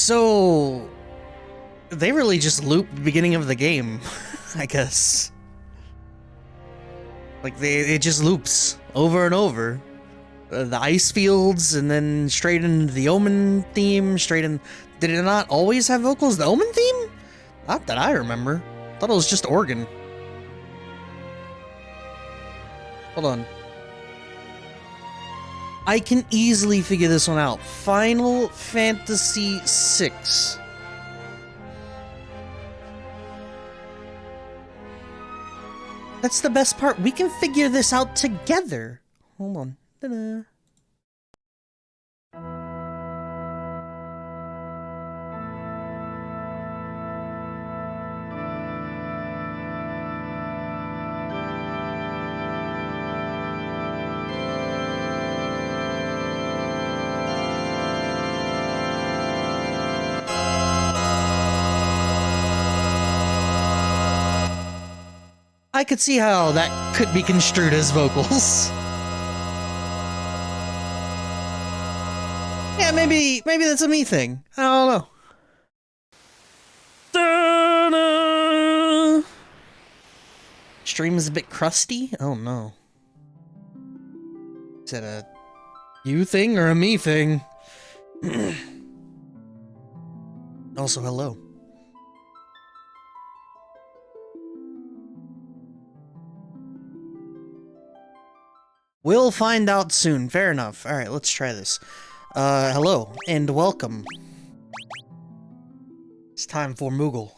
So they really just loop the beginning of the game, I guess. Like it just loops over and over. The ice fields, and then straight into the Omen theme, straight in. Did it not always have vocals? The Omen theme? Not that I remember. Thought it was just organ. Hold on. I can easily figure this one out. Final Fantasy VI. That's the best part. We can figure this out together. Hold on. Ta-da. I could see how that could be construed as vocals. Yeah, maybe that's a me thing. I don't know. Da-da! Stream is a bit crusty? Oh no. Is that a you thing or a me thing? Also, hello. We'll find out soon. Fair enough. Alright, let's try this. Hello, and welcome. It's time for Moogle.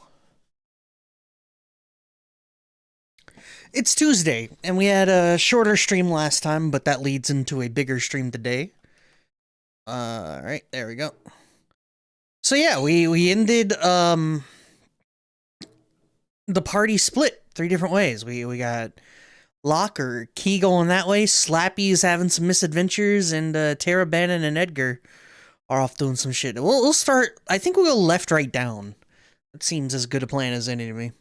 It's Tuesday, and we had a shorter stream last time, but that leads into a bigger stream today. Alright, there we go. So yeah, we ended, the party split 3 different ways. We got Locke or Key going that way, Slappy's having some misadventures, and Tara, Bannon, and Edgar are off doing some shit. We'll start, I think we'll go left, right, down. That seems as good a plan as any to me.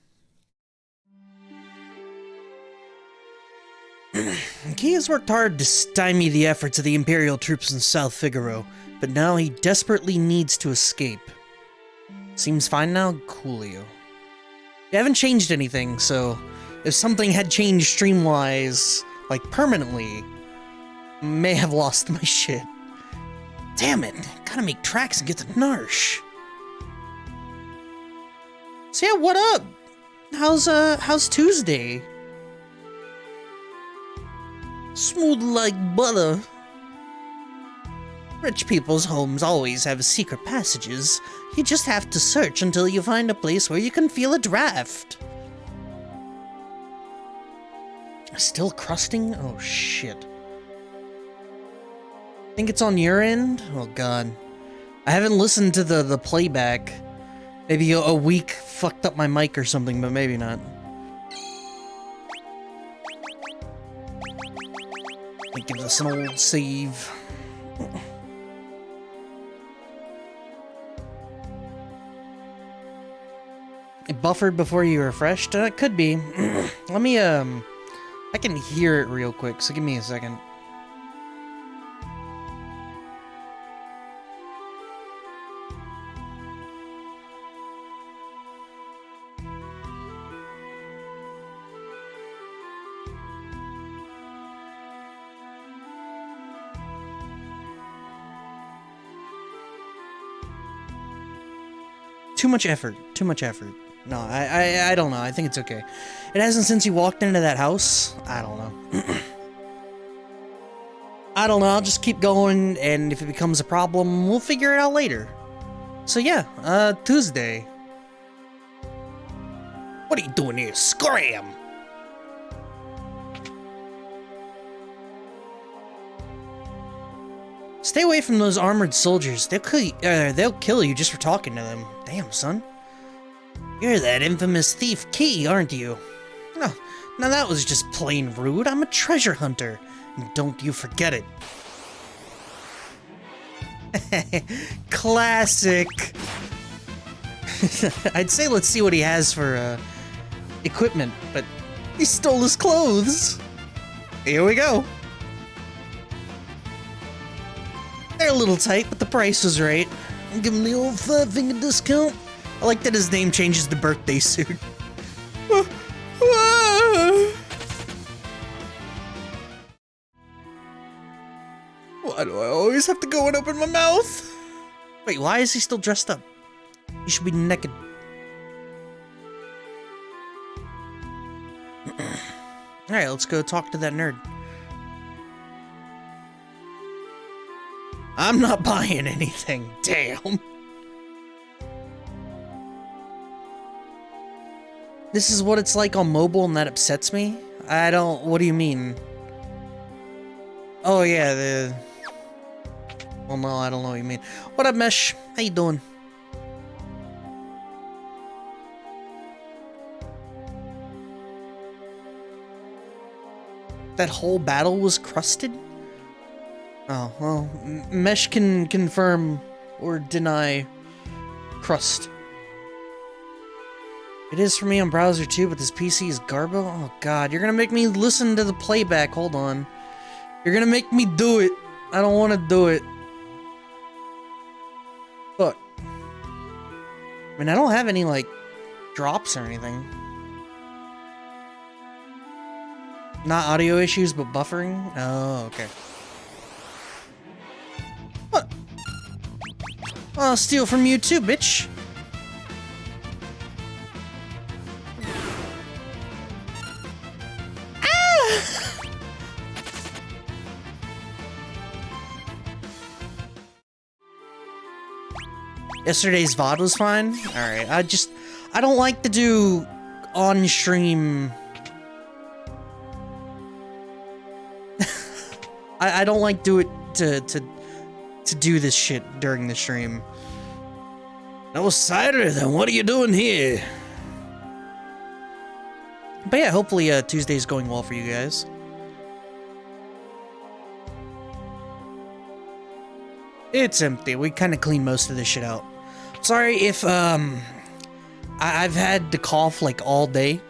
Key has worked hard to stymie the efforts of the Imperial troops in South Figaro, but now he desperately needs to escape. Seems fine now? Coolio. You haven't changed anything, so if something had changed stream-wise, like permanently, may have lost my shit. Damn it, gotta make tracks and get to Narsh. So yeah, what up? How's Tuesday? Smooth like butter. Rich people's homes always have secret passages. You just have to search until you find a place where you can feel a draft. Still crusting? Oh shit. Think it's on your end? Oh god. I haven't listened to the playback. Maybe a week fucked up my mic or something, but maybe not. Let me give this an old save. It buffered before you refreshed? It could be. Let me, I can hear it real quick, so give me a second. Too much effort. Too much effort. No, I don't know. I think it's okay. It hasn't since you walked into that house. I don't know. I don't know. I'll just keep going, and if it becomes a problem, we'll figure it out later. So yeah, Tuesday. What are you doing here? Scram! Stay away from those armored soldiers. They'll kill you just for talking to them. Damn, son. You're that infamous thief Key, aren't you? No, now that was just plain rude. I'm a treasure hunter, and don't you forget it. Classic. I'd say let's see what he has for equipment, but he stole his clothes. Here we go. They're a little tight, but the price was right. Give him the old 5-finger discount. I like that his name changes to birthday suit. Why do I always have to go and open my mouth? Wait, why is he still dressed up? He should be naked. Alright, let's go talk to that nerd. I'm not buying anything, damn. This is what it's like on mobile and that upsets me? I don't, what do you mean? Oh yeah, well no, I don't know what you mean. What up, Mesh? How you doing? That whole battle was crusted? Oh, well, Mesh can confirm or deny crust. It is for me on browser too, but this PC is garbo? Oh god, you're gonna make me listen to the playback, hold on. You're gonna make me do it. I don't wanna do it. Look. I mean, I don't have any, like, drops or anything. Not audio issues, but buffering? Oh, okay. What? I'll steal from you too, bitch. Ah! Yesterday's VOD was fine? Alright, I don't like to do on-stream... I don't like to do this shit during the stream. No cider, then what are you doing here? But yeah, hopefully Tuesday's going well for you guys. It's empty. We kind of cleaned most of this shit out. Sorry if I've had to cough like all day.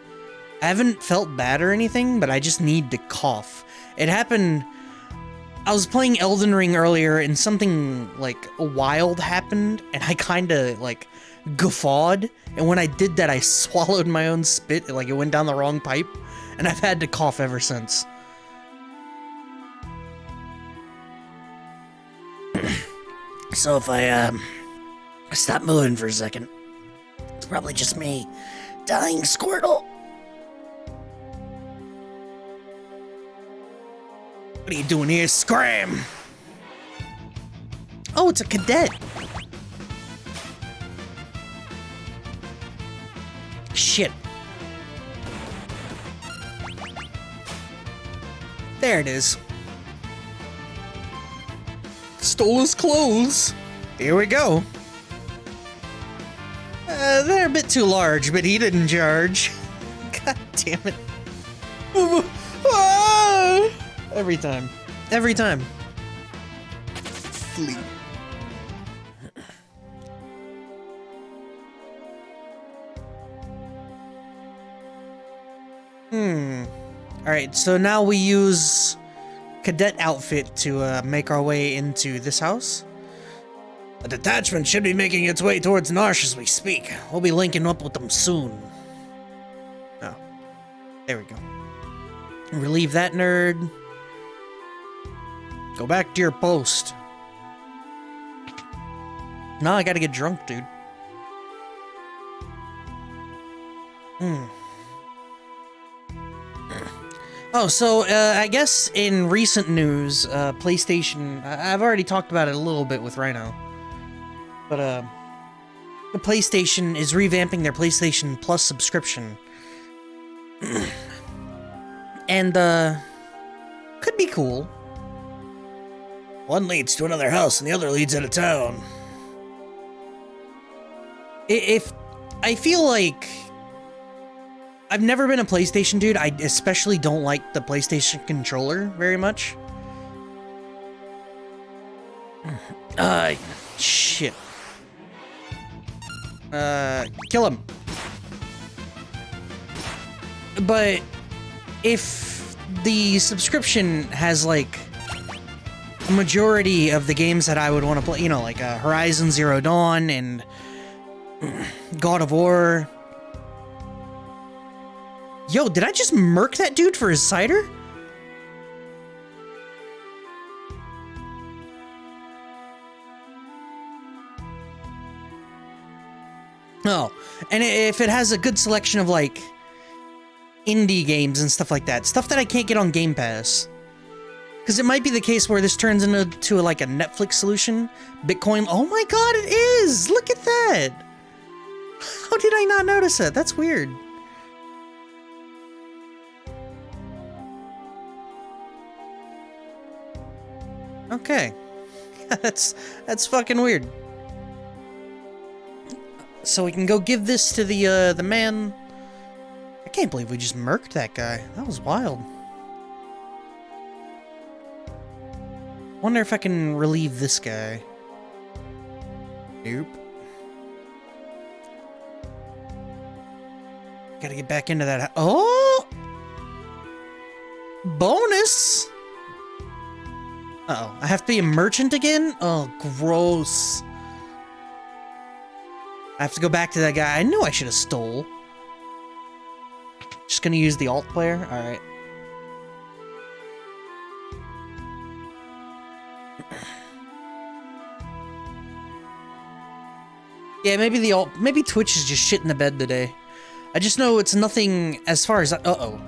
I haven't felt bad or anything, but I just need to cough. It happened. I was playing Elden Ring earlier and something like wild happened and I kinda like guffawed, and when I did that I swallowed my own spit, like it went down the wrong pipe, and I've had to cough ever since. So if I stop moving for a second, it's probably just me dying Squirtle. What are you doing here? Scram! Oh, it's a cadet! Shit. There it is. Stole his clothes. Here we go. They're a bit too large, but he didn't charge. God damn it. Every time. Every time. Flee. Alright, so now we use cadet outfit to make our way into this house. A detachment should be making its way towards Narsh as we speak. We'll be linking up with them soon. Oh. There we go. Relieve that nerd. Go back to your post. Now I gotta get drunk, dude. Oh, so, I guess in recent news, PlayStation... I've already talked about it a little bit with Rhino. But, the PlayStation is revamping their PlayStation Plus subscription. And, could be cool. One leads to another house, and the other leads out of town. If... I feel like... I've never been a PlayStation dude. I especially don't like the PlayStation controller very much. Shit. Kill him. But if the subscription has like a majority of the games that I would want to play, you know, like Horizon Zero Dawn and God of War. Yo, did I just murk that dude for his cider? Oh, and if it has a good selection of, like, indie games and stuff like that. Stuff that I can't get on Game Pass. Because it might be the case where this turns into like a Netflix solution. Bitcoin. Oh my god, it is! Look at that! How did I not notice that? That's weird. Okay. That's fucking weird. So we can go give this to the man. I can't believe we just murked that guy. That was wild. Wonder if I can relieve this guy. Nope. Gotta get back into that. Oh! Bonus! Uh-oh. I have to be a merchant again? Oh, gross. I have to go back to that guy. I knew I should have stole. Just gonna use the alt player? Alright. Yeah, maybe Twitch is just shit in the bed today. I just know it's nothing as far as uh-oh.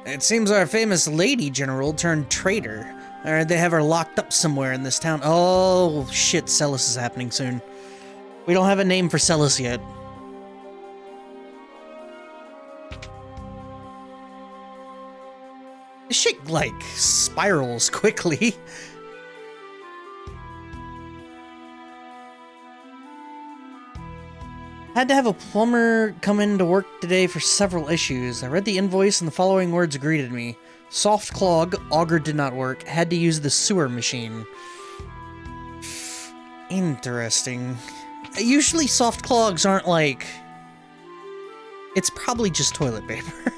It seems our famous lady general turned traitor. Or they have her locked up somewhere in this town. Oh, shit, Celis is happening soon. We don't have a name for Celis yet. This shit, like, spirals quickly. Had to have a plumber come in to work today for several issues. I read the invoice and the following words greeted me. Soft clog, auger did not work, had to use the sewer machine. Interesting. Usually soft clogs aren't like... It's probably just toilet paper.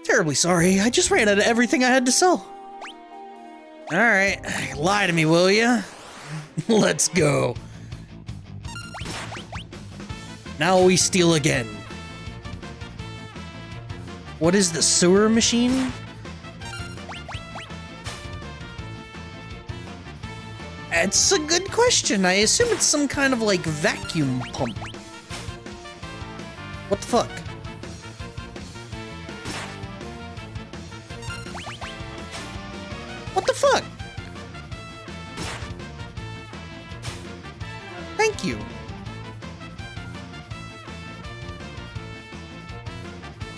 Terribly sorry, I just ran out of everything I had to sell. Alright, lie to me, will ya? Let's go. Now we steal again. What is the sewer machine? It's a good question. I assume it's some kind of like vacuum pump. What the fuck? What the fuck? Thank you.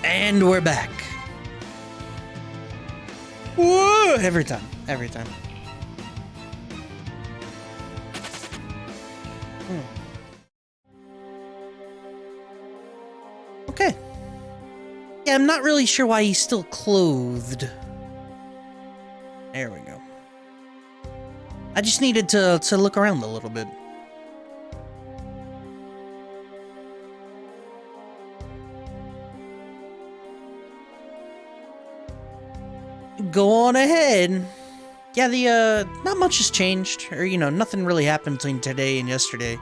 And we're back. Whoa! Every time. Every time. Okay. Yeah, I'm not really sure why he's still clothed. There we go. I just needed to look around a little bit. Go on ahead. Yeah, not much has changed, or, you know, nothing really happened between today and yesterday.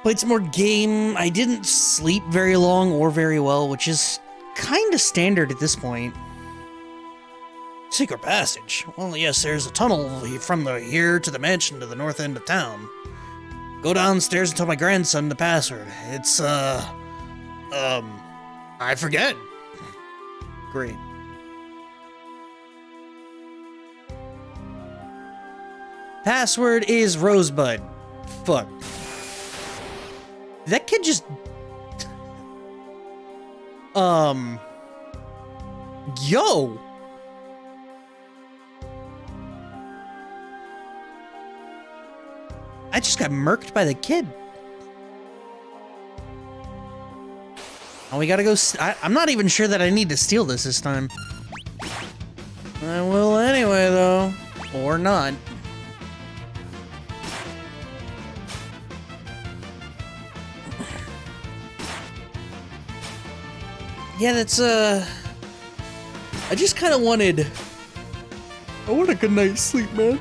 Played some more game. I didn't sleep very long or very well, which is kind of standard at this point. Secret passage. Well, yes, there's a tunnel from here to the mansion to the north end of town. Go downstairs and tell my grandson the password. It's, I forget. Great. Password is Rosebud. Fuck. That kid just... Yo! I just got murked by the kid. Oh, we gotta go... I'm not even sure that I need to steal this time. I will anyway, though. Or not. Yeah, that's, I just kind of wanted... I want a good night's sleep, man.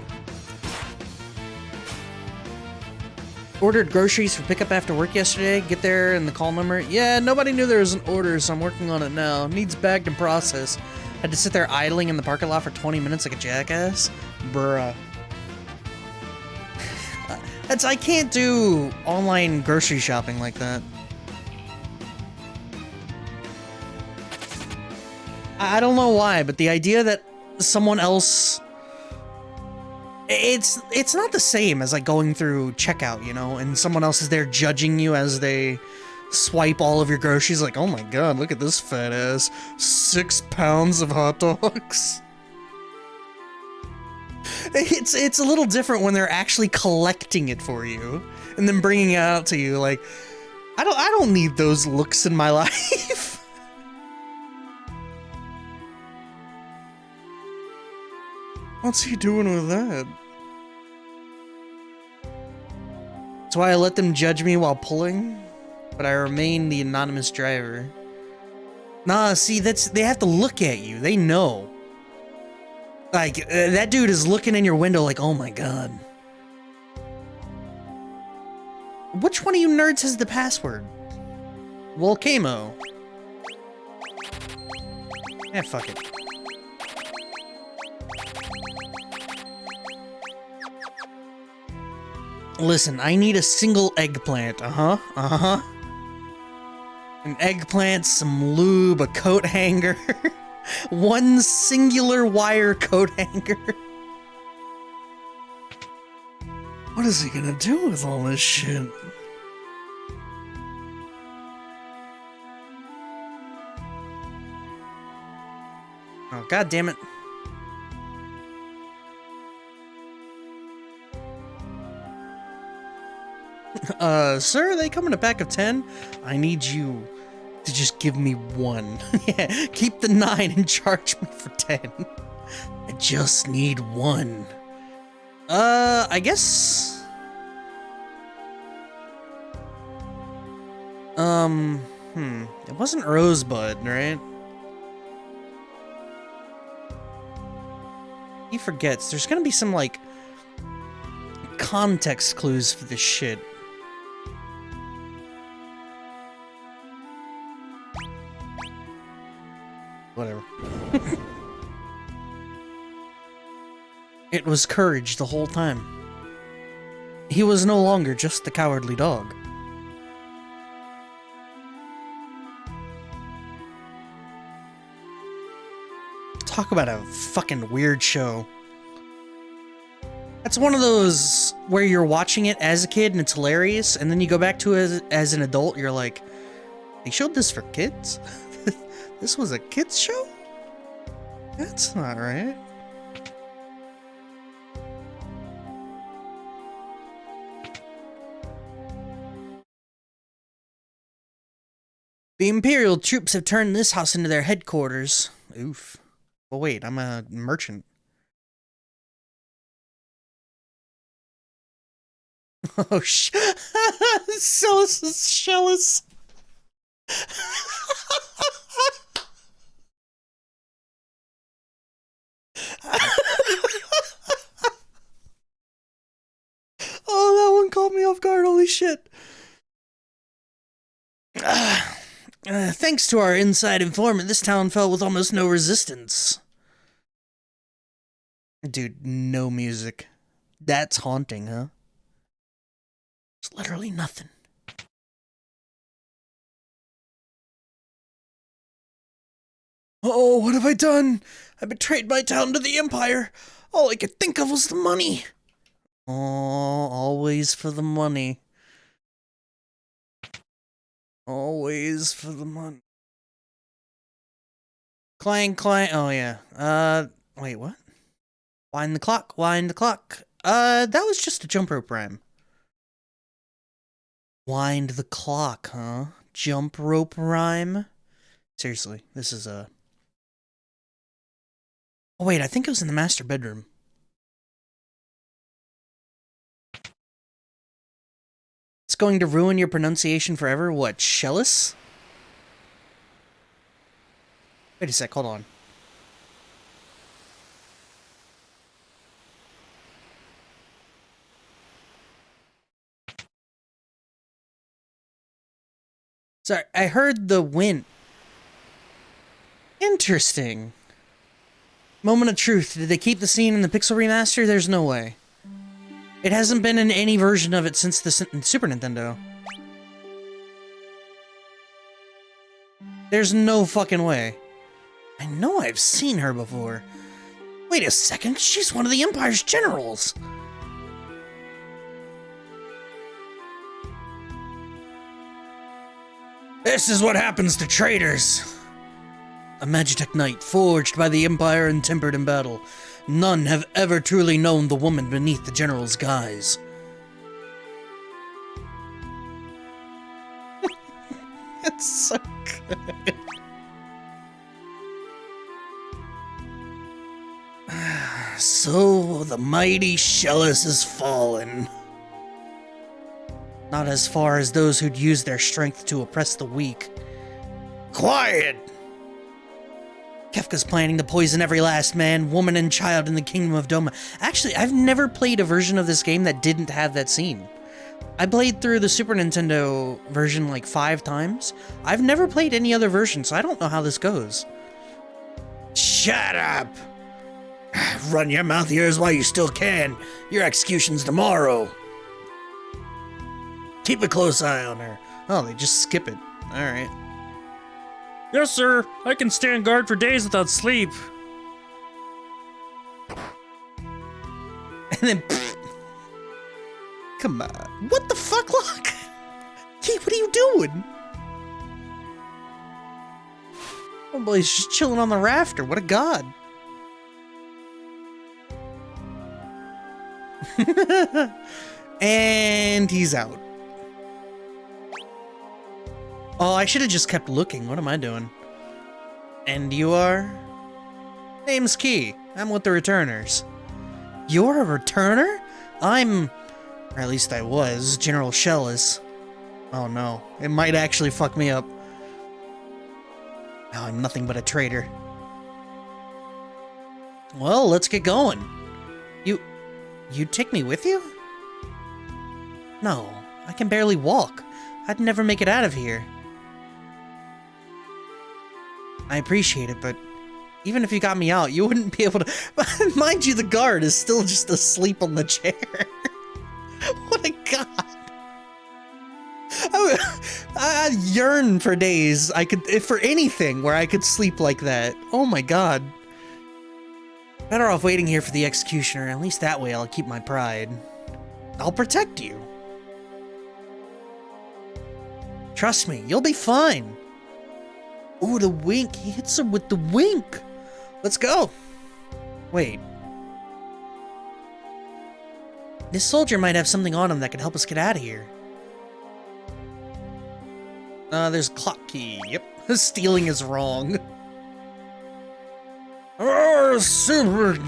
Ordered groceries for pickup after work yesterday. Get there and the call number. Yeah, nobody knew there was an order, so I'm working on it now. Needs bagged and processed. Had to sit there idling in the parking lot for 20 minutes like a jackass. Bruh. I can't do online grocery shopping like that. I don't know why, but the idea that someone else... It's not the same as like going through checkout, you know, and someone else is there judging you as they swipe all of your groceries like, oh my god, look at this fat ass. 6 pounds of hot dogs. It's a little different when they're actually collecting it for you and then bringing it out to you. Like, I don't need those looks in my life. What's he doing with that? That's why I let them judge me while pulling, but I remain the anonymous driver. Nah, see, they have to look at you. They know. Like, that dude is looking in your window like, oh my god. Which one of you nerds has the password? Volcamo. Eh, fuck it. Listen, I need a single eggplant. An eggplant, some lube, a coat hanger. One singular wire coat hanger. What is he gonna do with all this shit? Oh, god damn it. Sir, they come in a pack of 10? I need you to just give me 1. Yeah, keep the 9 and charge me for 10. I just need 1. I guess... It wasn't Rosebud, right? He forgets. There's gonna be some, like, context clues for this shit. Whatever. It was courage the whole time. He was no longer just the cowardly dog. Talk about a fucking weird show. That's one of those where you're watching it as a kid and it's hilarious, and then you go back to it as an adult, you're like, they showed this for kids? This was a kids show? That's not right. The Imperial troops have turned this house into their headquarters. Oof. Well, wait, I'm a merchant. Oh, so Shellis. Oh, that one caught me off guard. Holy shit. Thanks to our inside informant, this town fell with almost no resistance. Dude, no music. That's haunting, huh? It's literally nothing. Oh, what have I done? I betrayed my town to the Empire. All I could think of was the money. Oh, always for the money. Always for the money. Clang, clang. Oh, yeah. Wait, what? Wind the clock, wind the clock. That was just a jump rope rhyme. Wind the clock, huh? Jump rope rhyme? Seriously, this is a... Oh, wait, I think it was in the master bedroom. It's going to ruin your pronunciation forever? What, Shellis? Wait a sec, hold on. Sorry, I heard the wind. Interesting. Moment of truth. Did they keep the scene in the Pixel remaster? There's no way. It hasn't been in any version of it since the Super Nintendo. There's no fucking way. I know I've seen her before. Wait a second, she's one of the Empire's generals! This is what happens to traitors! A Magitech knight forged by the Empire and tempered in battle. None have ever truly known the woman beneath the general's guise. It's so good. So the mighty Shellus has fallen. Not as far as those who'd use their strength to oppress the weak. Quiet! Kefka's planning to poison every last man, woman, and child in the Kingdom of Doma. Actually, I've never played a version of this game that didn't have that scene. I played through the Super Nintendo version like 5 times. I've never played any other version, so I don't know how this goes. Shut up! Run your mouth ears while you still can. Your execution's tomorrow. Keep a close eye on her. Oh, they just skip it. Alright. Yes, sir. I can stand guard for days without sleep. And then... Pfft. Come on. What the fuck, Locke? Hey, what are you doing? Oh boy, he's just chilling on the rafter. What a god. And he's out. Oh, I should have just kept looking. What am I doing? And you are? Name's Key. I'm with the Returners. You're a Returner? Or at least I was, General Shellus. Oh no, it might actually fuck me up. Now I'm nothing but a traitor. Well, let's get going. You'd take me with you? No, I can barely walk. I'd never make it out of here. I appreciate it, but even if you got me out, you wouldn't be able to... Mind you, the guard is still just asleep on the chair. What a god. I'd yearn for days for anything where I could sleep like that. Oh my god. Better off waiting here for the executioner. At least that way I'll keep my pride. I'll protect you. Trust me, you'll be fine. Ooh, the wink. He hits her with the wink. Let's go. Wait. This soldier might have something on him that could help us get out of here. There's a clock key. Yep. Stealing is wrong. Oh, super.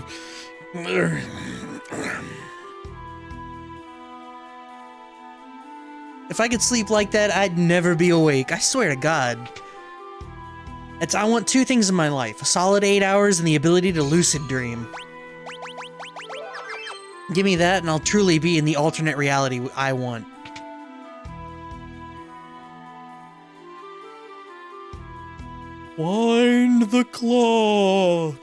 If I could sleep like that, I'd never be awake. I swear to God. I want 2 things in my life. A solid 8 hours and the ability to lucid dream. Give me that and I'll truly be in the alternate reality I want. Wind the clock.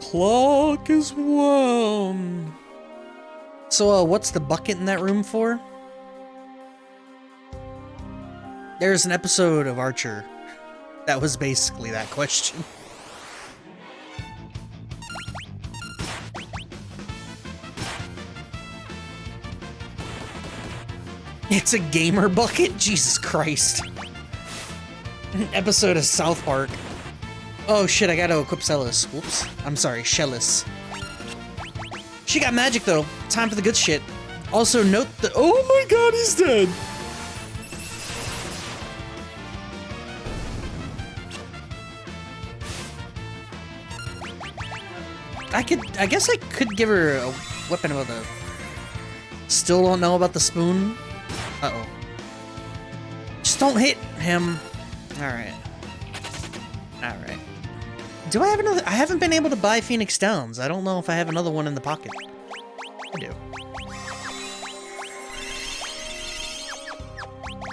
Clock is wound. So, what's the bucket in that room for? There's an episode of Archer that was basically that question. It's a gamer bucket? Jesus Christ. An episode of South Park. Oh shit, I gotta equip Celis. Whoops. I'm sorry, Shellus. She got magic though. Time for the good shit. Also note that— oh my god, he's dead. I guess I could give her a weapon about the... Still don't know about the spoon? Uh-oh. Just don't hit him. Alright. Alright. Do I have another? I haven't been able to buy Phoenix Downs. I don't know if I have another one in the pocket. I do.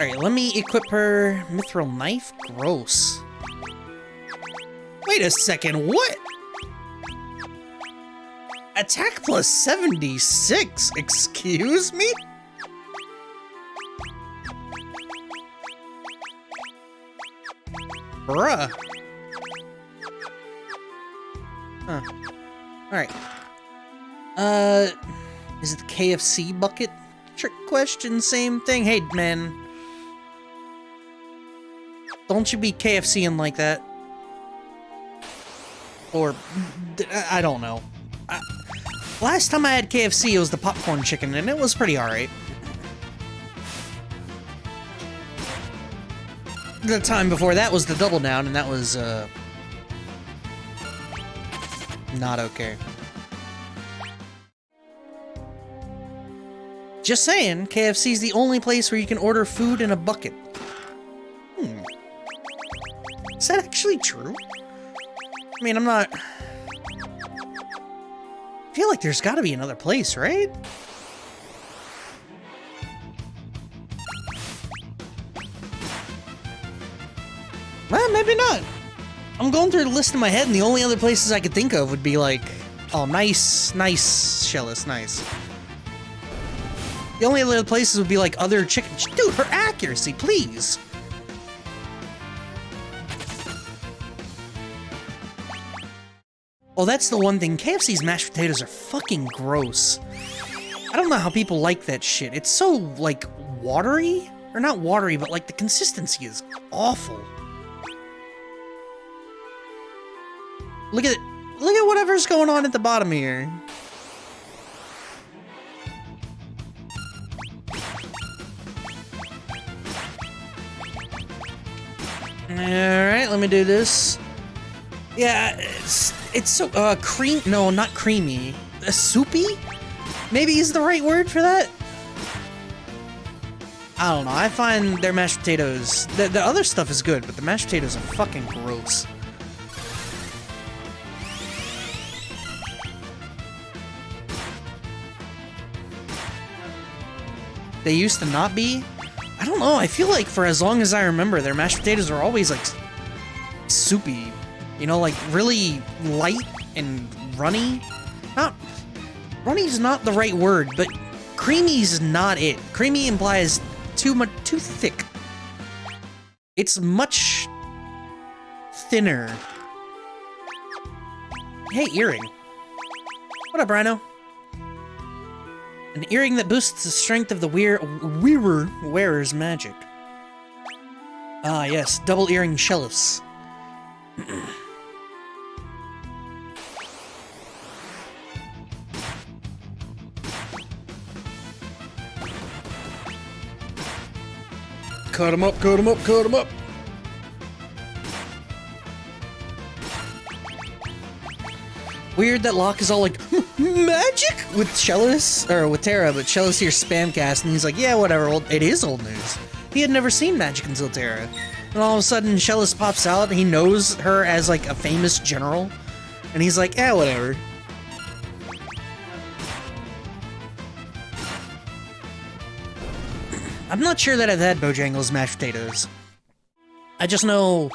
Alright, let me equip her mithril knife. Gross. Wait a second, what? Attack plus 76? Excuse me? Bruh. Huh. Alright. Is it the KFC bucket? Trick question, same thing. Hey, man. Don't you be KFCing like that. Or, I don't know. Last time I had KFC, it was the popcorn chicken, and it was pretty alright. The time before that was the double down, and that was, not okay. Just saying, KFC's the only place where you can order food in a bucket. Is that actually true? I mean, I'm not... I feel like there's gotta be another place, right? Well, maybe not. I'm going through the list in my head, and the only other places I could think of would be like... Oh, nice, Shellis, nice. The only other places would be like other chicken... Dude, her accuracy, please! Oh, that's the one thing. KFC's mashed potatoes are fucking gross. I don't know how people like that shit. It's so, like, watery? Or not watery, but, like, the consistency is awful. Look at it. Look at whatever's going on at the bottom here. Alright, let me do this. Yeah, it's so, no, not creamy. Soupy? Maybe is the right word for that? I don't know, I find their mashed potatoes, the other stuff is good, but the mashed potatoes are fucking gross. They used to not be? I don't know, I feel like for as long as I remember, their mashed potatoes are always, like, soupy. You know, like, really light and runny? Not... Runny's not the right word, but creamy's not it. Creamy implies too thick. It's much... thinner. Hey, earring. What up, Rhino? An earring that boosts the strength of the wearer's magic. Ah, yes, double earring Shellis. Cut him up, cut him up, cut him up! Weird that Locke is all like, magic? With Shellis, or with Terra, but Shellis here spamcast, and he's like, yeah, whatever, it is old news. He had never seen magic until Terra. And all of a sudden, Shellis pops out, and he knows her as, like, a famous general. And he's like, yeah, whatever. I'm not sure that I've had Bojangles mashed potatoes. I just know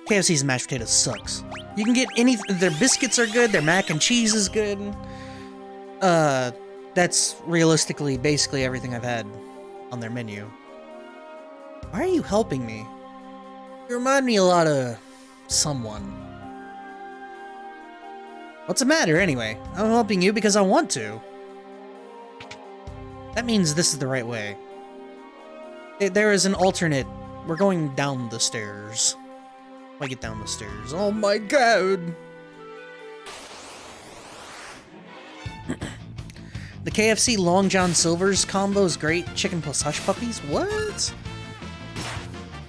KFC's mashed potatoes sucks. You can get their biscuits are good, their mac and cheese is good. That's realistically basically everything I've had on their menu. Why are you helping me? You remind me a lot of someone. What's the matter anyway? I'm helping you because I want to. That means this is the right way. There is an alternate. We're going down the stairs. I get down the stairs. Oh my god! The KFC Long John Silver's combo is great. Chicken plus hush puppies? What?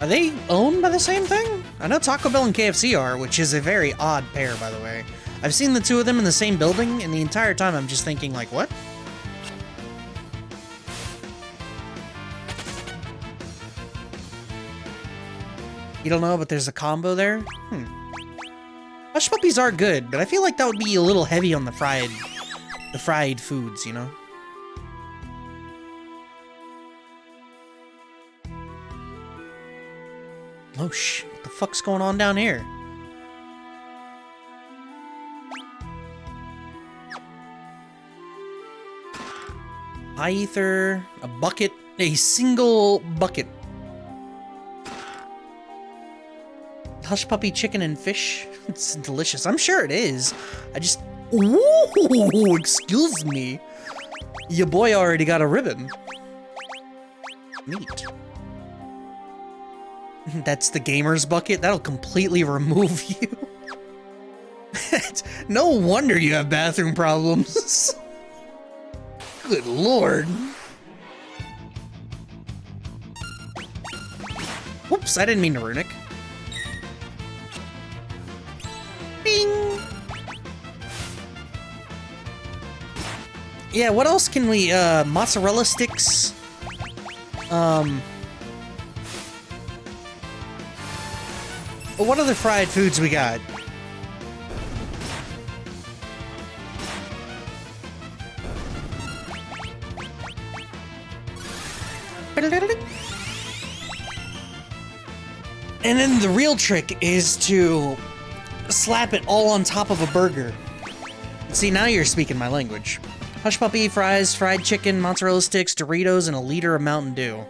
Are they owned by the same thing? I know Taco Bell and KFC are, which is a very odd pair, by the way. I've seen the two of them in the same building, and the entire time I'm just thinking, like, what? You don't know, but there's a combo there? Hush puppies are good, but I feel like that would be a little heavy on the fried foods, you know? Oh shit, what the fuck's going on down here? High ether, a bucket, a single bucket. Hush puppy chicken and fish. It's delicious. I'm sure it is. I just... Ooh, excuse me. Your boy already got a ribbon. Neat. That's the gamer's bucket? That'll completely remove you. No wonder you have bathroom problems. Good lord. Whoops, I didn't mean to runic. Bing! Yeah, what else can we, mozzarella sticks? What other fried foods we got? And then the real trick is to slap it all on top of a burger. See, now you're speaking my language. Hush puppy, fries, fried chicken, mozzarella sticks, Doritos, and a liter of Mountain Dew.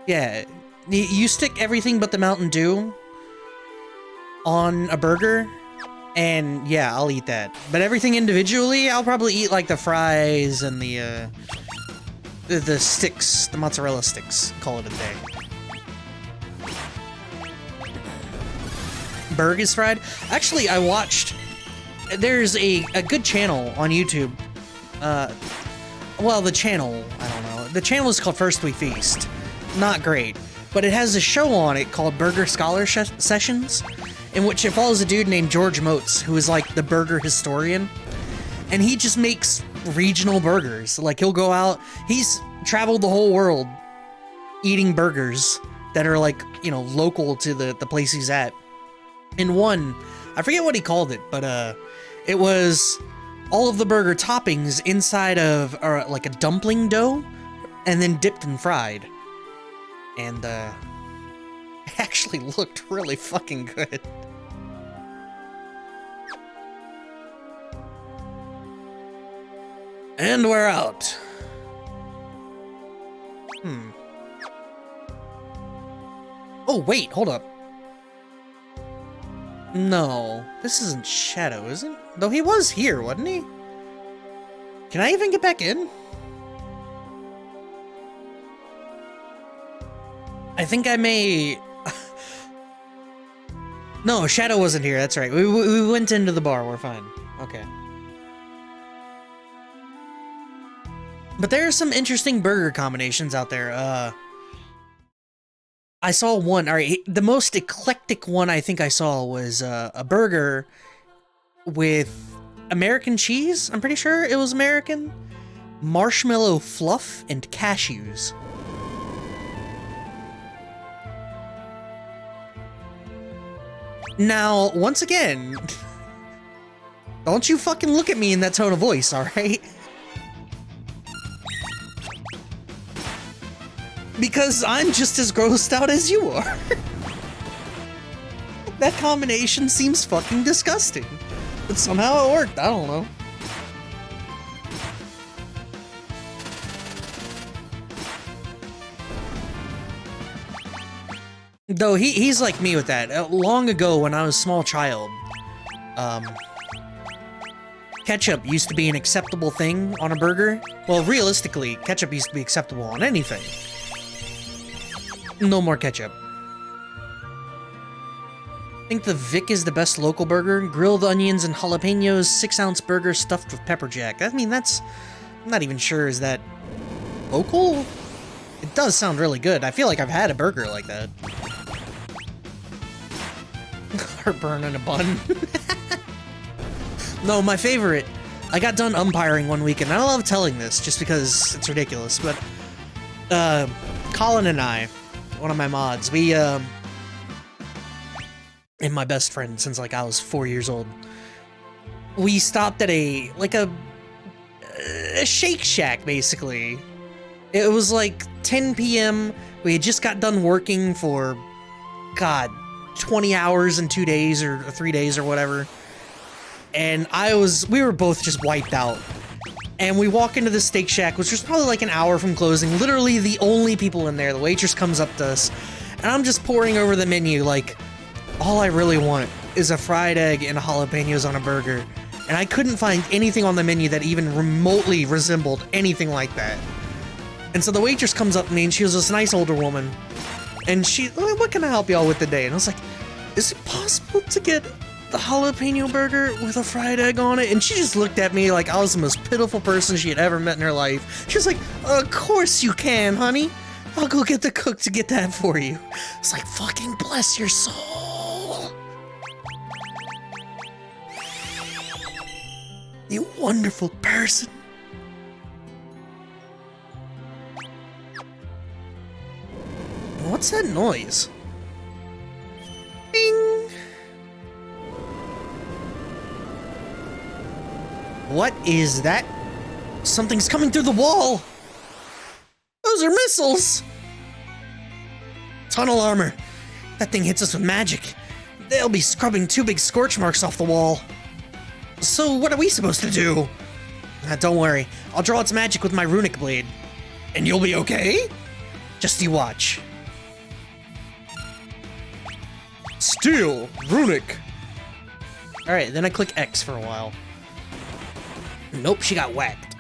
Yeah, you stick everything but the Mountain Dew on a burger, and yeah, I'll eat that. But everything individually, I'll probably eat like the fries and the sticks, the mozzarella sticks. Call it a day. Burgers fried. Actually, I watched. There's a good channel on YouTube. Well, the channel, I don't know. The channel is called First We Feast. Not great, but it has a show on it called Burger Scholar Sessions, in which it follows a dude named George Motes, who is like the burger historian, and he just makes regional burgers. Like, he'll go out, he's traveled the whole world eating burgers that are like, you know, local to the place he's at. And one, I forget what he called it, but it was all of the burger toppings inside of like a dumpling dough, and then dipped and fried. And it actually looked really fucking good. And we're out. Oh, wait, hold up. No, this isn't Shadow, is it? Though he was here, wasn't he? Can I even get back in? I think I may... No, Shadow wasn't here, that's right. We went into the bar, we're fine. Okay. But there are some interesting burger combinations out there. I saw one, alright, the most eclectic one I think I saw was a burger with American cheese, I'm pretty sure it was American, marshmallow fluff, and cashews. Now, once again, don't you fucking look at me in that tone of voice, alright? Because I'm just as grossed out as you are. That combination seems fucking disgusting. But somehow it worked, I don't know. Though he's like me with that. Long ago when I was a small child, ketchup used to be an acceptable thing on a burger. Well, realistically, ketchup used to be acceptable on anything. No more ketchup. I think the Vic is the best local burger. Grilled onions and jalapenos, 6-ounce burger stuffed with pepper jack. I mean, that's... I'm not even sure, is that local? It does sound really good. I feel like I've had a burger like that. Heartburn in a bun. No, my favorite. I got done umpiring one weekend. I love telling this just because it's ridiculous, but Colin and I, one of my mods, we and my best friend since like I was 4 years old. We stopped at a Shake Shack, basically. It was like 10 p.m. We had just got done working for, God, 20 hours in 2 days or 3 days or whatever. And we were both just wiped out. And we walk into the Steak Shack, which was probably like an hour from closing. Literally the only people in there. The waitress comes up to us, and I'm just poring over the menu like, all I really want is a fried egg and jalapenos on a burger. And I couldn't find anything on the menu that even remotely resembled anything like that. And so the waitress comes up to me, and she was this nice older woman. And she, what can I help y'all with today? And I was like, is it possible to get the jalapeno burger with a fried egg on it? And she just looked at me like I was the most pitiful person she had ever met in her life. She was like, of course you can, honey. I'll go get the cook to get that for you. It's like, fucking bless your soul. You wonderful person. What's that noise? Bing! What is that? Something's coming through the wall! Those are missiles! Tunnel armor. That thing hits us with magic. They'll be scrubbing 2 big scorch marks off the wall. So what are we supposed to do? Don't worry. I'll draw its magic with my runic blade. And you'll be okay? Just you watch. Steel, runic. Alright, then I click X for a while. Nope, she got whacked.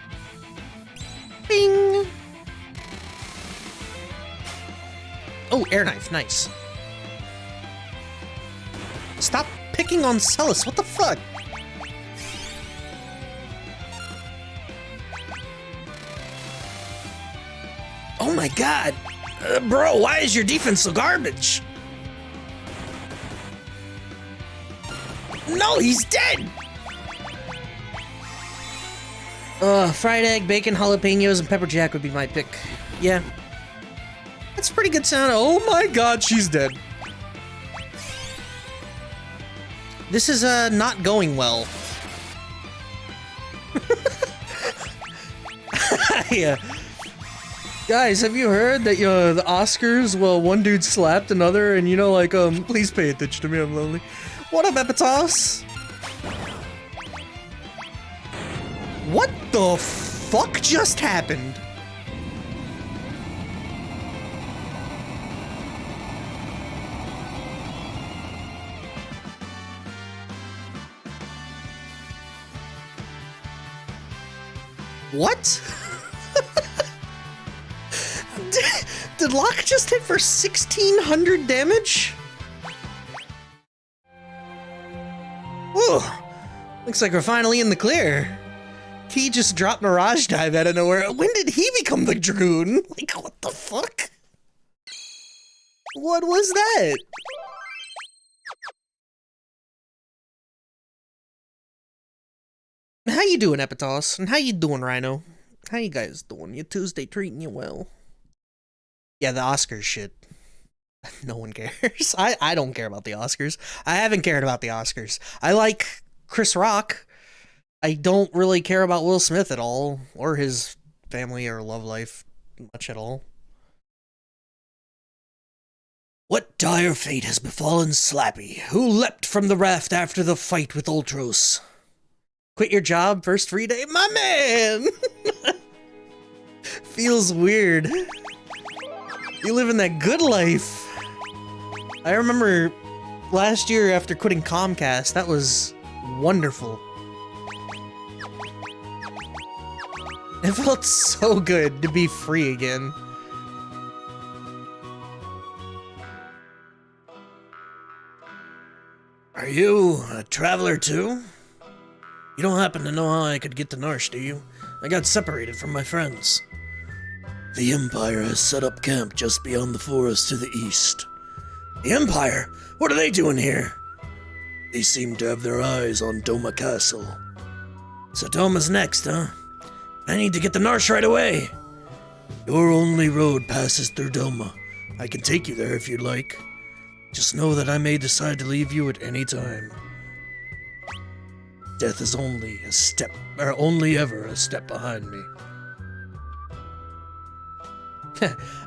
Bing! Oh, air knife, nice. Stop picking on Celis, what the fuck? Oh my god! Bro, why is your defense so garbage? No, he's dead! Fried egg, bacon, jalapenos, and pepper jack would be my pick. Yeah. That's a pretty good sound. Oh my god, she's dead. This is, not going well. Yeah. Guys, have you heard that, the Oscars, well, one dude slapped another, and like, please pay attention to me, I'm lonely. What up, Epitos? What the fuck just happened? What? Did Locke just hit for 1,600 damage? Whew. Looks like we're finally in the clear. He just dropped Mirage Dive out of nowhere. When did he become the Dragoon? Like, what the fuck? What was that? How you doing, Epitos? And how you doing, Rhino? How you guys doing? Your Tuesday treating you well? Yeah, the Oscars shit. No one cares. I don't care about the Oscars. I haven't cared about the Oscars. I like Chris Rock. I don't really care about Will Smith at all, or his family or love life much at all. What dire fate has befallen Slappy, who leapt from the raft after the fight with Ultros? Quit your job, first free day? My man! Feels weird. You live in that good life. I remember last year after quitting Comcast, that was wonderful. It felt so good to be free again. Are you a traveler too? You don't happen to know how I could get to Narsh, do you? I got separated from my friends. The Empire has set up camp just beyond the forest to the east. The Empire? What are they doing here? They seem to have their eyes on Doma Castle. So Doma's next, huh? I need to get to Narsh right away. Your only road passes through Doma. I can take you there if you'd like. Just know that I may decide to leave you at any time. Death is only ever a step behind me.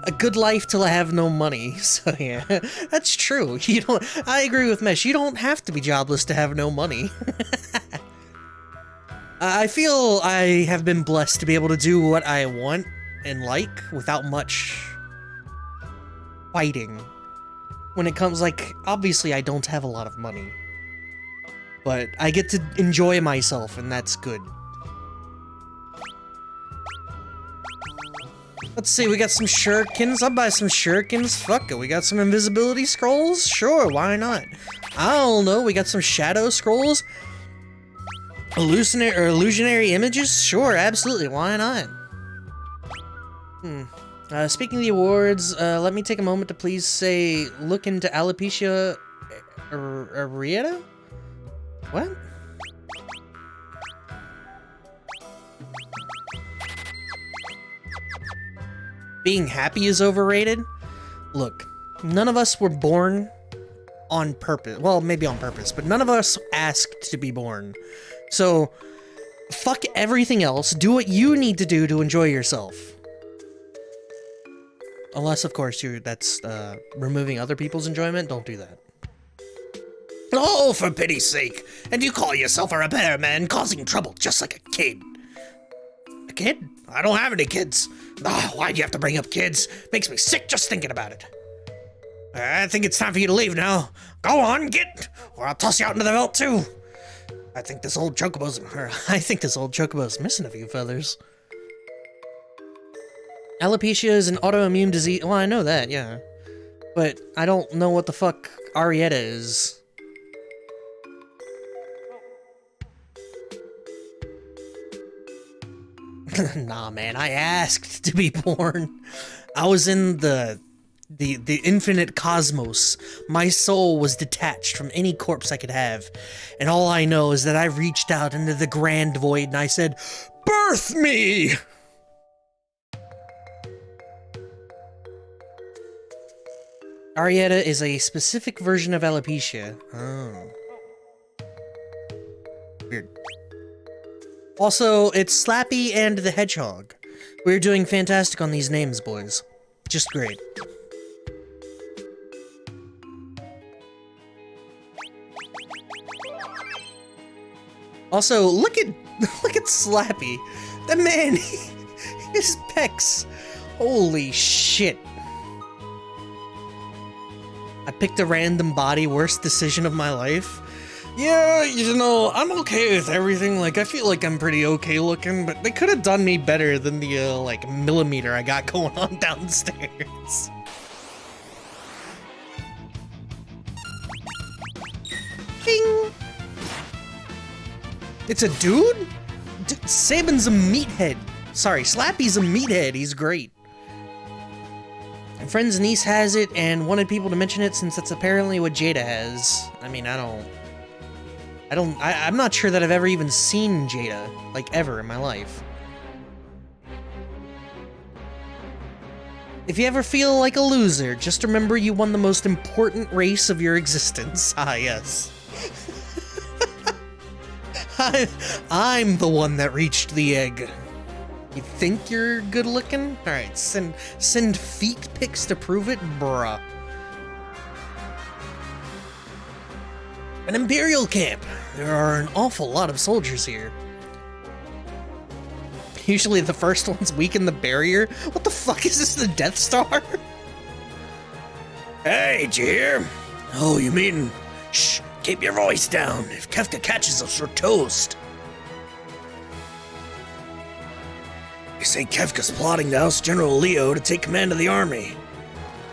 A good life till I have no money. So yeah, that's true. I agree with Mesh. You don't have to be jobless to have no money. I feel I have been blessed to be able to do what I want and like without much fighting. When it comes, like, obviously I don't have a lot of money, but I get to enjoy myself, and that's good. Let's see, we got some shurikens. I'll buy some shurikens. Fuck it, we got some invisibility scrolls? Sure, why not? I don't know, we got some shadow scrolls? Illusionary images? Sure, absolutely, why not? Speaking of the awards, let me take a moment to please say, look into alopecia areata? What? Being happy is overrated? Look, none of us were born on purpose. Well, maybe on purpose, but none of us asked to be born. So, fuck everything else, do what you need to do to enjoy yourself. Unless, of course, that's removing other people's enjoyment. Don't do that. Oh, for pity's sake! And you call yourself a repairman causing trouble just like a kid. A kid? I don't have any kids. Oh, why'd you have to bring up kids? Makes me sick just thinking about it. I think it's time for you to leave now. Go on, get, or I'll toss you out into the veldt too. I think this old chocobo's missing a few feathers. Alopecia is an autoimmune disease. Well, I know that, yeah. But I don't know what the fuck Arietta is. Nah, man, I asked to be born. I was in the infinite cosmos. My soul was detached from any corpse I could have. And all I know is that I reached out into the grand void and I said, "Birth me!" Arietta is a specific version of alopecia. Oh. Weird. Also, it's Slappy and the Hedgehog. We're doing fantastic on these names, boys. Just great. Also, look at Slappy. That man, his pecs. Holy shit. I picked a random body, worst decision of my life. Yeah, you know, I'm okay with everything. Like, I feel like I'm pretty okay looking, but they could have done me better than the, like, millimeter I got going on downstairs. Ding! It's a dude? Sabin's a meathead. Sorry, Slappy's a meathead. He's great. My friend's niece has it and wanted people to mention it since that's apparently what Jada has. I mean, I'm not sure that I've ever even seen Jada, like, ever in my life. If you ever feel like a loser, just remember you won the most important race of your existence. Ah, yes. I'm the one that reached the egg. You think you're good looking? Alright, send feet pics to prove it, bruh. An Imperial camp. There are an awful lot of soldiers here. Usually the first one's weaken the barrier. What the fuck is this, the Death Star? Hey, did you hear? Oh, you mean? Shh, keep your voice down. If Kefka catches us, we're toast. They say Kefka's plotting to oust General Leo to take command of the army.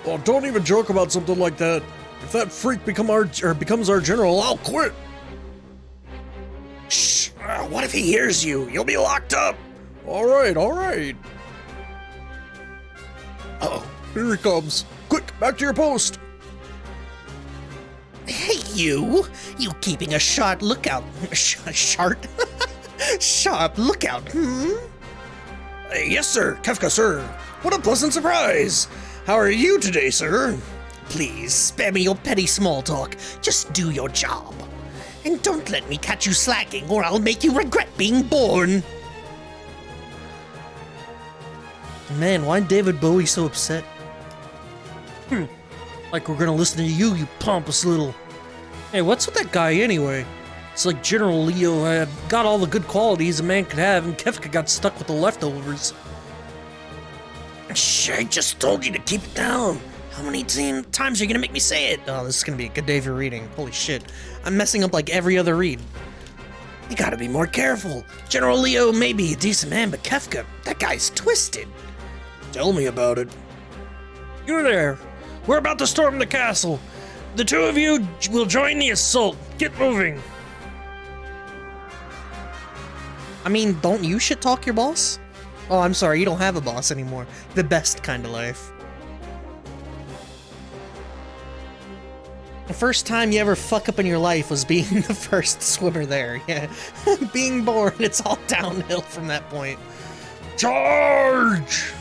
Well, don't even joke about something like that. If that freak becomes our general, I'll quit. Shh! What if he hears you? You'll be locked up. All right. Uh-oh, here he comes. Quick, back to your post. Hey, you keeping a sharp lookout. Sharp lookout, Yes, sir. Kefka, sir. What a pleasant surprise. How are you today, sir? please, spare me your petty small talk. Just do your job. And don't let me catch you slacking, or I'll make you regret being born. Man, why David Bowie so upset? Like we're gonna listen to you, you pompous little... Hey, what's with that guy anyway? It's like General Leo had got all the good qualities a man could have, and Kefka got stuck with the leftovers. Shh, I just told you to keep it down. How many times are you gonna make me say it? Oh, this is gonna be a good day for reading. Holy shit. I'm messing up like every other read. You gotta be more careful. General Leo may be a decent man, but Kefka, that guy's twisted. Tell me about it. You there. We're about to storm the castle. The two of you will join the assault. Get moving. I mean, don't you shit talk your boss? Oh, I'm sorry, you don't have a boss anymore. The best kind of life. The first time you ever fuck up in your life was being the first swimmer there, yeah. Being born, it's all downhill from that point. Charge!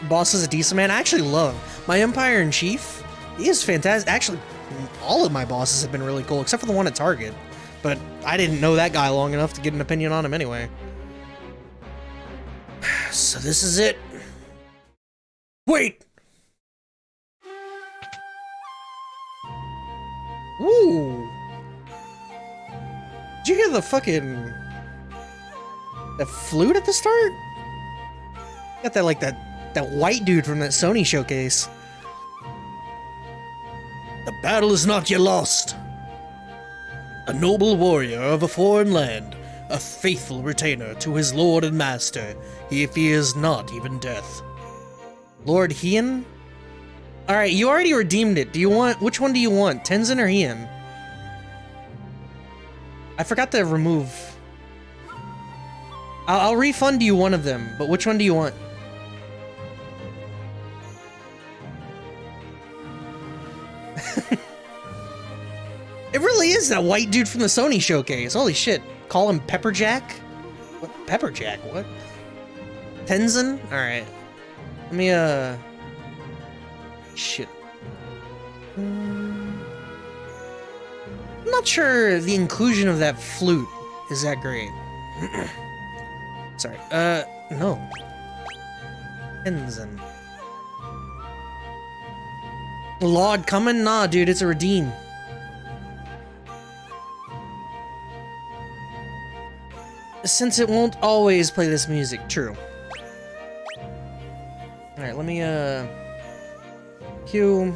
Boss is a decent man. I actually love my Empire in Chief. He is fantastic. Actually, all of my bosses have been really cool, except for the one at Target. But I didn't know that guy long enough to get an opinion on him anyway. So this is it. Wait! Ooh! Did you hear the fucking... the flute at the start? Got that, like, that white dude from that Sony showcase. The battle is not yet lost. A noble warrior of a foreign land, a faithful retainer to his lord and master, he fears not even death. Lord Hien? Alright, you already redeemed it. Which one do you want, Tenzin or Hien? I forgot to remove. I'll refund you one of them, but which one do you want? It really is that white dude from the Sony showcase. Holy shit. Call him Pepperjack? What? Pepperjack? What? Tenzin? Alright. Let me, shit. I'm not sure the inclusion of that flute is that great. Sorry. No. Tenzin. Laud coming? Nah, dude, it's a redeem. Since it won't always play this music, true. Alright, let me, cue.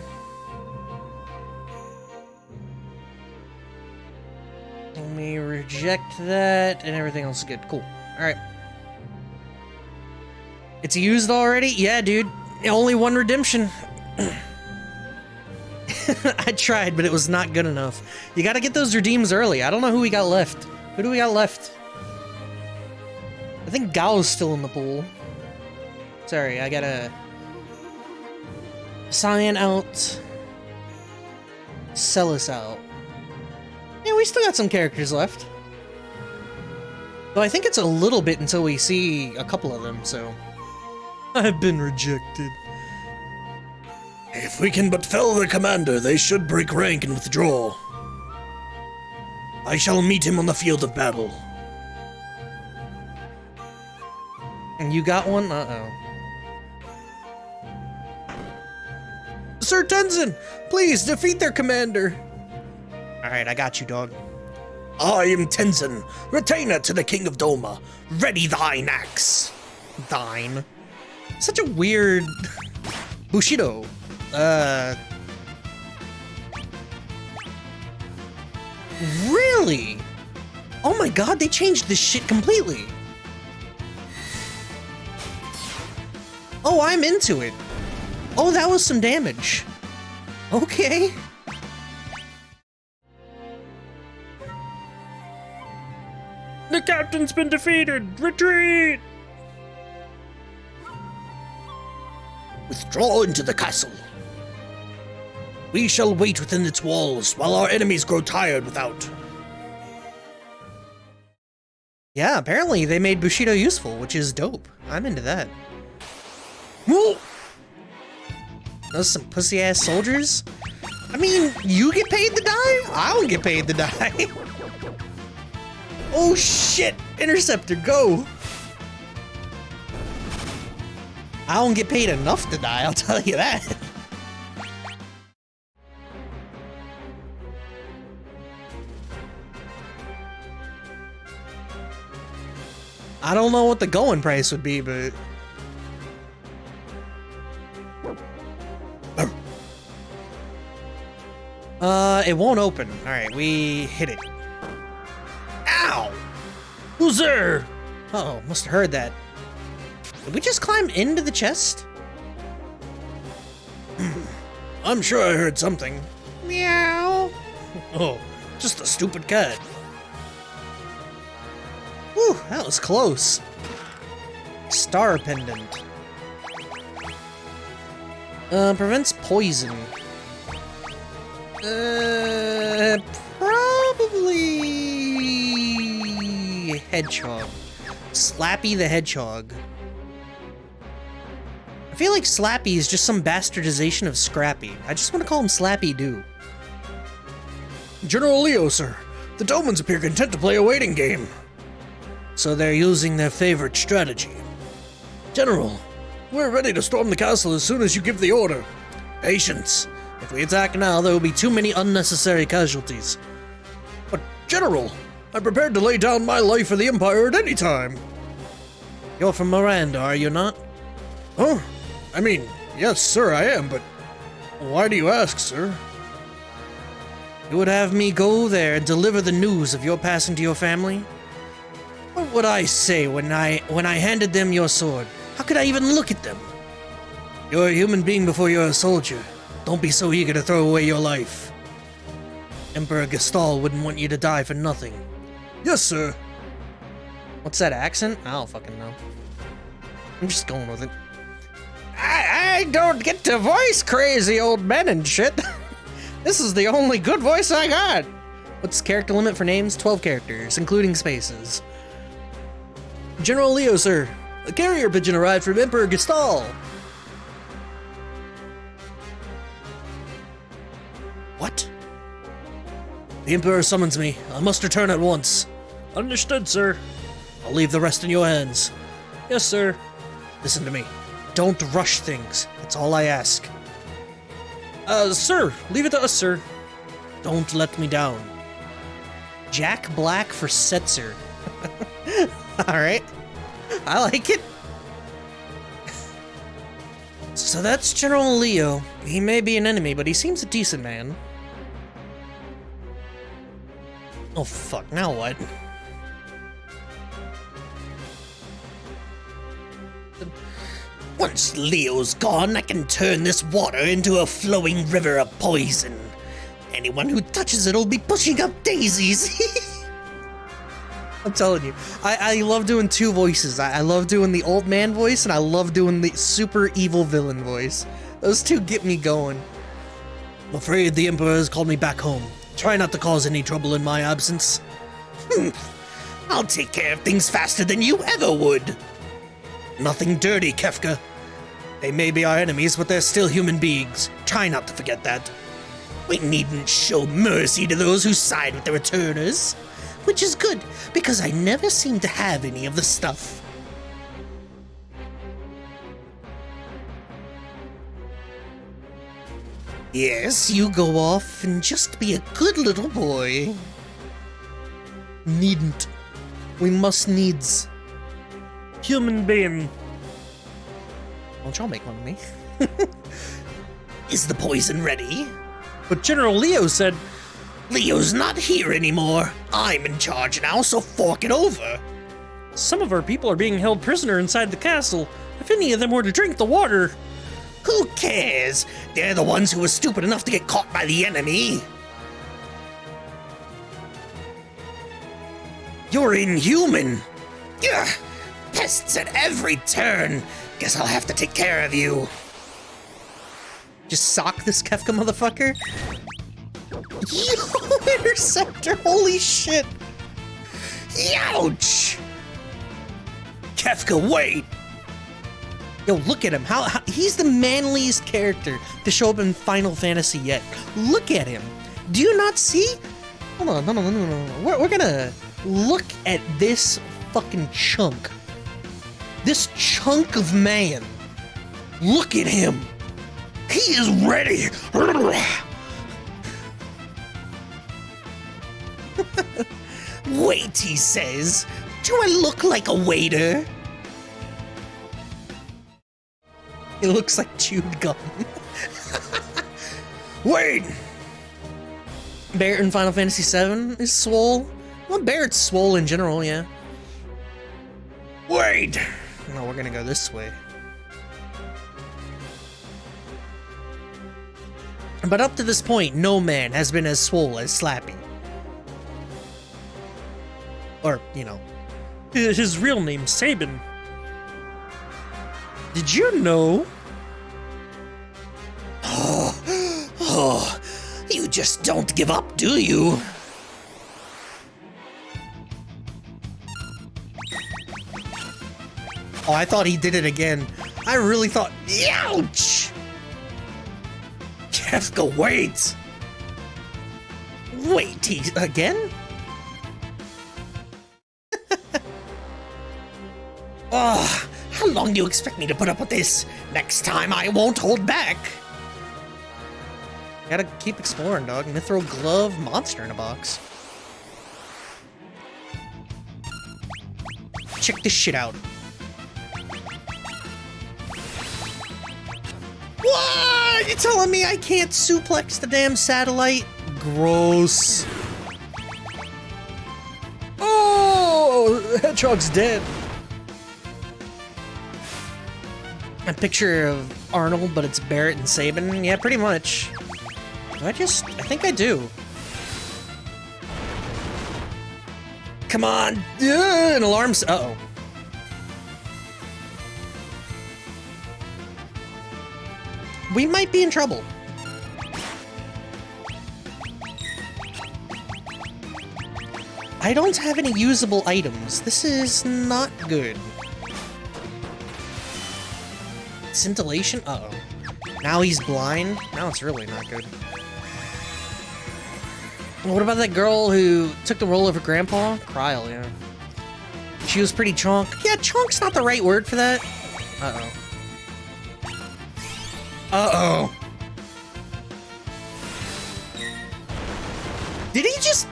Let me reject that, and everything else is good. Cool. Alright. It's used already? Yeah, dude. Only one redemption. I tried, but it was not good enough. You gotta get those redeems early. I don't know who we got left. Who do we got left? I think Gao's still in the pool. Sorry, I gotta... Cyan out. Celis out. Yeah, we still got some characters left. Though I think it's a little bit until we see a couple of them, so... I've been rejected. If we can but fell their commander, they should break rank and withdraw. I shall meet him on the field of battle. And you got one? Uh-oh. Sir Tenzin, please defeat their commander. Alright, I got you, dog. I am Tenzin, retainer to the King of Doma. Ready thine axe. Thine. Such a weird... Bushido. Really? Oh my god, they changed this shit completely. Oh, I'm into it. Oh, that was some damage. Okay. The captain's been defeated! Retreat! Withdraw into the castle. We shall wait within its walls while our enemies grow tired without. Yeah, apparently they made Bushido useful, which is dope. I'm into that. Whoa! Those some pussy-ass soldiers? I mean, you get paid to die? I don't get paid to die. Oh shit! Interceptor, go! I don't get paid enough to die, I'll tell you that. I don't know what the going price would be, but... it won't open. Alright, we hit it. Ow! Who's there? Uh-oh, must have heard that. Did we just climb into the chest? I'm sure I heard something. Meow. Oh, just a stupid cat. Whew, that was close. Star pendant. Prevents poison. Probably hedgehog. Slappy the hedgehog. I feel like Slappy is just some bastardization of Scrappy. I just want to call him Slappy Doo. General Leo, sir. The Domans appear content to play a waiting game. So they're using their favorite strategy. General, we're ready to storm the castle as soon as you give the order. Patience. If we attack now, there will be too many unnecessary casualties. But, General, I'm prepared to lay down my life for the Empire at any time. You're from Miranda, are you not? Huh? I mean, yes, sir, I am, but why do you ask, sir? You would have me go there and deliver the news of your passing to your family? What would I say when I handed them your sword? How could I even look at them? You're a human being before you're a soldier. Don't be so eager to throw away your life. Emperor Gestal wouldn't want you to die for nothing. Yes, sir. What's that accent? I don't fucking know. I'm just going with it. I don't get to voice crazy old men and shit. This is the only good voice I got. What's the character limit for names? 12 characters, including spaces. General Leo, sir. A carrier pigeon arrived from Emperor Gestal. What? The Emperor summons me. I must return at once. Understood, sir. I'll leave the rest in your hands. Yes, sir. Listen to me. Don't rush things. That's all I ask. Sir, leave it to us, sir. Don't let me down. Jack Black for Setzer. Alright. I like it. So that's General Leo. He may be an enemy, but he seems a decent man. Oh fuck, now what? Once Leo's gone, I can turn this water into a flowing river of poison. Anyone who touches it'll be pushing up daisies. I'm telling you, I love doing two voices. I love doing the old man voice, and I love doing the super evil villain voice. Those two get me going. I'm afraid the Emperor has called me back home. Try not to cause any trouble in my absence. I'll take care of things faster than you ever would. Nothing dirty, Kefka. They may be our enemies, but they're still human beings. Try not to forget that. We needn't show mercy to those who side with the returners. Which is good, because I never seem to have any of the stuff. Yes, you go off and just be a good little boy. Needn't. We must needs. Human being. Don't y'all make fun of me. Is the poison ready? But General Leo said... Leo's not here anymore. I'm in charge now, so fork it over. Some of our people are being held prisoner inside the castle. If any of them were to drink the water... Who cares? They're the ones who were stupid enough to get caught by the enemy. You're inhuman. Ugh, pests at every turn. Guess I'll have to take care of you. Just sock this Kefka motherfucker. Yo, Interceptor, holy shit. Ouch. Kefka, wait. Yo, look at him. How he's the manliest character to show up in Final Fantasy yet. Look at him. Do you not see? Hold on, no. We're gonna look at this fucking chunk. This chunk of man. Look at him. He is ready. Wait, he says. Do I look like a waiter? It looks like chewed gum. Wait! Barret in Final Fantasy VII is swole. Well, Barret's swole in general, yeah. Wait! No, we're gonna go this way. But up to this point, no man has been as swole as Slappy. Or, you know. His real name's Sabin. Did you know? Oh, you just don't give up, do you? Oh, I thought he did it again. I really thought, ouch! Jessica, wait! Wait, he, again? Oh, how long do you expect me to put up with this? Next time I won't hold back. Gotta keep exploring, dog. Mithril glove monster in a box. Check this shit out. What? You telling me I can't suplex the damn satellite? Gross. Oh, Hedgehog's dead. A picture of Arnold, but it's Barret and Sabin. Yeah, pretty much. I think I do. Come on. An alarm's, uh-oh. We might be in trouble. I don't have any usable items. This is not good. Scintillation? Uh-oh. Now he's blind? Now it's really not good. What about that girl who took the role of her grandpa? Kryl, yeah. She was pretty chonk. Yeah, chonk's not the right word for that. Uh-oh. Uh-oh. Did he just...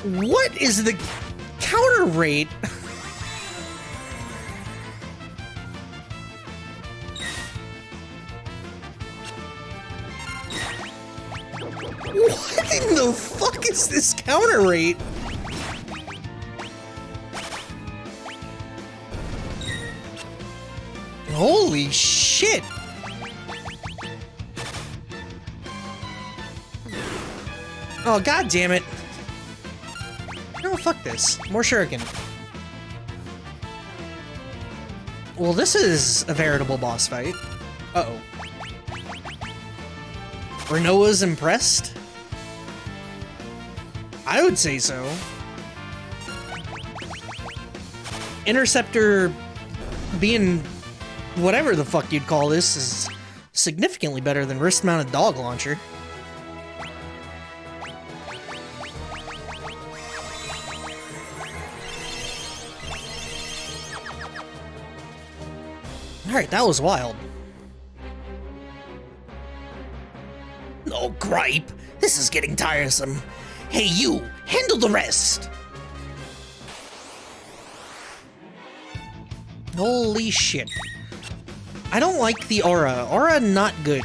What is the counter rate? What in the fuck is this counter rate? Holy shit! Oh, god damn it. No, fuck this. More shuriken. Well, this is a veritable boss fight. Uh-oh. Renoa's impressed? I would say so. Interceptor being whatever the fuck you'd call this is significantly better than wrist-mounted dog launcher. Alright, that was wild. Oh, gripe. This is getting tiresome. Hey, you, handle the rest. Holy shit. I don't like the aura. Aura, not good.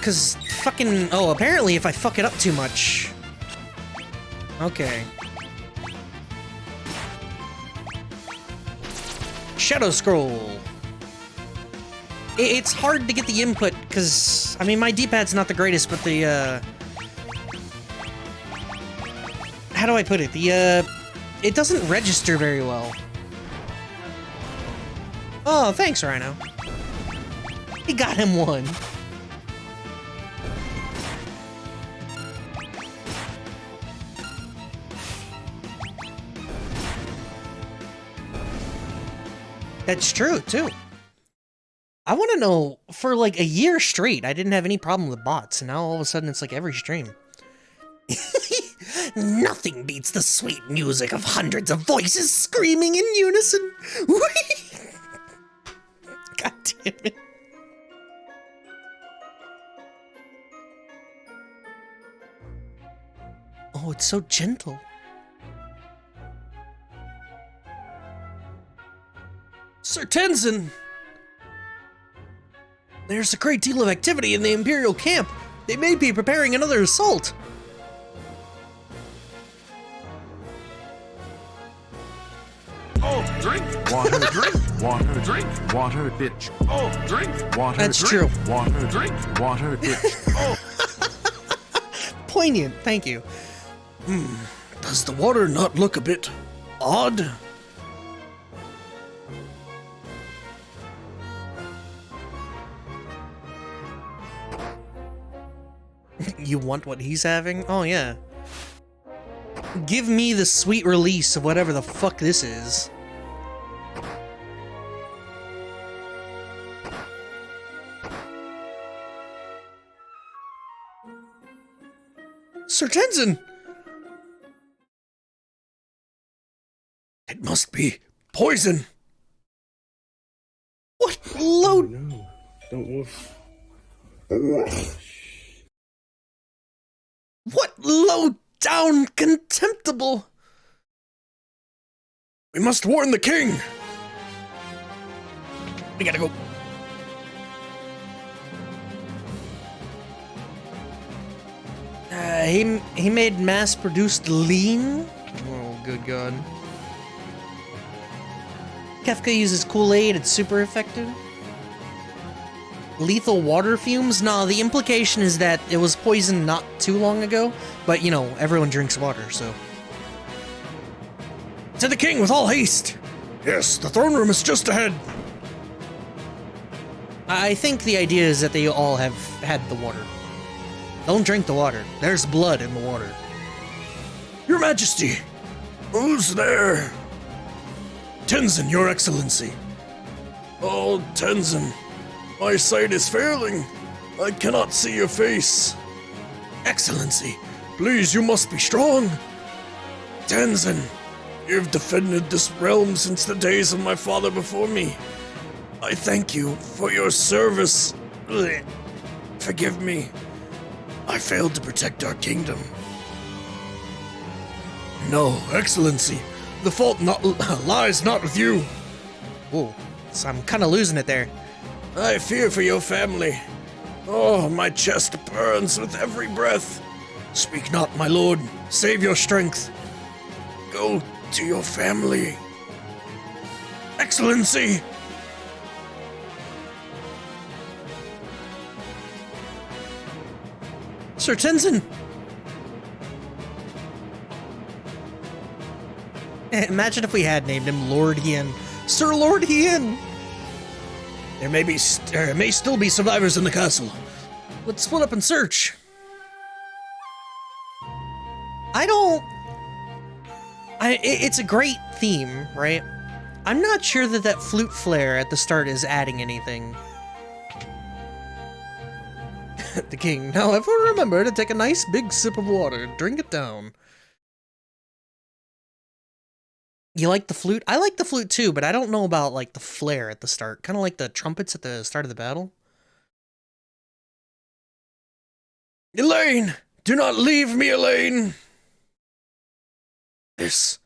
Cause fucking... Oh, apparently if I fuck it up too much... Okay. Shadow Scroll. It's hard to get the input, because, I mean, my D-pad's not the greatest, but the, how do I put it? It doesn't register very well. Oh, thanks, Rhino. He got him one. That's true, too. I want to know, for like a year straight, I didn't have any problem with bots, and now all of a sudden it's like every stream. Nothing beats the sweet music of hundreds of voices screaming in unison. God damn it. Oh, it's so gentle. Sir Tenzin! There's a great deal of activity in the Imperial camp. They may be preparing another assault. Oh, drink, water, drink, water, drink, water, bitch. Oh, drink, water, That's drink, true. water, drink, water, bitch. Oh. Poignant, thank you. Does the water not look a bit odd? You want what he's having? Oh, yeah. Give me the sweet release of whatever the fuck this is. Sir Tenzin! It must be poison. What low... No, don't What low-down, contemptible... We must warn the king. We gotta go. He made mass-produced lean? Oh, good god. Kefka uses Kool-Aid, it's super effective. Lethal water fumes? No, the implication is that it was poisoned not too long ago, but you know, everyone drinks water, so. To the king with all haste. Yes, the throne room is just ahead. I think the idea is that they all have had the water. Don't drink the water. There's blood in the water. Your Majesty. Who's there? Tenzin, Your Excellency. Oh, Tenzin. My sight is failing. I cannot see your face. Excellency, please, you must be strong. Tenzin, you've defended this realm since the days of my father before me. I thank you for your service. Ugh. Forgive me. I failed to protect our kingdom. No, Excellency, the fault lies not with you. Whoa, so I'm kind of losing it there. I fear for your family. Oh, my chest burns with every breath. Speak not, my lord. Save your strength. Go to your family. Excellency! Sir Tenzin! Imagine if we had named him Lord Hien. Sir Lord Hien! There may still be survivors in the castle. Let's split up and search. It's a great theme, right? I'm not sure that that flute flare at the start is adding anything. The king, now everyone remember to take a nice big sip of water, drink it down. You like the flute? I like the flute too, but I don't know about like the flare at the start. Kind of like the trumpets at the start of the battle. Elaine! Do not leave me, Elaine! This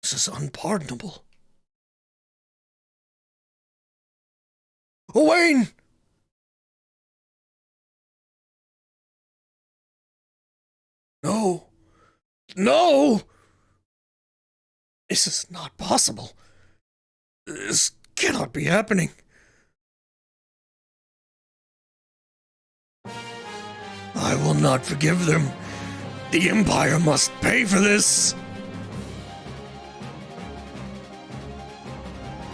is unpardonable. Owain! No. No! This is not possible. This cannot be happening. I will not forgive them. The Empire must pay for this.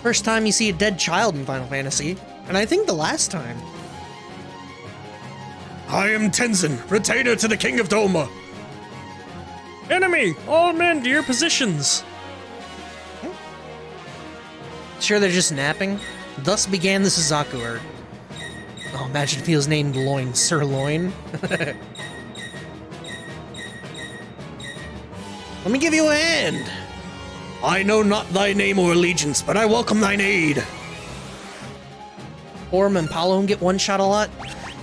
First time you see a dead child in Final Fantasy, and I think the last time. I am Tenzin, retainer to the King of Doma. Enemy! All men to your positions! Sure, they're just napping? Thus began the Suzaku arc. Oh, imagine if he was named Loin Sirloin. Let me give you a hand. I know not thy name or allegiance, but I welcome thine aid. Orm and Paolo get one shot a lot?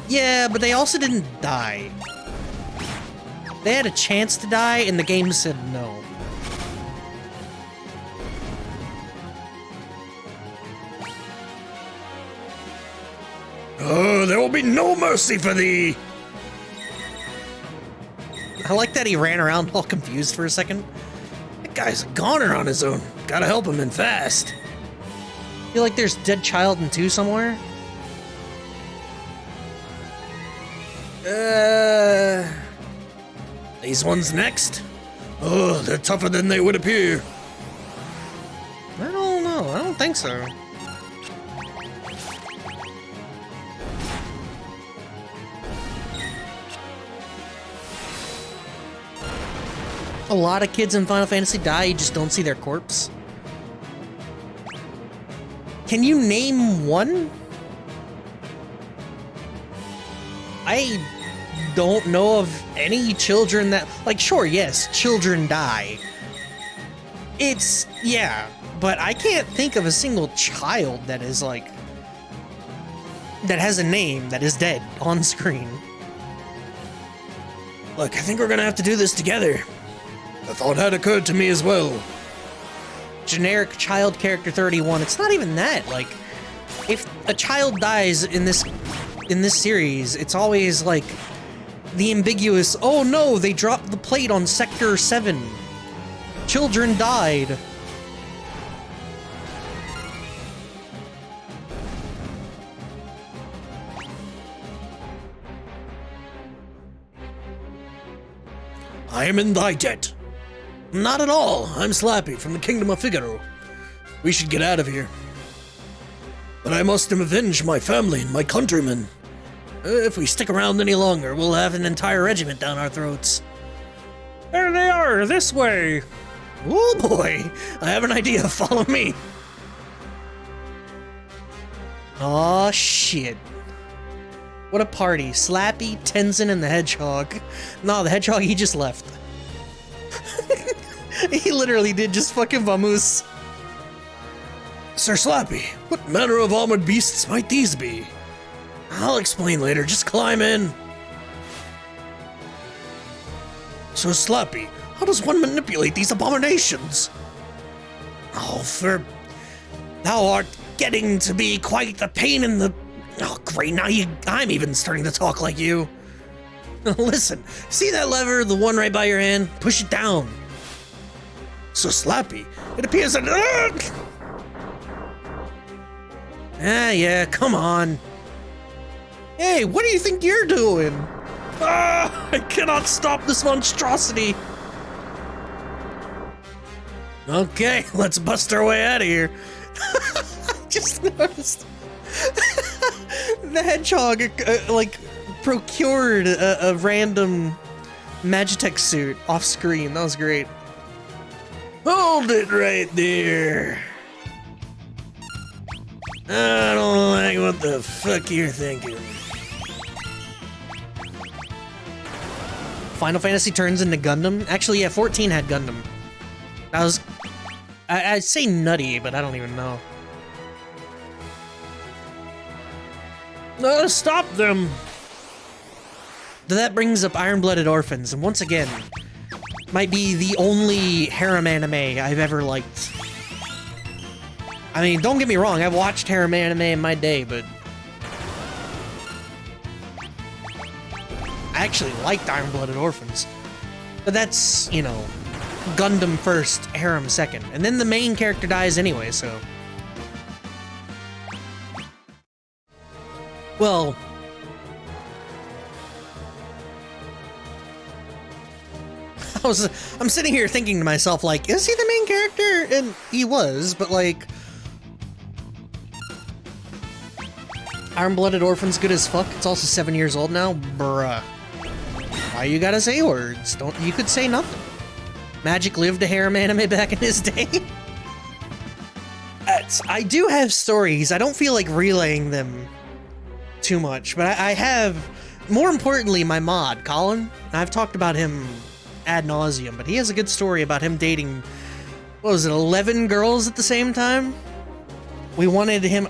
Yeah, but they also didn't die. They had a chance to die, and the game said no. Oh, there will be no mercy for thee. I like that he ran around all confused for a second. That guy's a goner on his own. Gotta help him and fast. Feel like there's Dead Child in 2 somewhere? These ones next? Oh, they're tougher than they would appear. I don't know. I don't think so. A lot of kids in Final Fantasy die, you just don't see their corpse. Can you name one? I don't know of any children that... Like, sure, yes, children die. It's... yeah, but I can't think of a single child that is, like... that has a name that is dead on screen. Look, I think we're gonna have to do this together. The thought had occurred to me as well. Generic child character 31, it's not even that. Like, if a child dies in this series, it's always like the ambiguous, oh no, they dropped the plate on Sector 7. Children died. I am in thy debt. Not at all. I'm Slappy from the Kingdom of Figaro. We should get out of here. But I must avenge my family and my countrymen. If we stick around any longer, we'll have an entire regiment down our throats. There they are, this way. Oh boy, I have an idea. Follow me. Aw, shit. What a party. Slappy, Tenzin, and the Hedgehog. No, the Hedgehog, he just left. He literally did just fucking vamoose. Sir Slappy, what manner of armored beasts might these be? I'll explain later, just climb in. Sir Slappy, how does one manipulate these abominations? Oh, thou art getting to be quite the pain in the... Oh, great, now I'm even starting to talk like you. Listen, see that lever, the one right by your hand? Push it down. So Slappy, it appears that... yeah, come on. Hey, what do you think you're doing? I cannot stop this monstrosity. Okay, let's bust our way out of here. Just noticed. The Hedgehog, like, procured a random Magitech suit off screen. That was great. Hold it right there. I don't like what the fuck you're thinking. Final Fantasy turns into Gundam. Actually, yeah, 14 had Gundam. I'd say nutty, but I don't even know. Stop them. That brings up Iron-Blooded Orphans, and once again, might be the only harem anime I've ever liked. I mean, don't get me wrong, I've watched harem anime in my day, but I actually liked Iron-Blooded Orphans. But that's, you know, Gundam first, harem second. And then the main character dies anyway, so... Well... I'm sitting here thinking to myself, like, is he the main character? And he was, but like... Iron-Blooded Orphan's good as fuck. It's also 7 years old now. Bruh. Why you gotta say words? You could say nothing. Magic lived a harem anime back in his day. At I do have stories. I don't feel like relaying them too much, but I have, more importantly, my mod, Colin. I've talked about him ad nauseum, but he has a good story about him dating, what was it, 11 girls at the same time? We wanted him,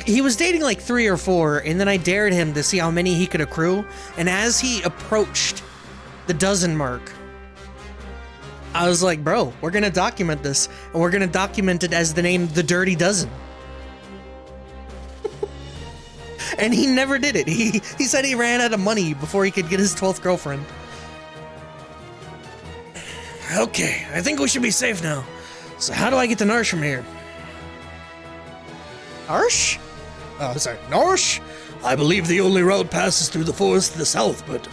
he was dating like 3 or 4, and then I dared him to see how many he could accrue, and as he approached the dozen mark, I was like, bro, we're gonna document this, and we're gonna document it as the name The Dirty Dozen. And he never did it. He said he ran out of money before he could get his 12th girlfriend. Okay, I think we should be safe now. So how do I get to Narsh from here? Arsh? Oh, sorry, Narsh? I believe the only route passes through the forest to the south, but...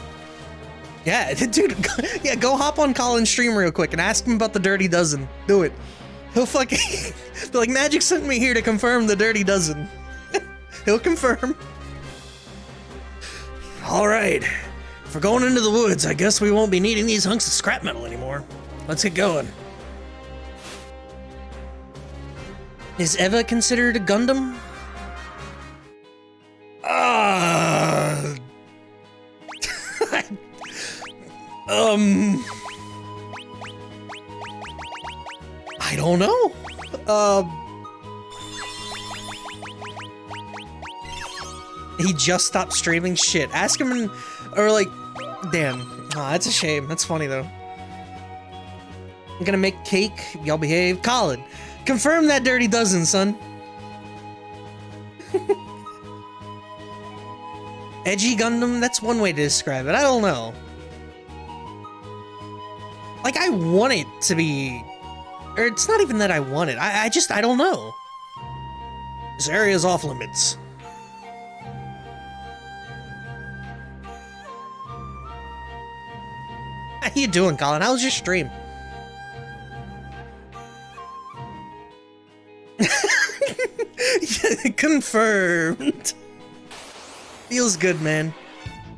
Yeah, dude, yeah, go hop on Colin's stream real quick and ask him about the Dirty Dozen. Do it. He'll fucking be like, Magic sent me here to confirm the Dirty Dozen. He'll confirm. Alright, if we're going into the woods, I guess we won't be needing these hunks of scrap metal anymore. Let's get going. Is Eva considered a Gundam? I don't know. He just stopped streaming. Shit. Ask him or like, damn. Aw, that's a shame. That's funny though. I'm gonna make cake. Y'all behave. Colin, confirm that Dirty Dozen, son. Edgy Gundam? That's one way to describe it. I don't know. Like, I want it to be... Or it's not even that I want it. I don't know. This area's off limits. How you doing, Colin? How was your stream? Confirmed. Feels good, man.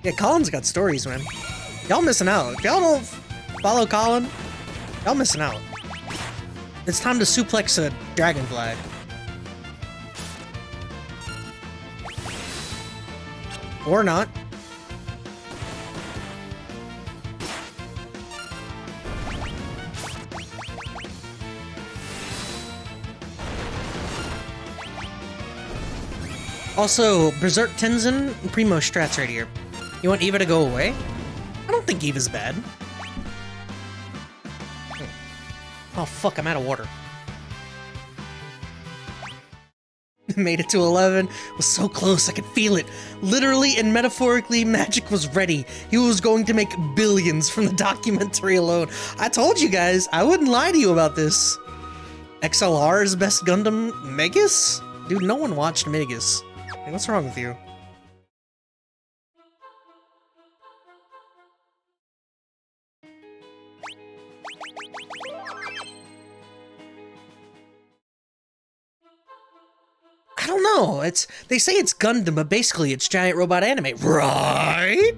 Yeah, Colin's got stories, man. Y'all missing out. If y'all don't follow Colin, y'all missing out. It's time to suplex a dragonfly. Or not. Also, Berserk Tenzin, Primo strats right here. You want Eva to go away? I don't think Eva's bad. Oh fuck, I'm out of water. Made it to 11. Was so close, I could feel it. Literally and metaphorically, Magic was ready. He was going to make billions from the documentary alone. I told you guys, I wouldn't lie to you about this. XLR's best Gundam, Megas? Dude, no one watched Megas. Hey, what's wrong with you? I don't know. They say it's Gundam, but basically it's giant robot anime, right?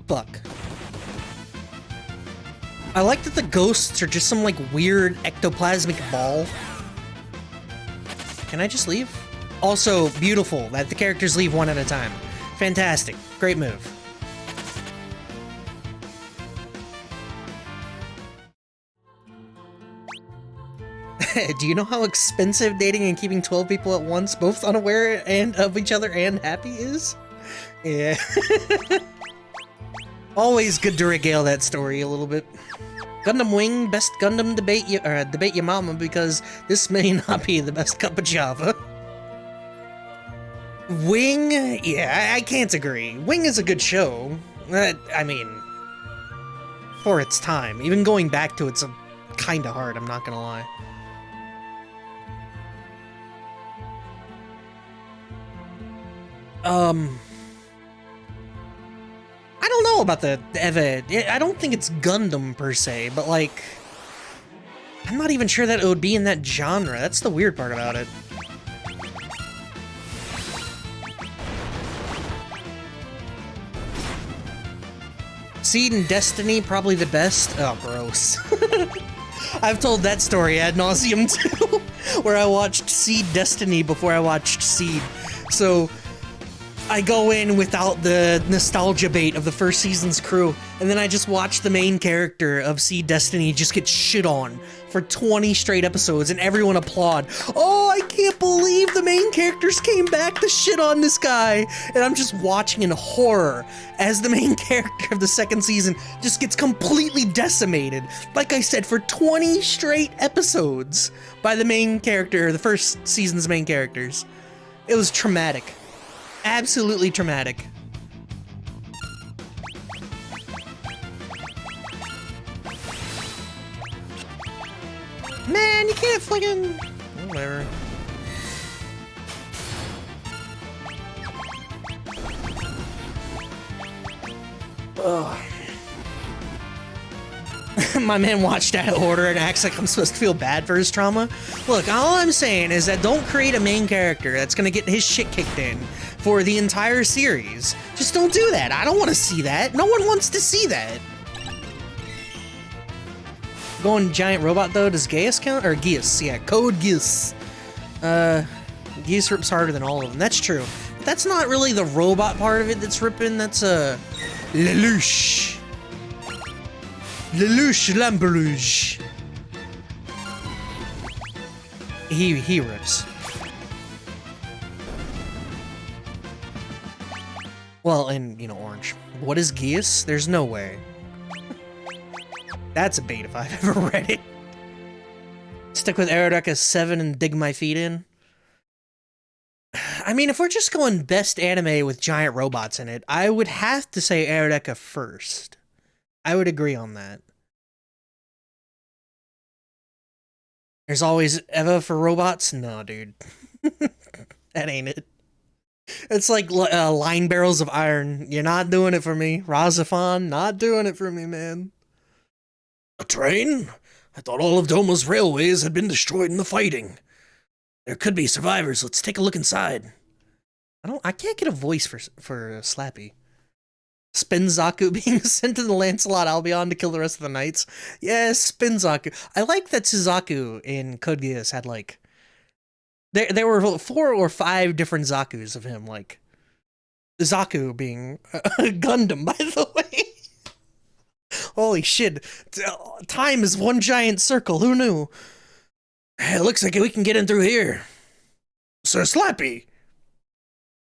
Fuck. I like that the ghosts are just some like weird ectoplasmic ball. Can I just leave? Also, beautiful that the characters leave one at a time. Fantastic. Great move. Do you know how expensive dating and keeping 12 people at once, both unaware and of each other and happy is? Yeah. Always good to regale that story a little bit. Gundam Wing, best Gundam debate your mama because this may not be the best cup of java. Wing? Yeah, I can't agree. Wing is a good show. I mean, for its time. Even going back to it's kinda hard, I'm not gonna lie. I don't know about the Eva. I don't think it's Gundam per se, but like, I'm not even sure that it would be in that genre. That's the weird part about it. Seed and Destiny, probably the best. Oh, gross. I've told that story ad nauseum too, where I watched Seed Destiny before I watched Seed. So I go in without the nostalgia bait of the first season's crew, and then I just watch the main character of Seed Destiny just get shit on for 20 straight episodes, and everyone applaud. Oh, I can't believe the main characters came back to shit on this guy. And I'm just watching in horror as the main character of the second season just gets completely decimated. Like I said, for 20 straight episodes by the main character, the first season's main characters. It was traumatic. Absolutely traumatic. Man, you can't fucking... Whatever. Ugh. My man watched out of order and acts like I'm supposed to feel bad for his trauma. Look, all I'm saying is that don't create a main character that's gonna get his shit kicked in for the entire series. Just don't do that. I don't want to see that. No one wants to see that. Going giant robot though, does Gaius count? Or Gaius, yeah, code Gaius. Gaius rips harder than all of them, that's true. But that's not really the robot part of it that's ripping, that's Lelouch. Lelouch Lamberouge. He rips. Well, and, you know, orange. What is Gaius? There's no way. That's a bait if I've ever read it. Stick with Aerodeka 7 and dig my feet in. I mean, if we're just going best anime with giant robots in it, I would have to say Aerodeka first. I would agree on that. There's always Eva for robots? No, dude. That ain't it. It's like line barrels of iron. You're not doing it for me. Razafon, not doing it for me, man. A train? I thought all of Doma's railways had been destroyed in the fighting. There could be survivors. Let's take a look inside. I can't get a voice for Slappy. Spinzaku being sent to the Lancelot Albion to kill the rest of the knights. Yes, Spinzaku. I like that Suzaku in Code Geass had like... There were 4 or 5 different Zakus of him, like... Zaku being Gundam, by the way. Holy shit. Time is one giant circle, who knew? It looks like we can get in through here. Sir Slappy!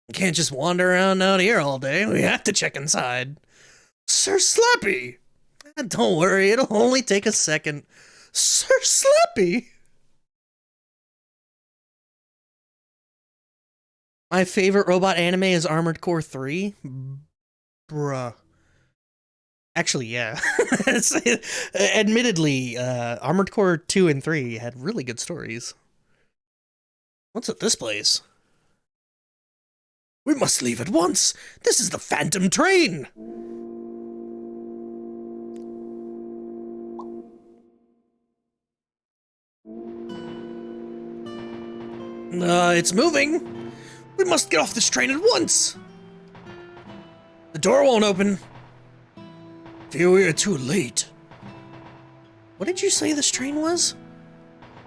You can't just wander around out here all day. We have to check inside. Sir Slappy! Don't worry, it'll only take a second. Sir Slappy! My favorite robot anime is Armored Core 3. Bruh. Actually, yeah. Admittedly, Armored Core 2 and 3 had really good stories. What's at this place? We must leave at once. This is the Phantom Train. It's moving. We must get off this train at once. The door won't open. Fear we are too late. What did you say this train was?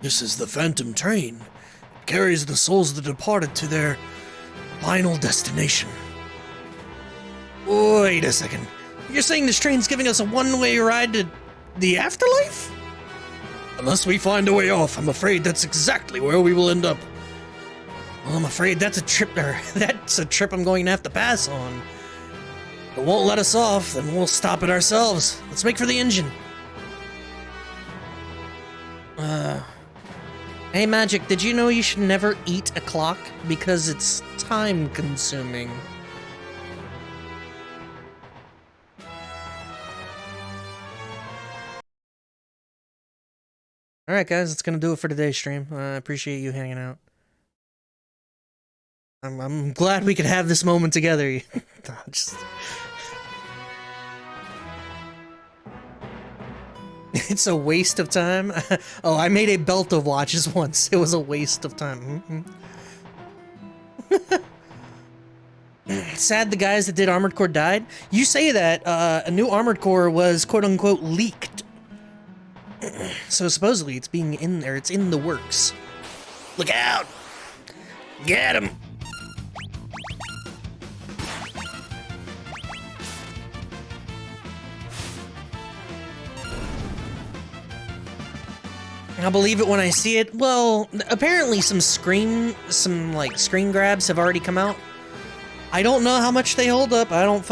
This is the Phantom Train. It carries the souls of the departed to their final destination. Wait a second. You're saying this train's giving us a one-way ride to the afterlife? Unless we find a way off, I'm afraid that's exactly where we will end up. Well, I'm afraid that's a trip I'm going to have to pass on. If it won't let us off, then we'll stop it ourselves. Let's make for the engine. Hey Magic, did you know you should never eat a clock because it's time consuming? Alright guys, that's gonna do it for today's stream. I appreciate you hanging out. I'm glad we could have this moment together. It's a waste of time. Oh, I made a belt of watches once. It was a waste of time. Sad the guys that did Armored Core died. You say that a new Armored Core was quote-unquote leaked. So supposedly it's being in there. It's in the works. Look out! Get him! I'll believe it when I see it. Well, apparently some screen grabs have already come out. I don't know how much they hold up. I don't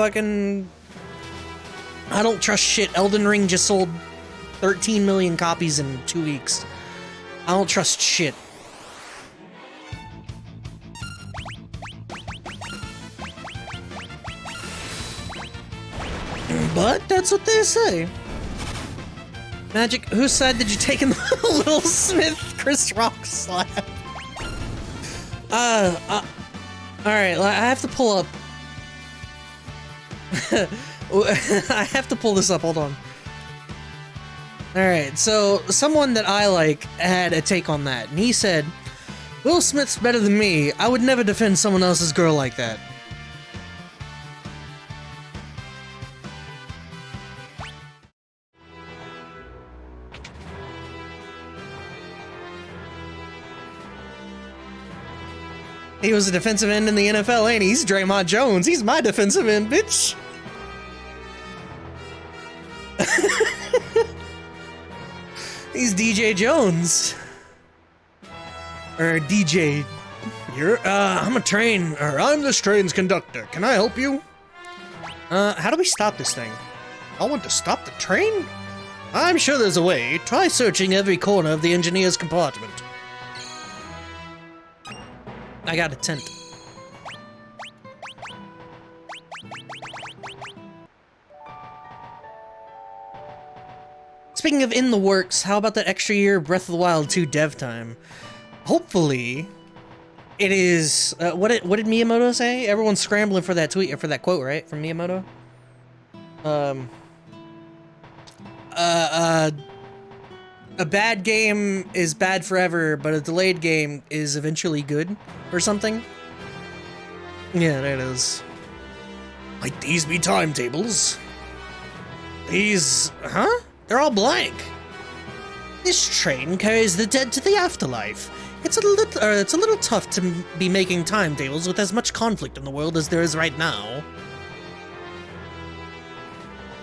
trust shit. Elden Ring just sold 13 million copies in 2 weeks. I don't trust shit. But that's what they say. Magic, whose side did you take in the Will Smith Chris Rock slap? Alright, I have to pull up. I have to pull this up, hold on. Alright, so someone that I like had a take on that, and he said, Will Smith's better than me. I would never defend someone else's girl like that. He was a defensive end in the NFL, ain't he? He's Draymond Jones. He's my defensive end, bitch. He's DJ Jones. Or DJ. I'm this train's conductor. Can I help you? How do we stop this thing? I want to stop the train? I'm sure there's a way. Try searching every corner of the engineer's compartment. I got a tent. Speaking of in the works, how about that extra year Breath of the Wild 2 dev time? Hopefully, it is. What did Miyamoto say? Everyone's scrambling for that tweet or for that quote, right, from Miyamoto? A bad game is bad forever, but a delayed game is eventually good, or something. Yeah, there it is. Might these be timetables? These, huh? They're all blank. This train carries the dead to the afterlife. It's a little tough to be making timetables with as much conflict in the world as there is right now.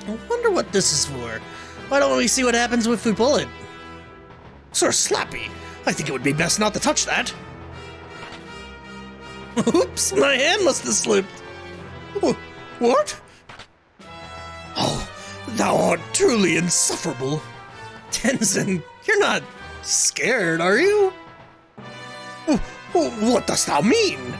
I wonder what this is for. Why don't we see what happens if we pull it? Sir Slappy, I think it would be best not to touch that. Oops, my hand must have slipped. What? Oh, thou art truly insufferable. Tenzin, you're not scared, are you? What dost thou mean?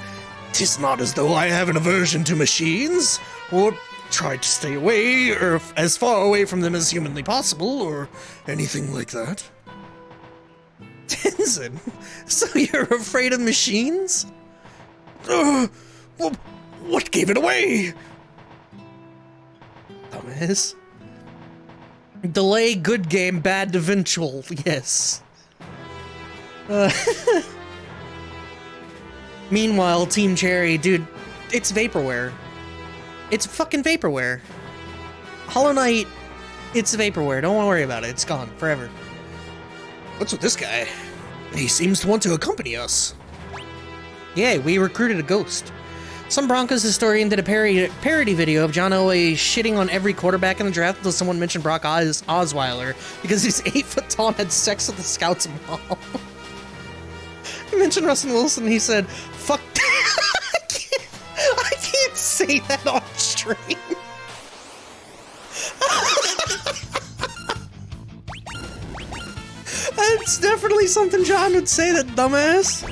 'Tis not as though I have an aversion to machines, or try to stay away, or as far away from them as humanly possible, or anything like that. Tenzin, so you're afraid of machines? Well, what gave it away? Dumbass. Delay, good game, bad eventual, yes. Meanwhile, Team Cherry, dude, it's vaporware. It's fucking vaporware. Hollow Knight, it's vaporware. Don't worry about it. It's gone forever. What's with this guy? He seems to want to accompany us. Yeah, we recruited a ghost. Some Broncos historian did a parody video of John Elway shitting on every quarterback in the draft until someone mentioned Brock Osweiler because he's 8 foot tall and had sex with the scout's mom. He mentioned Russell Wilson and he said, fuck I can't say that on stream. That's definitely something John would say, that dumbass.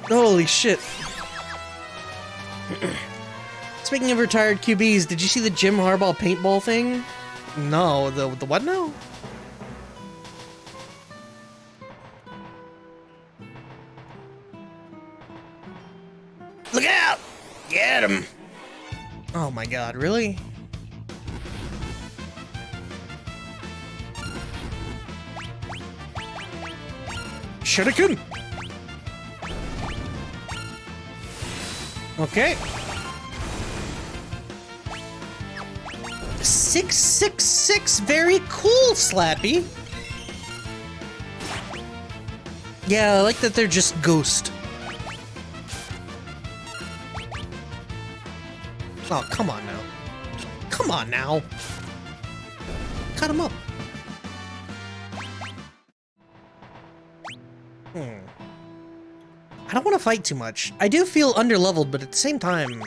Holy shit. Speaking of retired QBs, did you see the Jim Harbaugh paintball thing? No, the what now? Look out! Get him! Oh my god, really? Shuriken. Okay. 666, very cool, Slappy. Yeah, I like that they're just ghost. Oh, come on now. Come on now. Cut him up. I don't want to fight too much. I do feel underleveled, but at the same time...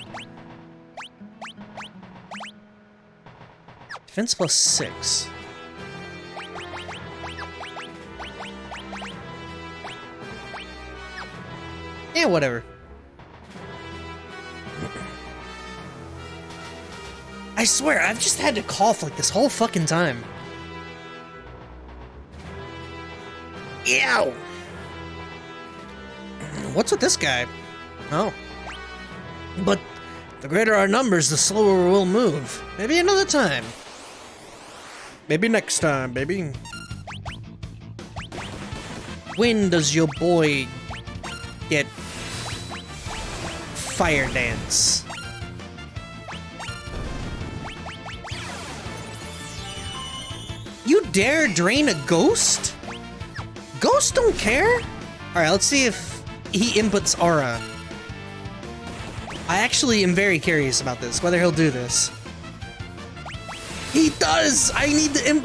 Defense plus 6. Yeah, whatever. I swear, I've just had to cough like this whole fucking time. Ew! What's with this guy? Oh. But the greater our numbers, the slower we'll move. Maybe another time. Maybe next time, baby. When does your boy get fire dance? You dare drain a ghost? Ghosts don't care? Alright, let's see if he inputs aura. I actually am very curious about this, whether he'll do this. He does! I need to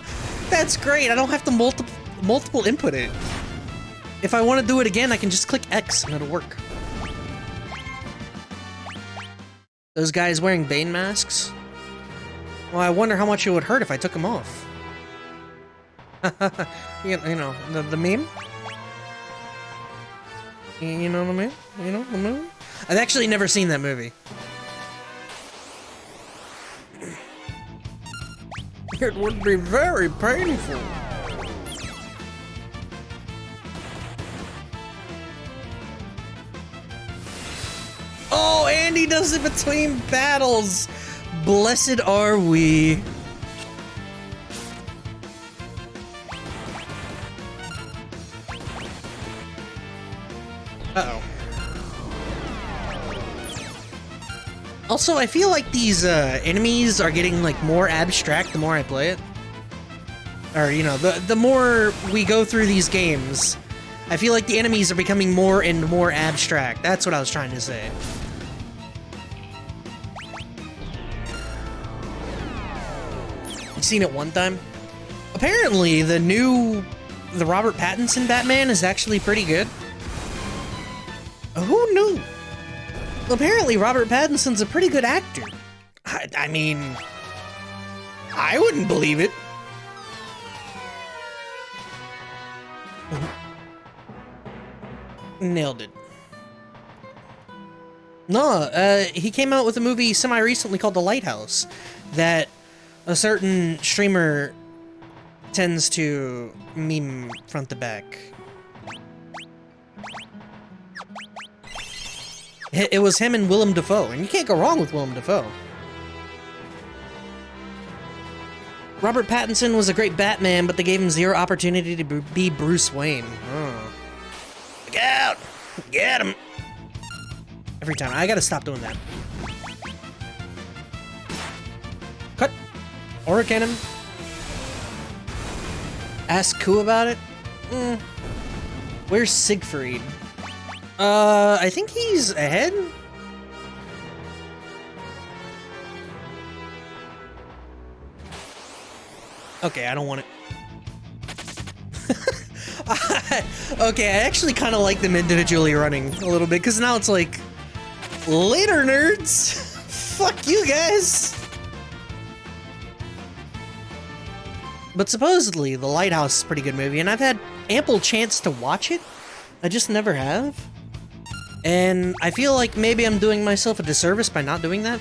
That's great, I don't have to multiple input it. If I want to do it again, I can just click X and it'll work. Those guys wearing Bane masks? Well, I wonder how much it would hurt if I took them off. you know, the meme? You know what I mean? You know, the movie? I've actually never seen that movie. It would be very painful. Oh, Andy does it between battles. Blessed are we. Uh-oh. Also, I feel like these enemies are getting like more abstract the more I play it. Or, you know, the more we go through these games, I feel like the enemies are becoming more and more abstract. That's what I was trying to say. You seen it one time? Apparently, the Robert Pattinson Batman is actually pretty good. Who knew? Apparently, Robert Pattinson's a pretty good actor. I mean, I wouldn't believe it. Nailed it. No, he came out with a movie semi-recently called The Lighthouse that a certain streamer tends to meme front to back. It was him and Willem Dafoe, and you can't go wrong with Willem Dafoe. Robert Pattinson was a great Batman, but they gave him zero opportunity to be Bruce Wayne. Oh. Look out! Get him! Every time. I gotta stop doing that. Cut! Aura cannon. Ask Ku about it? Where's Siegfried? I think he's ahead? Okay, I don't want it. Okay, I actually kind of like them individually running a little bit, because now it's like, later, nerds! Fuck you guys! But supposedly, The Lighthouse is a pretty good movie, and I've had ample chance to watch it. I just never have. And I feel like maybe I'm doing myself a disservice by not doing that.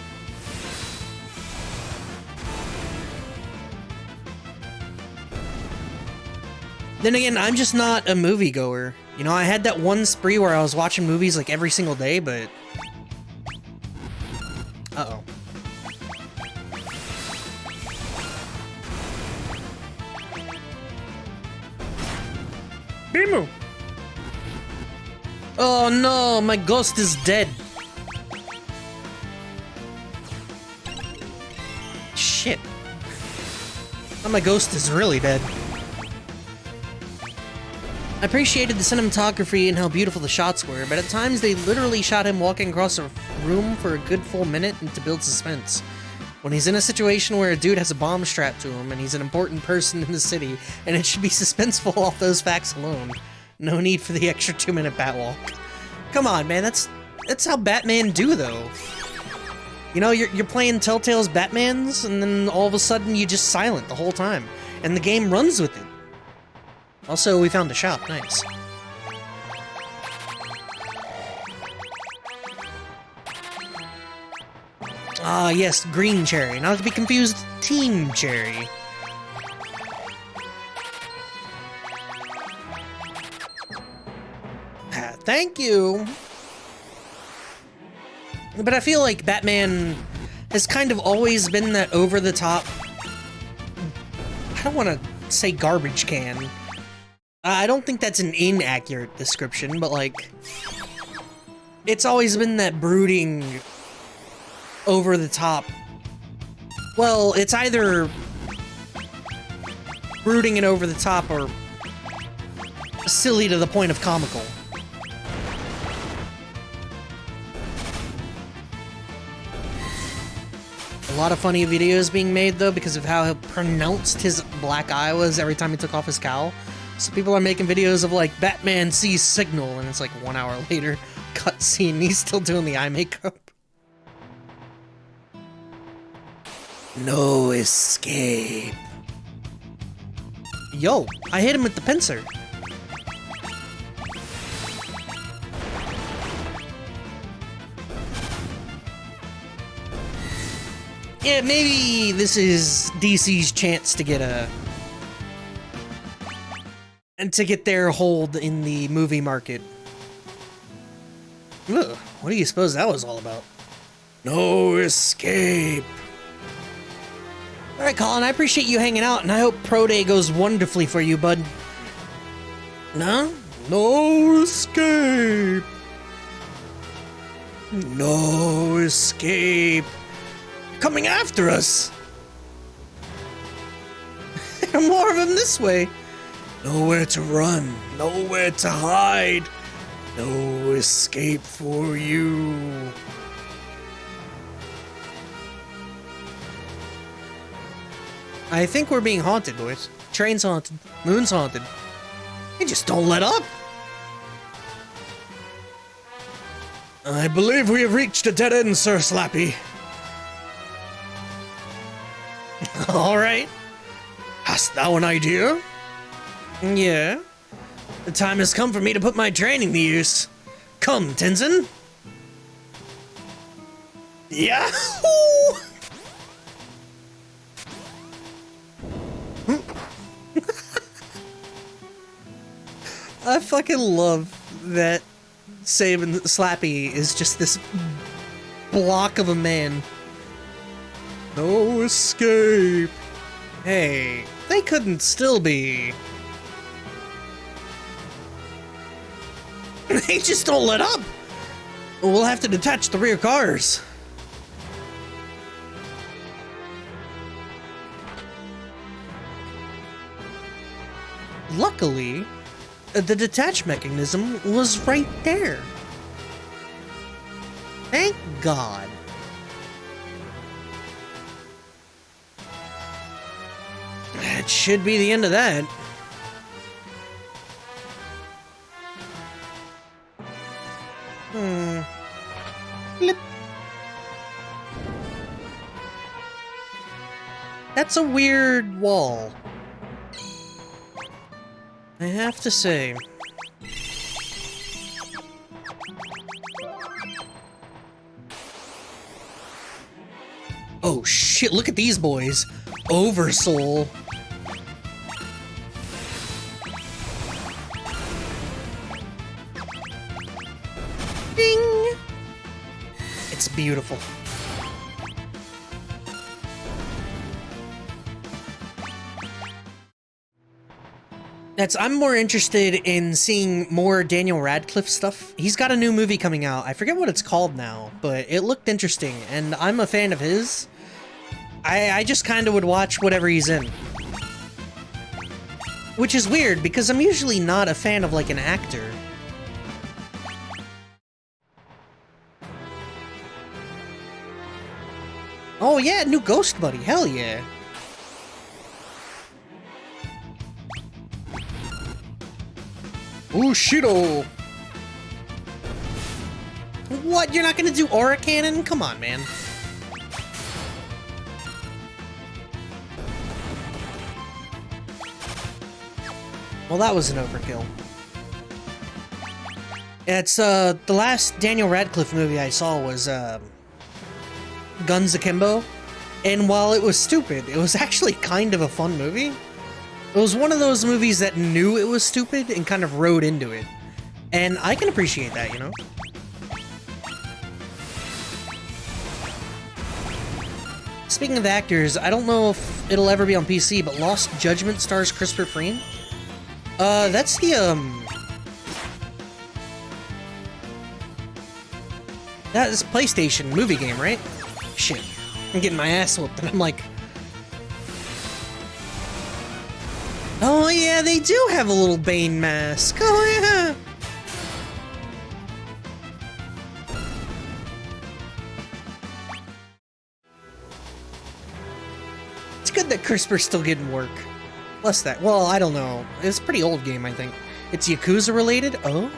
Then again, I'm just not a moviegoer. You know, I had that one spree where I was watching movies like every single day, but... Uh-oh. Bimu! Oh no, my ghost is dead. Shit. Oh, my ghost is really dead. I appreciated the cinematography and how beautiful the shots were, but at times they literally shot him walking across a room for a good full minute and to build suspense. When he's in a situation where a dude has a bomb strapped to him and he's an important person in the city, and it should be suspenseful off those facts alone. No need for the extra 2-minute Batwalk. Come on, man, that's how Batman do, though. You know, you're playing Telltale's Batmans, and then all of a sudden you just silent the whole time, and the game runs with it. Also, we found a shop, nice. Ah, yes, green cherry, not to be confused with team cherry. Thank you! But I feel like Batman has kind of always been that over-the-top... I don't want to say garbage can. I don't think that's an inaccurate description, but like... It's always been that brooding... over-the-top... Well, it's either... brooding and over-the-top, or... silly to the point of comical. A lot of funny videos being made, though, because of how pronounced his black eye was every time he took off his cowl. So people are making videos of, like, Batman sees signal, and it's like 1 hour later, cutscene, he's still doing the eye makeup. No escape. Yo, I hit him with the pincer. Yeah, maybe this is DC's chance to get their hold in the movie market. Ugh, what do you suppose that was all about? No escape. Alright, Colin, I appreciate you hanging out, and I hope Pro Day goes wonderfully for you, bud. No? No escape. No escape. Coming after us! There are more of them this way! Nowhere to run, nowhere to hide, no escape for you. I think we're being haunted, boys. Train's haunted, moon's haunted. They just don't let up! I believe we have reached a dead end, Sir Slappy. Alright. Hast thou an idea? Yeah. The time has come for me to put my training to use. Come, Tenzin. Yahoo! I fucking love that Sabin Slappy is just this block of a man. No escape. Hey, they couldn't still be. They just don't let up. We'll have to detach the rear cars. Luckily, the detach mechanism was right there. Thank God. That should be the end of that. Blip. That's a weird wall, I have to say. Oh shit, look at these boys. Oversoul. Ding! It's beautiful. I'm more interested in seeing more Daniel Radcliffe stuff. He's got a new movie coming out. I forget what it's called now, but it looked interesting, and I'm a fan of his. I just kind of would watch whatever he's in. Which is weird, because I'm usually not a fan of, like, an actor. Oh yeah, new Ghost Buddy, hell yeah. Bushido! What, you're not gonna do Aura Cannon? Come on, man. Well, that was an overkill. It's, the last Daniel Radcliffe movie I saw was, Guns Akimbo, and while it was stupid, it was actually kind of a fun movie. It was one of those movies that knew it was stupid and kind of rode into it. And I can appreciate that, you know? Speaking of actors, I don't know if it'll ever be on PC, but Lost Judgment stars Christopher Frean. That's the, that is PlayStation movie game, right? Shit. I'm getting my ass whooped, and I'm like... Oh yeah, they do have a little Bane mask. Oh yeah! It's good that CRISPR's still getting work. Plus that, well, I don't know. It's a pretty old game, I think. It's Yakuza related? Oh.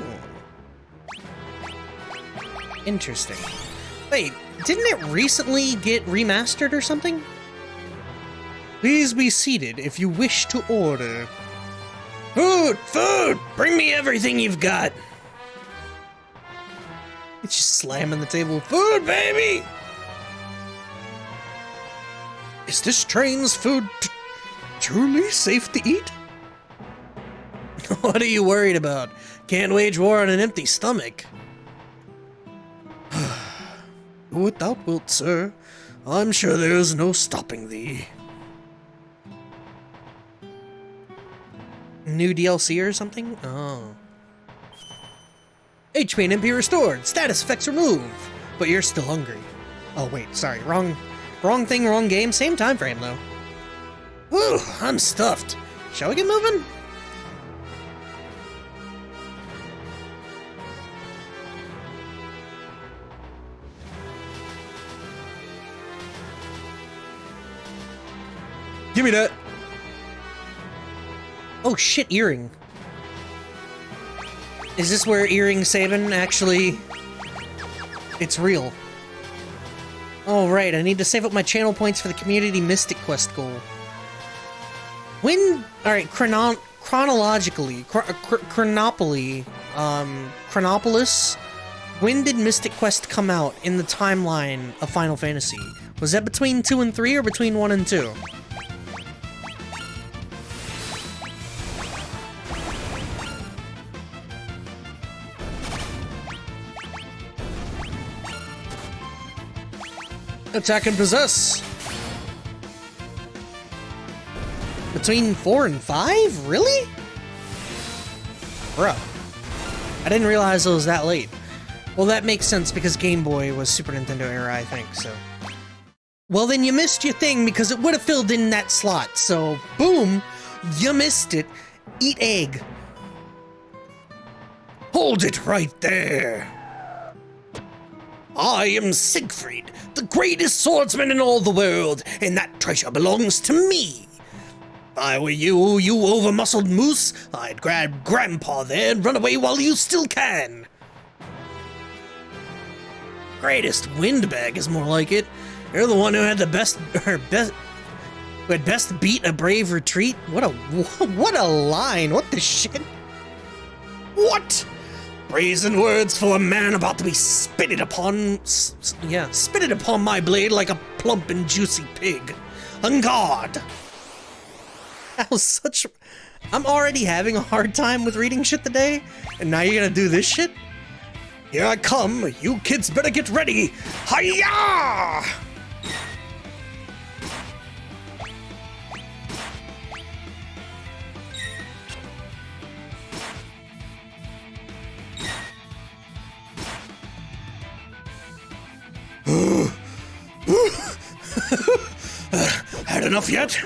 Interesting. Wait, didn't it recently get remastered or something? Please be seated if you wish to order. Food! Food! Bring me everything you've got! It's just slamming the table. Food, baby! Is this train's food truly safe to eat? What are you worried about? Can't wage war on an empty stomach. Without wilt, sir. I'm sure there is no stopping thee. New DLC or something? Oh. HP and MP restored. Status effects removed. But you're still hungry. Oh wait, sorry. Wrong thing, wrong game. Same time frame though. Whew, I'm stuffed. Shall we get moving? Give me that. Oh shit, earring. Is this where Earring Sabin actually... It's real. Oh right, I need to save up my channel points for the Community Mystic Quest goal. When... Alright, chronologically... Chronopolis... When did Mystic Quest come out in the timeline of Final Fantasy? Was that between 2 and 3 or between 1 and 2? Attack and possess! Between 4 and 5? Really? Bruh. I didn't realize it was that late. Well, that makes sense because Game Boy was Super Nintendo era, I think, so... Well, then you missed your thing because it would have filled in that slot, so boom! You missed it. Eat egg. Hold it right there! I am Siegfried, the greatest swordsman in all the world, and that treasure belongs to me. If I were you, you over-muscled moose, I'd grab Grandpa there and run away while you still can. Greatest windbag is more like it. You're the one who had the who had best beat a brave retreat. What a line! What the shit? What? Brazen words for a man about to be spitted upon... spitted upon my blade like a plump and juicy pig. On guard! That was such... I'm already having a hard time with reading shit today, and now you're gonna do this shit? Here I come, you kids better get ready! Hi-ya! Had enough yet?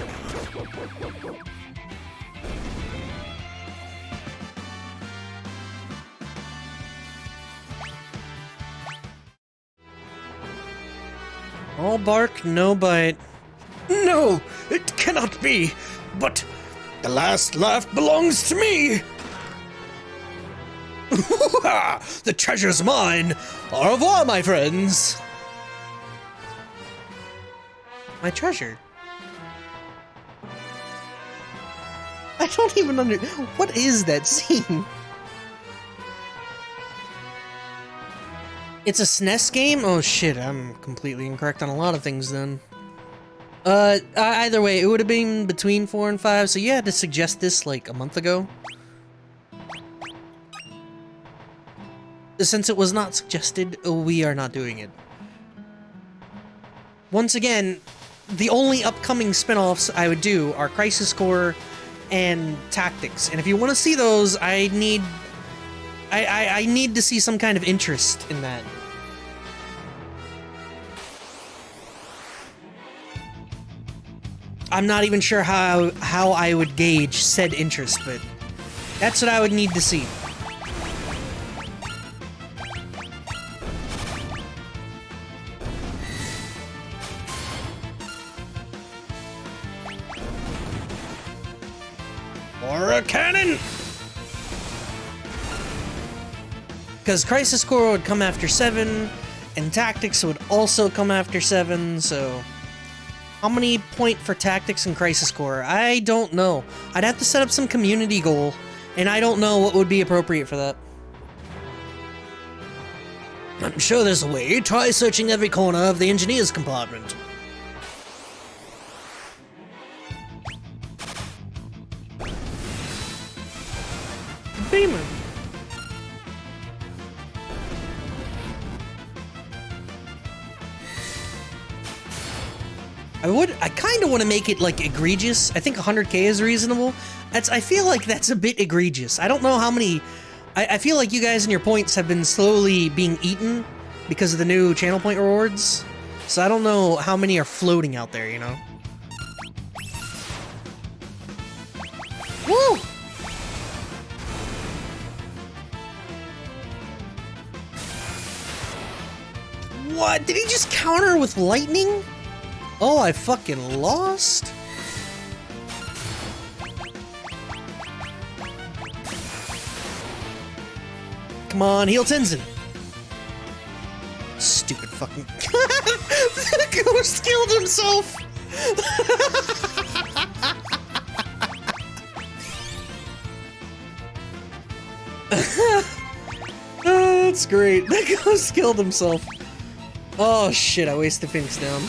All bark, no bite. No, it cannot be. But the last laugh belongs to me. The treasure's mine. Au revoir, my friends. My treasure. I don't even what is that scene? It's a SNES game? Oh shit, I'm completely incorrect on a lot of things then. Either way, it would have been between 4 and 5, so you had to suggest this like a month ago. Since it was not suggested, we are not doing it. Once again, the only upcoming spin-offs I would do are Crisis Core and Tactics, and if you want to see those, I need to see some kind of interest in that. I'm not even sure how I would gauge said interest, but that's what I would need to see. Or a cannon! Because Crisis Core would come after 7, and Tactics would also come after 7, so... How many point for Tactics and Crisis Core? I don't know. I'd have to set up some community goal, and I don't know what would be appropriate for that. I'm sure there's a way. Try searching every corner of the engineer's compartment. Beamer. I kind of want to make it, like, egregious. I think 100k is reasonable. I feel like that's a bit egregious. I don't know how many... I feel like you guys and your points have been slowly being eaten because of the new channel point rewards. So I don't know how many are floating out there, you know? Woo! What? Did he just counter with lightning? Oh, I fucking lost? Come on, heal Tenzin. Stupid fucking... The ghost killed himself! That's great. The ghost killed himself. Oh shit, I wasted Phoenix down.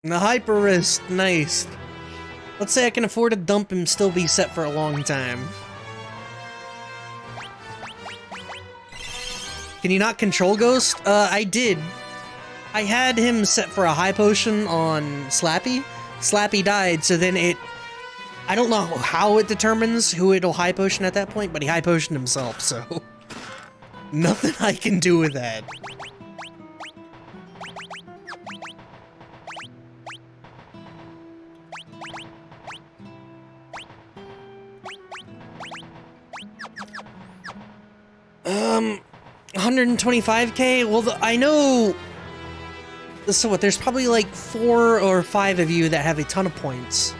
The hyper wrist, nice. Let's say I can afford to dump him, still be set for a long time. Can you not control Ghost? I did. I had him set for a high potion on Slappy. Slappy died, so then it... I don't know how it determines who it'll high potion at that point, but he high potioned himself, so... Nothing I can do with that. Um, 125k? Well, I know... So what, there's probably like 4 or 5 of you that have a ton of points.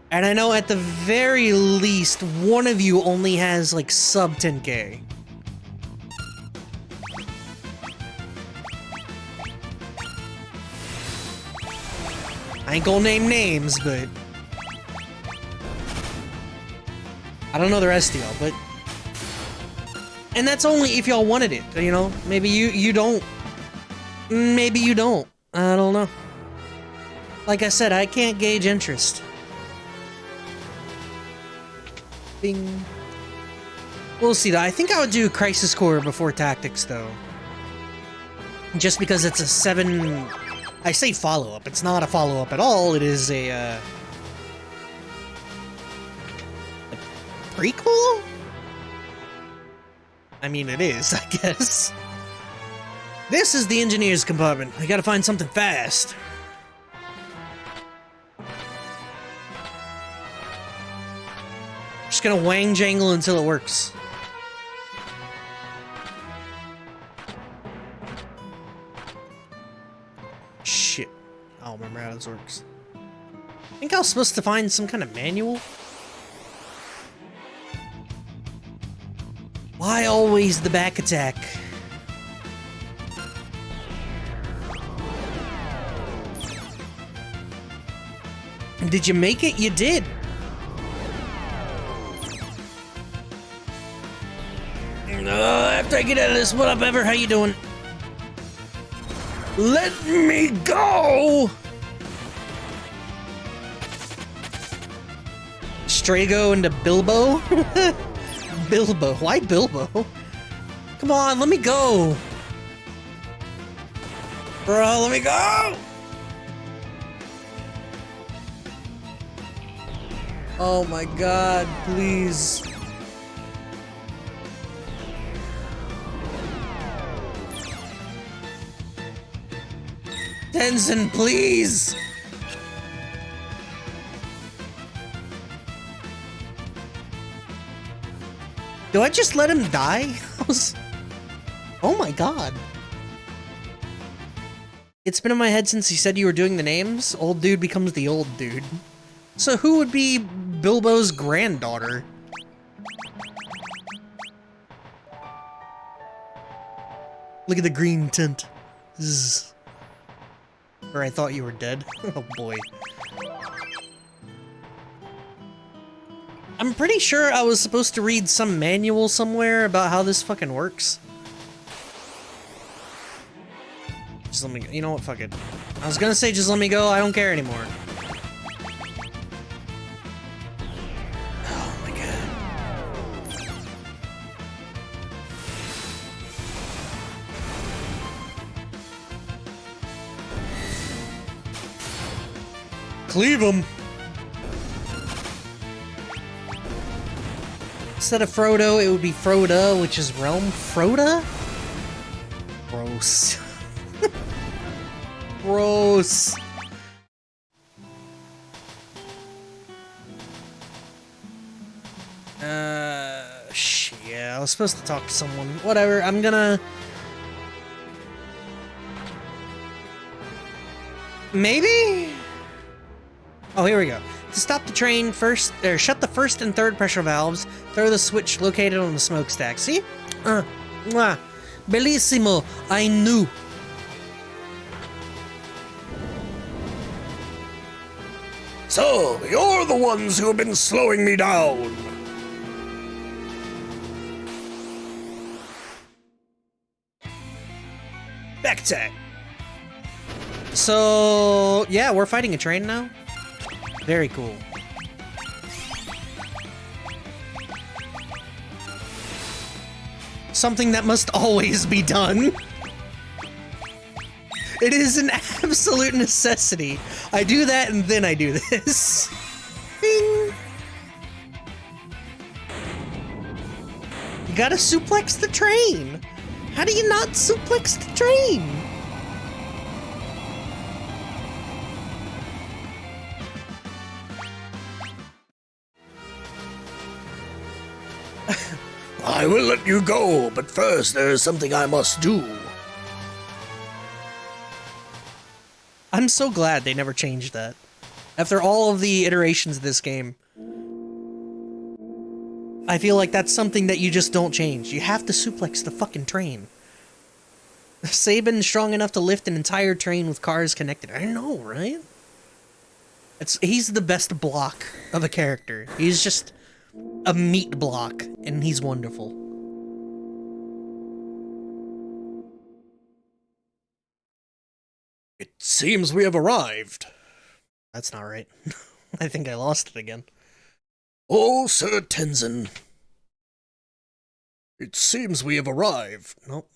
And I know at the very least, one of you only has like sub 10k. I ain't gonna name names, but... I don't know the rest of y'all, but... And that's only if y'all wanted it, you know? Maybe you don't. Maybe you don't. I don't know. Like I said, I can't gauge interest. Bing. We'll see though. I think I would do Crisis Core before Tactics though. Just because it's a 7... I say follow-up. It's not a follow-up at all. It is a prequel? I mean, it is, I guess. This is the engineer's compartment. I gotta find something fast. Just gonna wang jangle until it works. Shit. I don't remember how this works. I think I was supposed to find some kind of manual. Why always the back attack? Did you make it? You did. After I get out of this, what up, Ever? How you doing? Let me go! Strago into Bilbo? Bilbo. Why Bilbo? Come on, let me go. Bro, let me go! Oh my god, please. Tenzin, please! Do I just let him die? Oh my god. It's been in my head since you said you were doing the names. Old dude becomes the old dude. So who would be Bilbo's granddaughter? Look at the green tint. Zzz. Or I thought you were dead. Oh boy. I'm pretty sure I was supposed to read some manual somewhere about how this fucking works. Just let me go. You know what? Fuck it. I was gonna say just let me go. I don't care anymore. Oh my god. Cleave him. Instead of Frodo, it would be Froda, which is realm. Froda? Gross. Gross. Yeah, I was supposed to talk to someone. Whatever, I'm gonna... Maybe? Oh, here we go. To stop the train, shut the first and third pressure valves, throw the switch located on the smokestack. See? Mwah. Bellissimo. I knew. So, you're the ones who have been slowing me down. Back attack. So, yeah, we're fighting a train now. Very cool. Something that must always be done. It is an absolute necessity. I do that and then I do this. Bing. You gotta suplex the train. How do you not suplex the train? I will let you go, but first there is something I must do. I'm so glad they never changed that. After all of the iterations of this game, I feel like that's something that you just don't change. You have to suplex the fucking train. Sabin's strong enough to lift an entire train with cars connected. I know, right? He's the best block of a character. He's just a meat block, and he's wonderful. It seems we have arrived. That's not right. I think I lost it again. Oh, Sir Tenzin. It seems we have arrived. Nope.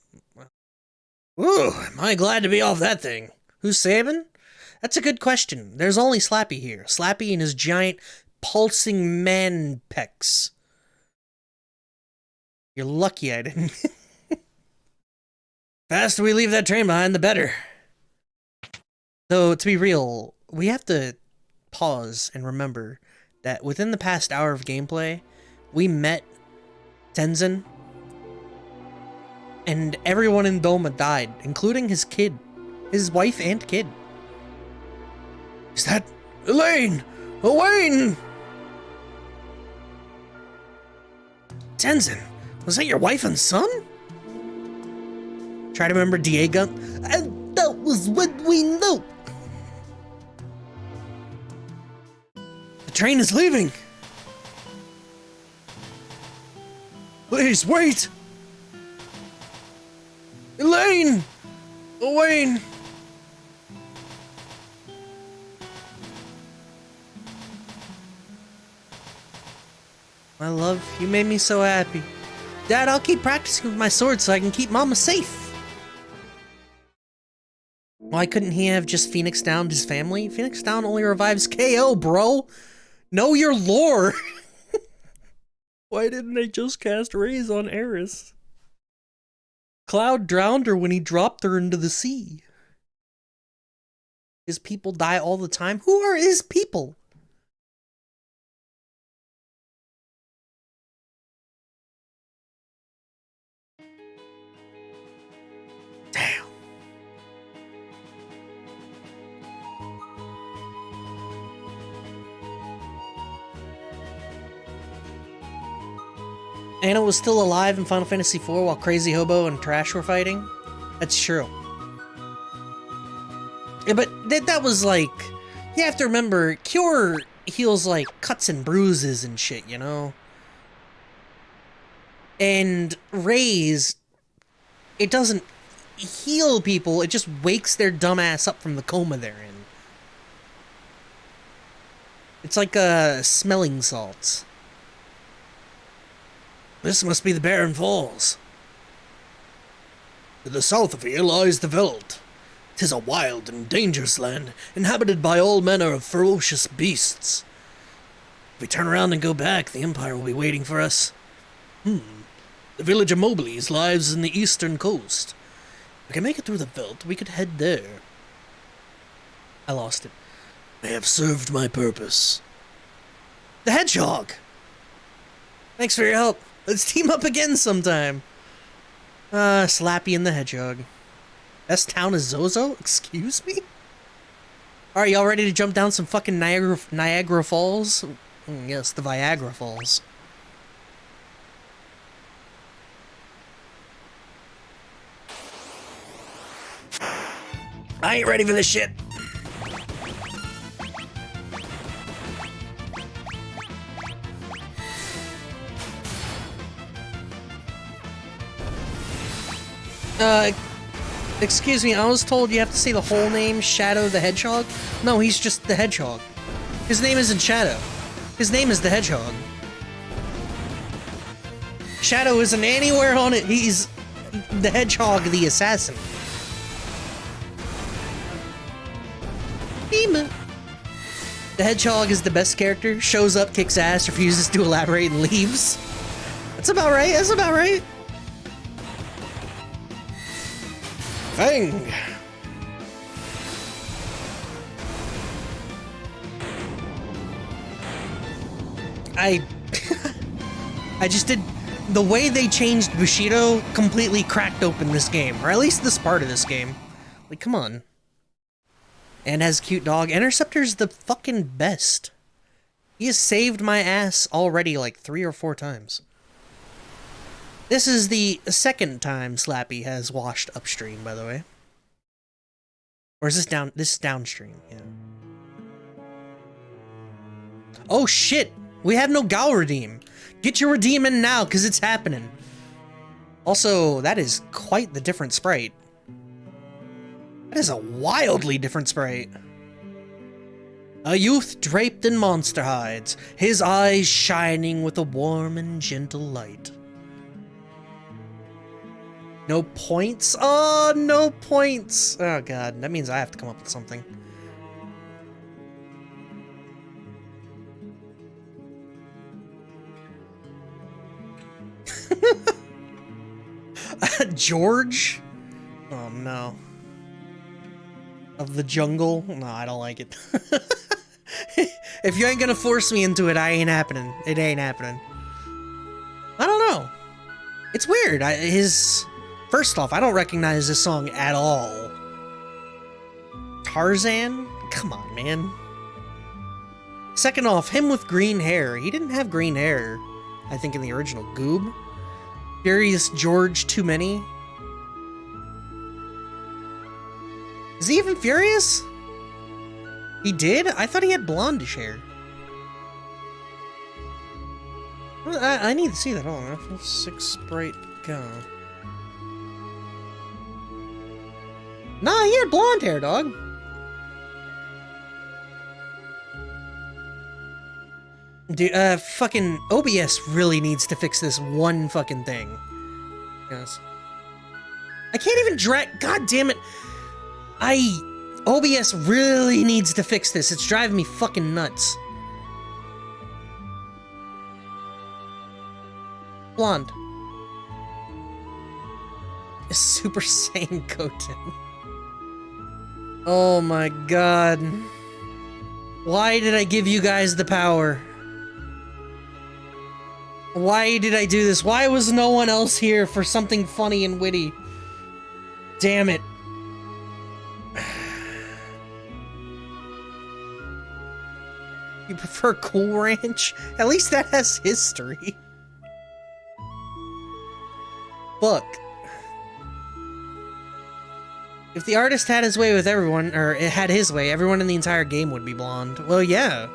Ooh, am I glad to be off that thing. Who's Sabin? That's a good question. There's only Slappy here. Slappy and his giant, pulsing man pecs. You're lucky I didn't. Faster we leave that train behind, the better. Though, to be real, we have to pause and remember that within the past hour of gameplay, we met Tenzin, and everyone in Doma died, including his kid. His wife and kid. Is that Elaine? Elaine! Tenzin, was that your wife and son? Try to remember Diego. And that was what we knew. The train is leaving. Please wait. Elaine! Elaine! My love, you made me so happy. Dad, I'll keep practicing with my sword so I can keep Mama safe. Why couldn't he have just Phoenix downed his family? Phoenix Down only revives KO, bro. Know your lore. Why didn't I just cast Raise on Eris? Cloud drowned her when he dropped her into the sea. His people die all the time. Who are his people? Damn. Anna was still alive in Final Fantasy IV while Crazy Hobo and Trash were fighting? That's true. Yeah, but that was like... You have to remember, Cure heals like cuts and bruises and shit, you know? And Raise, it doesn't heal people, it just wakes their dumb ass up from the coma they're in. It's like smelling salts. This must be the Barren Falls. To the south of here lies the veldt. 'Tis a wild and dangerous land, inhabited by all manner of ferocious beasts. If we turn around and go back, the Empire will be waiting for us. The village of Moblies lies in the eastern coast. If we can make it through the veldt, we could head there. I lost it. I have served my purpose. The hedgehog! Thanks for your help. Let's team up again sometime. Slappy and the Hedgehog. Best town is Zozo? Excuse me? Alright, y'all ready to jump down some fucking Niagara Falls? Yes, the Viagra Falls. I ain't ready for this shit. Excuse me, I was told you have to say the whole name, Shadow the Hedgehog? No, he's just the Hedgehog. His name isn't Shadow. His name is the Hedgehog. Shadow isn't anywhere on it, he's the Hedgehog the Assassin. Beema. The Hedgehog is the best character, shows up, kicks ass, refuses to elaborate, and leaves. That's about right, that's about right. Fang! I just did... The way they changed Bushido completely cracked open this game. Or at least this part of this game. Like, come on. And has a cute dog. Interceptor's the fucking best. He has saved my ass already like 3 or 4 times. This is the second time Slappy has washed upstream, by the way. Or is this down? This is downstream, yeah. Oh shit! We have no Gal redeem. Get your redeem in now, cause it's happening. Also, that is quite the different sprite. That is a wildly different sprite. A youth draped in monster hides, his eyes shining with a warm and gentle light. No points? Oh, no points! Oh god, that means I have to come up with something. George? Oh no. Of the jungle? No, I don't like it. If you ain't gonna force me into it, I ain't happening. It ain't happening. I don't know. It's weird. First off, I don't recognize this song at all. Tarzan? Come on, man. Second off, him with green hair. He didn't have green hair, I think, in the original Goob. Furious George Too Many. Is he even furious? He did? I thought he had blondish hair. I need to see that. Hold on. 6 Sprite go. Nah, he had blonde hair, dog. Dude, fucking OBS really needs to fix this one fucking thing. Yes. I can't even drag. God damn it. OBS really needs to fix this. It's driving me fucking nuts. Blonde. Super Saiyan Goten. Oh my god. Why did I give you guys the power? Why did I do this? Why was no one else here for something funny and witty? Damn it. You prefer Cool Ranch? At least that has history. Fuck. If the artist had his way with everyone, or it had his way, everyone in the entire game would be blonde. Well, yeah.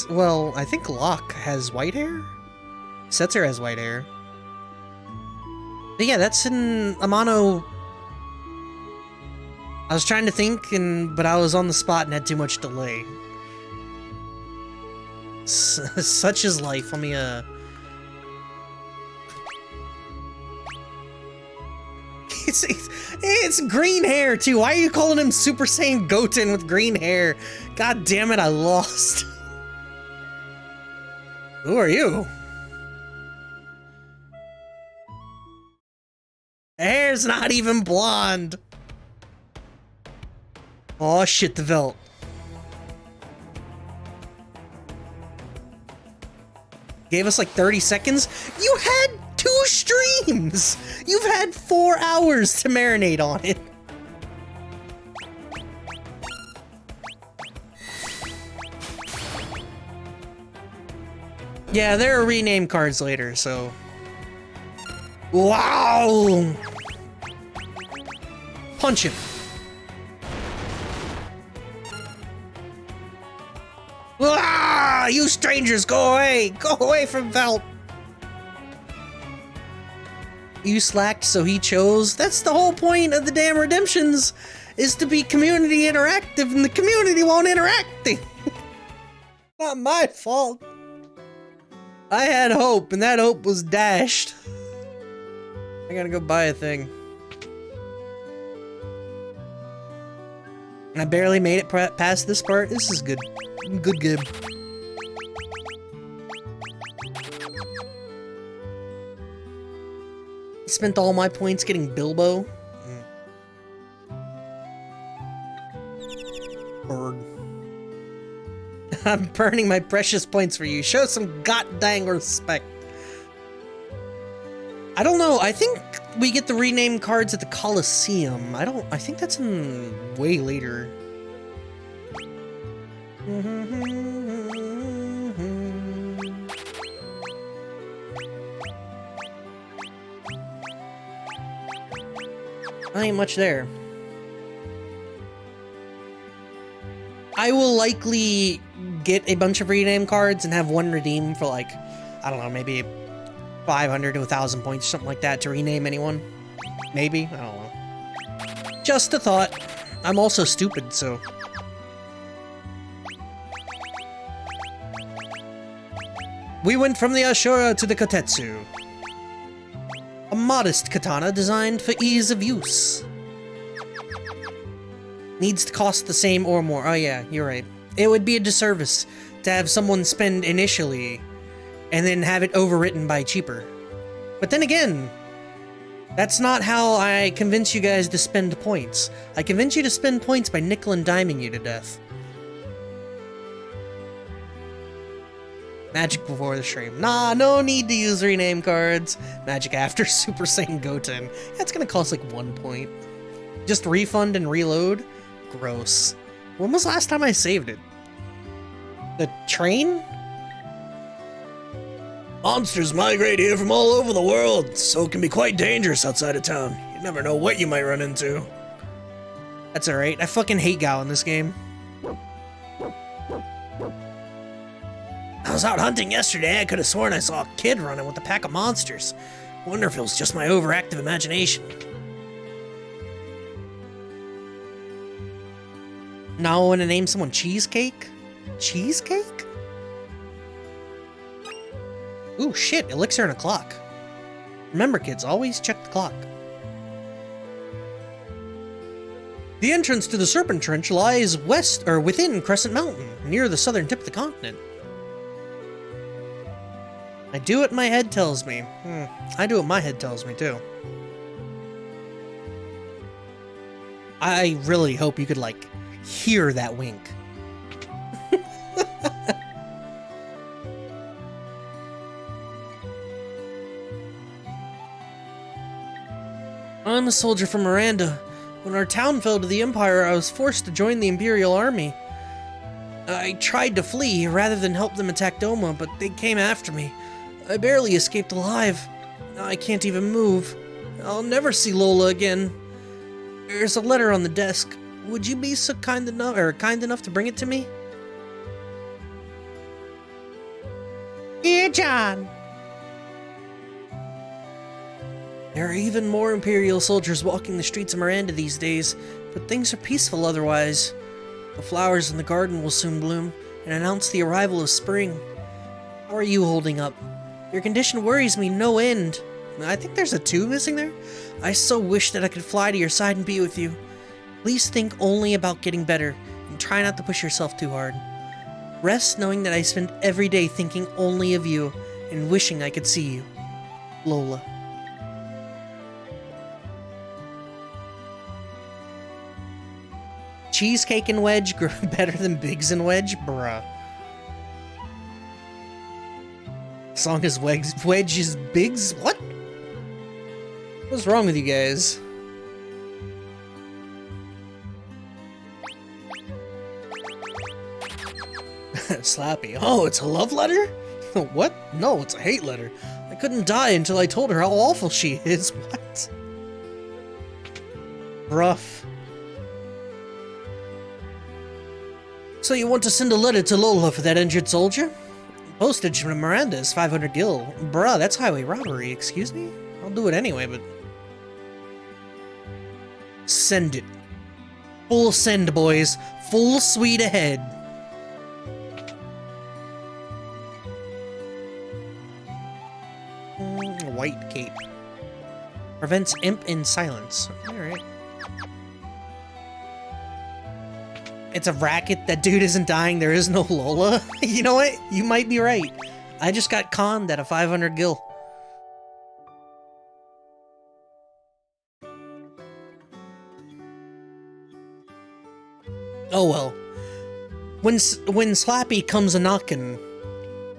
Well, I think Locke has white hair? Setzer has white hair. But yeah, that's in Amano. I was trying to think, but I was on the spot and had too much delay. Such is life. Let me, It's green hair, too. Why are you calling him Super Saiyan Goten with green hair? God damn it, I lost. Who are you? Hair's not even blonde. Oh shit, the Velt. Gave us like 30 seconds. You had 2 streams! You've had 4 hours to marinate on it. Yeah, there are rename cards later, so... Wow! Punch him. Ah! You strangers, go away! Go away from Velt! You slacked, so he chose. That's the whole point of the damn redemptions, is to be community interactive, and the community won't interact. Not my fault. I had hope, and that hope was dashed. I gotta go buy a thing. I barely made it past this part. This is good. Good game. Spent all my points getting Bilbo. Bird. I'm burning my precious points for you. Show some goddamn respect. I don't know. I think we get the rename cards at the Coliseum. I think that's in way later. Ain't much there. I will likely get a bunch of rename cards and have one redeem for like, I don't know, maybe 500 to 1,000 points, something like that, to rename anyone. Maybe? I don't know. Just a thought. I'm also stupid, so... We went from the Ashura to the Kotetsu. A modest katana designed for ease of use. Needs to cost the same or more. Oh yeah, you're right. It would be a disservice to have someone spend initially and then have it overwritten by cheaper. But then again, that's not how I convince you guys to spend points. I convince you to spend points by nickel and diming you to death. Magic before the stream. Nah, no need to use rename cards. Magic after Super Saiyan Goten. That's gonna cost like 1 point. Just refund and reload? Gross. When was the last time I saved it? The train? Monsters migrate here from all over the world, so it can be quite dangerous outside of town. You never know what you might run into. That's alright. I fucking hate Gao in this game. I was out hunting yesterday. I could have sworn I saw a kid running with a pack of monsters. Wonder if it was just my overactive imagination. Now I want to name someone Cheesecake? Cheesecake? Ooh, shit, elixir and a clock. Remember, kids, always check the clock. The entrance to the Serpent Trench lies west or within Crescent Mountain, near the southern tip of the continent. I do what my head tells me. I do what my head tells me, too. I really hope you could, like, hear that wink. I'm a soldier from Miranda. When our town fell to the Empire, I was forced to join the Imperial Army. I tried to flee rather than help them attack Doma, but they came after me. I barely escaped alive. I can't even move. I'll never see Lola again. There's a letter on the desk. Would you be so kind enough to bring it to me? Dear John. There are even more Imperial soldiers walking the streets of Miranda these days, but things are peaceful otherwise. The flowers in the garden will soon bloom and announce the arrival of spring. How are you holding up? Your condition worries me no end. I think there's a 2 missing there. I so wish that I could fly to your side and be with you. Please think only about getting better, and try not to push yourself too hard. Rest knowing that I spend every day thinking only of you, and wishing I could see you. Lola. Cheesecake and Wedge grow better than Biggs and Wedge? Bruh. As long as Wedge is Biggs? What? What's wrong with you guys? Slappy. Oh, it's a love letter? What? No, it's a hate letter. I couldn't die until I told her how awful she is. What? Rough. So you want to send a letter to Lola for that injured soldier? Postage from Miranda is 500 gil. Bruh, that's highway robbery, excuse me? I'll do it anyway, but... Send it. Full send, boys. Full speed ahead. White cape. Prevents imp in silence. Alright. It's a racket. That dude isn't dying. There is no Lola. You know what? You might be right. I just got conned at a 500 gil. Oh well. When Slappy comes a-knockin'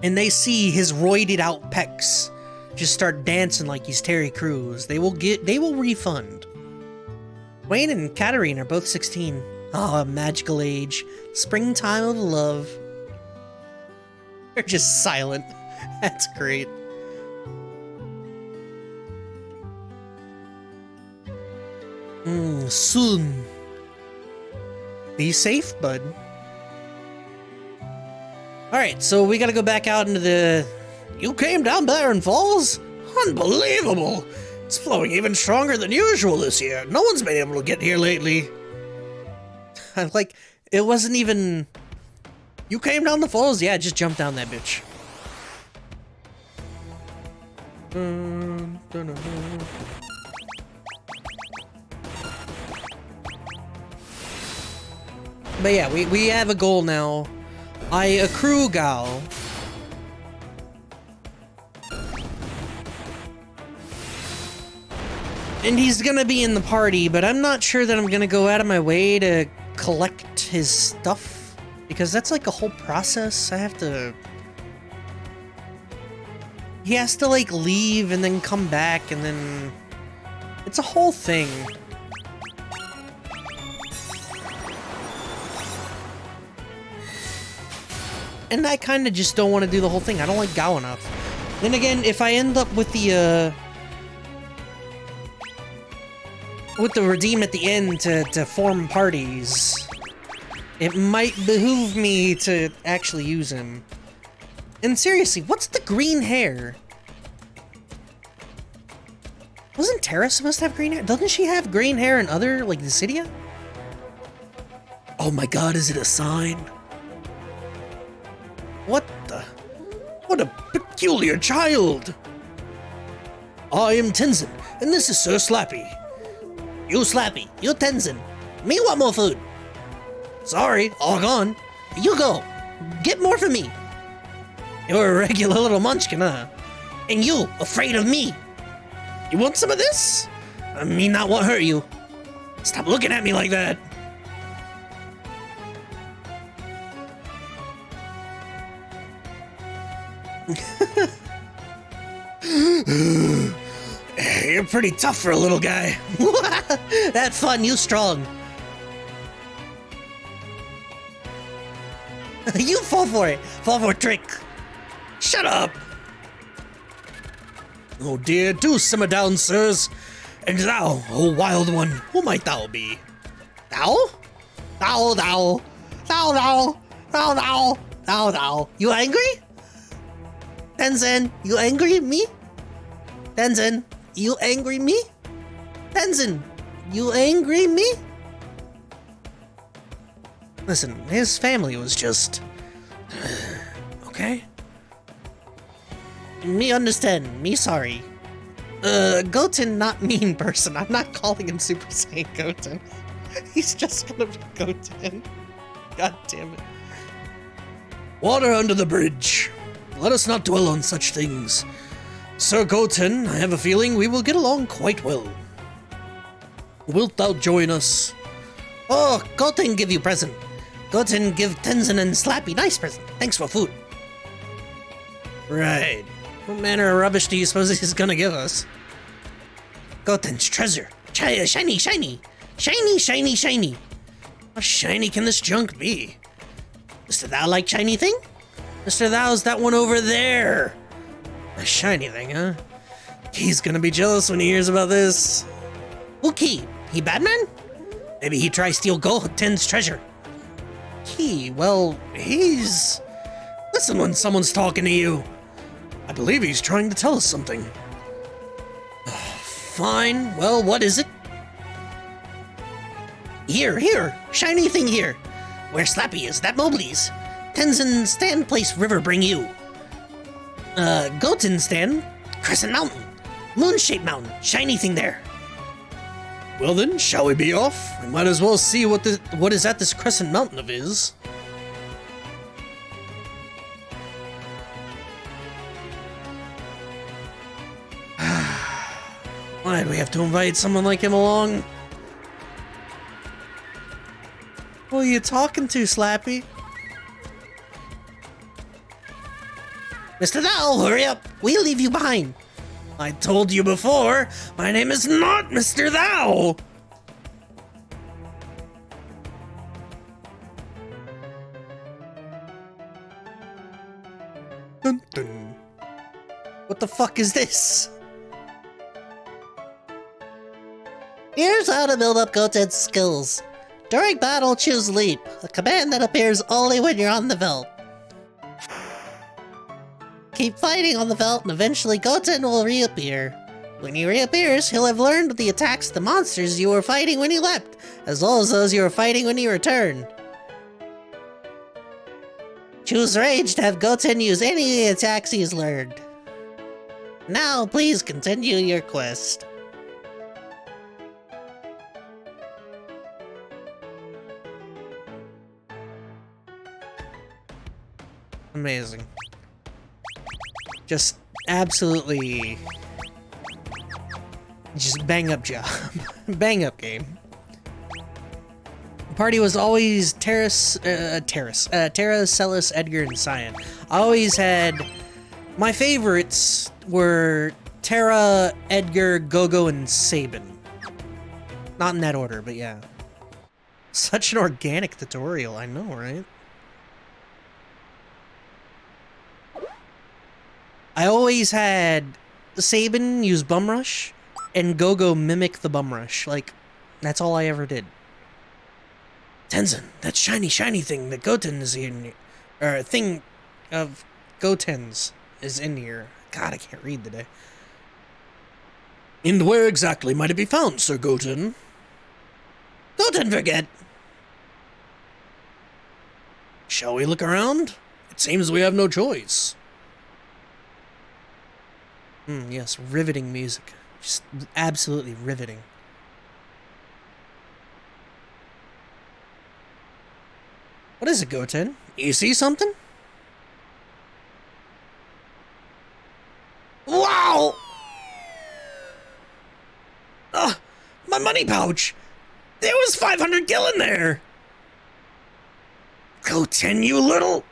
and they see his roided out pecs just start dancing like he's Terry Crews, they will refund. Wayne and Katarine are both 16. Ah, magical age. Springtime of love. They're just silent. That's great. Soon. Be safe, bud. Alright, so we gotta go back out into the... You came down Barren Falls? Unbelievable! It's flowing even stronger than usual this year. No one's been able to get here lately. Like, it wasn't even... You came down the falls? Yeah, just jump down that bitch. But yeah, we have a goal now. I accrue Gao. And he's gonna be in the party, but I'm not sure that I'm gonna go out of my way to collect his stuff, because that's like a whole process. I have to... He has to like leave and then come back and then... It's a whole thing. And I kind of just don't want to do the whole thing. I don't like Gao enough. Then again, if I end up with the redeem at the end to form parties, it might behoove me to actually use him. And seriously, what's the green hair? Wasn't Terra supposed to have green hair? Doesn't she have green hair in other, like, Dissidia? Oh my god, is it a sign? What the? What a peculiar child! I am Tenzin, and this is Sir Slappy. You Slappy, you Tenzin. Me want more food. Sorry, all gone. You go. Get more for me. You're a regular little munchkin, huh? And you, afraid of me. You want some of this? I mean, not want to hurt you. Stop looking at me like that. You're pretty tough for a little guy. That's fun, you strong. You fall for it. Fall for a trick. Shut up. Oh dear, do simmer down, sirs. And thou, oh wild one, who might thou be? Thou? Thou. You angry? Tenzin, you angry me? Tenzin, you angry me? Tenzin, you angry me? Listen, his family was just... Okay? Me understand, me sorry. Goten not mean person. I'm not calling him Super Saiyan Goten. He's just gonna be Goten. God damn it. Water under the bridge. Let us not dwell on such things. Sir Goten, I have a feeling we will get along quite well. Wilt thou join us? Oh, Goten give you present. Goten give Tenzin and Slappy nice present. Thanks for food. Right. What manner of rubbish do you suppose he's gonna give us? Goten's treasure. Shiny. How shiny can this junk be? Mr. Thou like shiny thing? Mr. Thou's that one over there. A shiny thing, huh? He's gonna be jealous when he hears about this. Who Key? He Batman? Maybe he tries steal Goten's treasure. Key, well, he's... Listen when someone's talking to you. I believe he's trying to tell us something. Fine. Well, what is it? Here. Shiny thing here. Where Slappy is, that Mowgli's. Tenzin stand place river bring you. Goten stand, Crescent Mountain. Moon-shaped mountain. Shiny thing there. Well then, shall we be off? We might as well see what is at this Crescent Mountain of his. Why'd we have to invite someone like him along? Who are you talking to, Slappy? Mr. Thou, hurry up! We'll leave you behind. I told you before, my name is not Mr. Thou! Dun dun. What the fuck is this? Here's how to build up Goten's skills. During battle, choose Leap, a command that appears only when you're on the veldt. Keep fighting on the veldt and eventually Goten will reappear. When he reappears, he'll have learned the attacks of the monsters you were fighting when he left, as well as those you were fighting when he returned. Choose Rage to have Goten use any of the attacks he's learned. Now, please continue your quest. Amazing. Just absolutely Just bang up job. Bang up game. The party was always Terra, Celis, Edgar, and Cyan. I always had... My favorites were Terra, Edgar, Gogo, and Sabin. Not in that order, but yeah. Such an organic tutorial, I know, right? I always had Sabin use Bum Rush, and Gogo mimic the Bum Rush. Like, that's all I ever did. Tenzin, that shiny thing that Goten is in, or thing of Goten's is in here. God, I can't read today. And where exactly might it be found, Sir Goten? Goten forget. Shall we look around? It seems we have no choice. Yes, riveting music. Just absolutely riveting. What is it, Goten? You see something? Wow! My money pouch! There was 500 gil in there! Goten, you little...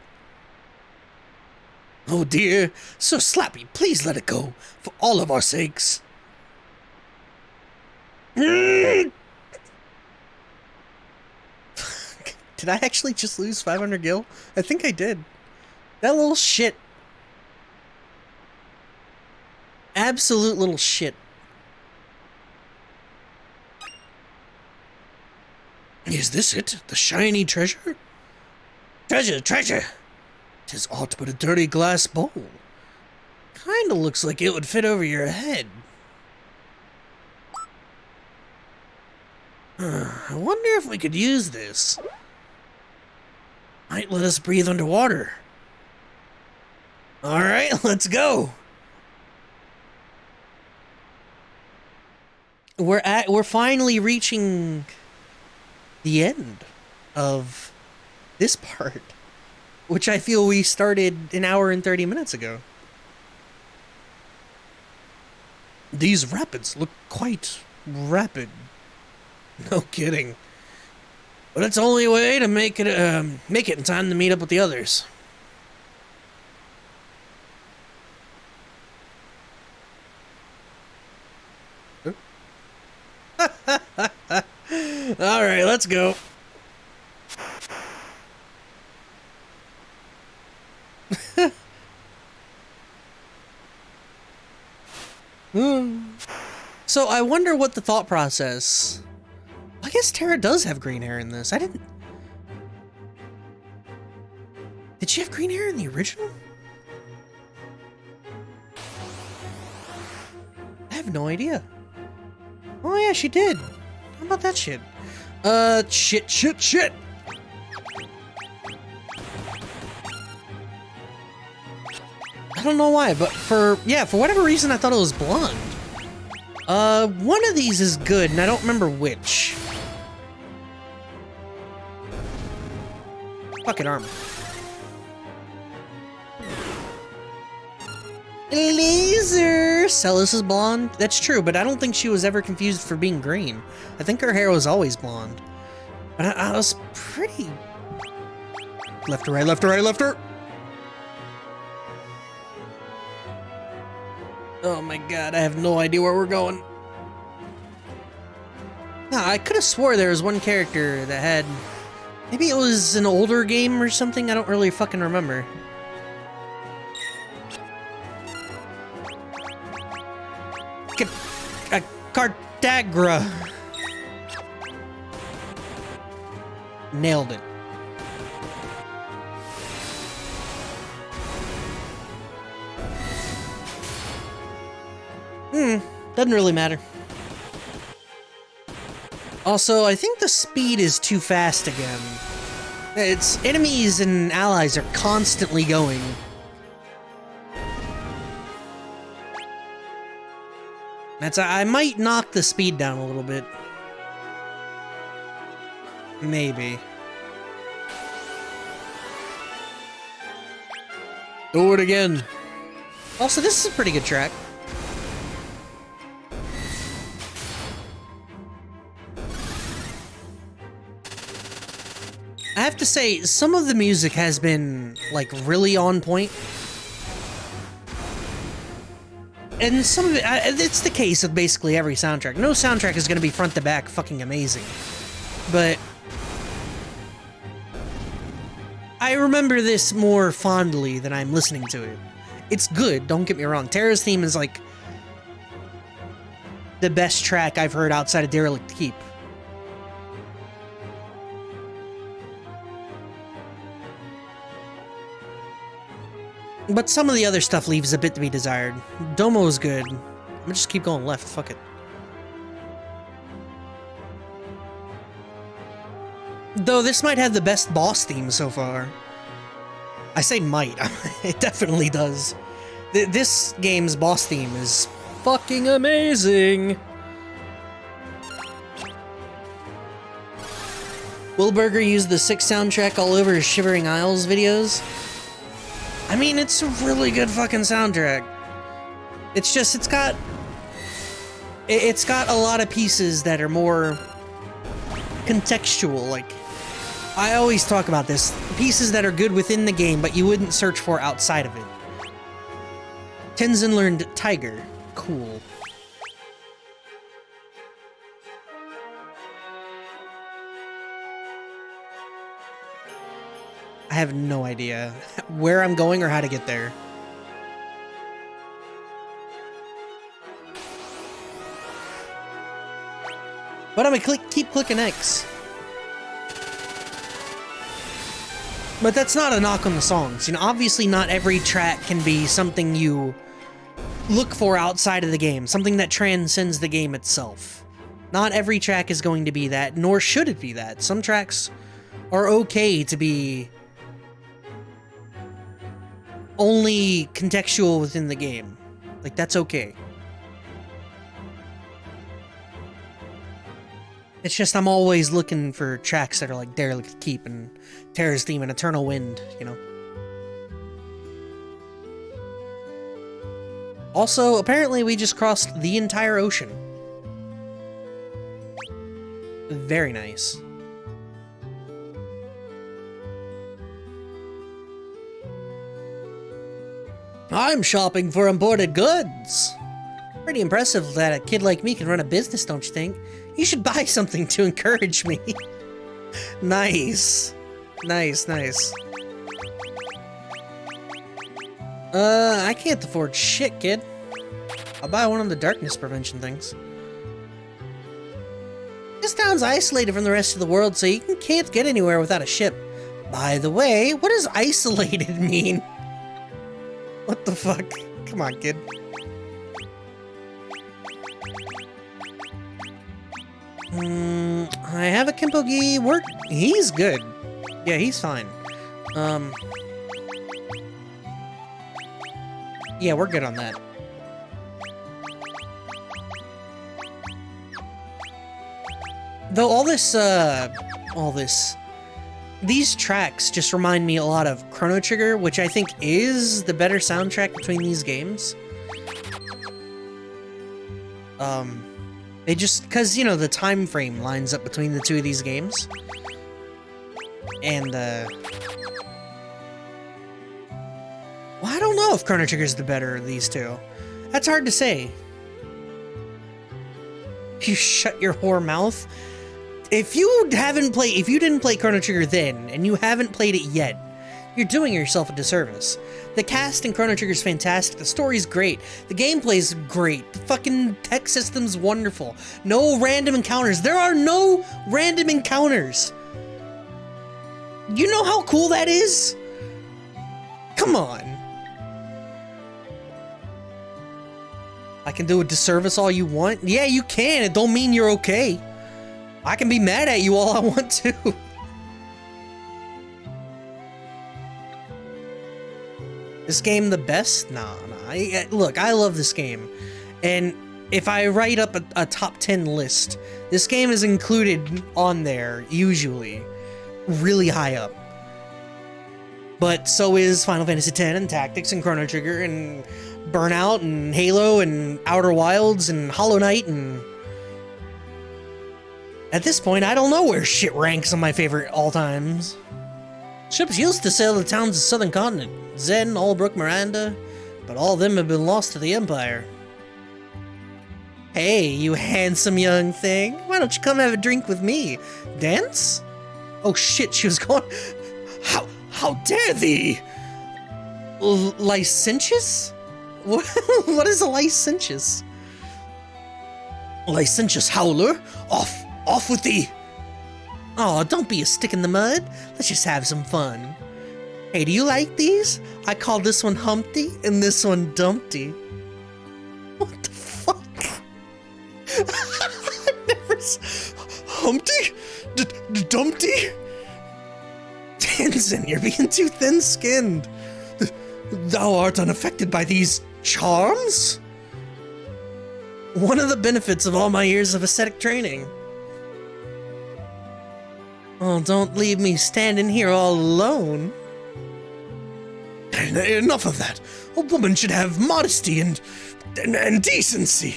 Oh dear, Sir Slappy, please let it go, for all of our sakes. Did I actually just lose 500 gil? I think I did. That little shit. Absolute little shit. Is this it? The shiny treasure? Treasure! 'Tis aught but a dirty glass bowl. Kinda looks like it would fit over your head. I wonder if we could use this. Might let us breathe underwater. Alright, let's go. We're finally reaching the end of this part, which I feel we started an hour and 30 minutes ago. These rapids look quite rapid. No kidding. But it's the only way to make it in time to meet up with the others. Alright, let's go. So I wonder what the thought process... I guess Terra does have green hair in this. I didn't... Did she have green hair in the original? I have no idea. Oh yeah, she did. How about that shit? Shit. I don't know why, but for whatever reason I thought it was blonde. One of these is good, and I don't remember which. Fucking armor. Laser! Celis is blonde. That's true, but I don't think she was ever confused for being green. I think her hair was always blonde. But I was pretty... Left to right, left to right, left to right! Oh my god, I have no idea where we're going. Nah, I could have swore there was one character that had... Maybe it was an older game or something? I don't really fucking remember. Cardagra. Nailed it. Doesn't really matter. Also, I think the speed is too fast again. It's enemies and allies are constantly going. I might knock the speed down a little bit. Maybe. Do it again. Also, this is a pretty good track. I have to say, some of the music has been, like, really on point. And some of it, it's the case with basically every soundtrack. No soundtrack is going to be front to back fucking amazing. But I remember this more fondly than I'm listening to it. It's good, don't get me wrong. Terra's theme is, like, the best track I've heard outside of Derelict Keep. But some of the other stuff leaves a bit to be desired. Domo is good. I'm gonna just keep going left, fuck it. Though this might have the best boss theme so far. I say might, it definitely does. This game's boss theme is fucking amazing! Will Berger used the 6 soundtrack all over his Shivering Isles videos. I mean, it's a really good fucking soundtrack. It's just, it's got a lot of pieces that are more contextual, like, I always talk about this. Pieces that are good within the game, but you wouldn't search for outside of it. Tenzin learned Tiger. Cool. I have no idea where I'm going or how to get there. But I'm gonna keep clicking X. But that's not a knock on the songs. You know, obviously not every track can be something you look for outside of the game, something that transcends the game itself. Not every track is going to be that, nor should it be that. Some tracks are okay to be only contextual within the game. Like, that's okay. It's just I'm always looking for tracks that are like Derelict Keep and Terra's Theme and Eternal Wind, you know? Also, apparently we just crossed the entire ocean. Very nice. I'm shopping for imported goods. Pretty impressive that a kid like me can run a business, don't you think? You should buy something to encourage me. Nice. Nice, nice. I can't afford shit, kid. I'll buy one of the darkness prevention things. This town's isolated from the rest of the world, so you can't get anywhere without a ship. By the way, what does isolated mean? What the fuck? Come on, kid. I have a Kimpogi work. He's good. Yeah, he's fine. Yeah, we're good on that. Though these tracks just remind me a lot of Chrono Trigger, which I think is the better soundtrack between these games. They just, cause, you know, the time frame lines up between the two of these games. And, well, I don't know if Chrono Trigger's the better of these two. That's hard to say. You shut your whore mouth. If you didn't play Chrono Trigger then, and you haven't played it yet, you're doing yourself a disservice. The cast in Chrono Trigger is fantastic, the story's great, the gameplay's great, the fucking tech system's wonderful. No random encounters. There are no random encounters. You know how cool that is? Come on. I can do a disservice all you want? Yeah, you can. It don't mean you're okay. I can be mad at you all I want to. This game the best? Nah. Look, I love this game. And if I write up a top 10 list, this game is included on there, usually. Really high up. But so is Final Fantasy X and Tactics and Chrono Trigger and Burnout and Halo and Outer Wilds and Hollow Knight and At this point, I don't know where shit ranks on my favorite all times. Ships used to sail the towns of the southern continent, Zen, Albrook, Miranda, but all of them have been lost to the Empire. Hey, you handsome young thing. Why don't you come have a drink with me? Dance? Oh shit, she was going... How dare thee? Licentious? What is a licentious? Licentious howler, off with thee. Oh, don't be a stick in the mud. Let's just have some fun. Hey, do you like these? I call this one Humpty and this one Dumpty. What the fuck? I've never... Humpty? Dumpty? Tenzin, you're being too thin-skinned. Thou art unaffected by these charms? One of the benefits of all my years of ascetic training. Oh, don't leave me standing here all alone. Enough of that. A woman should have modesty and decency.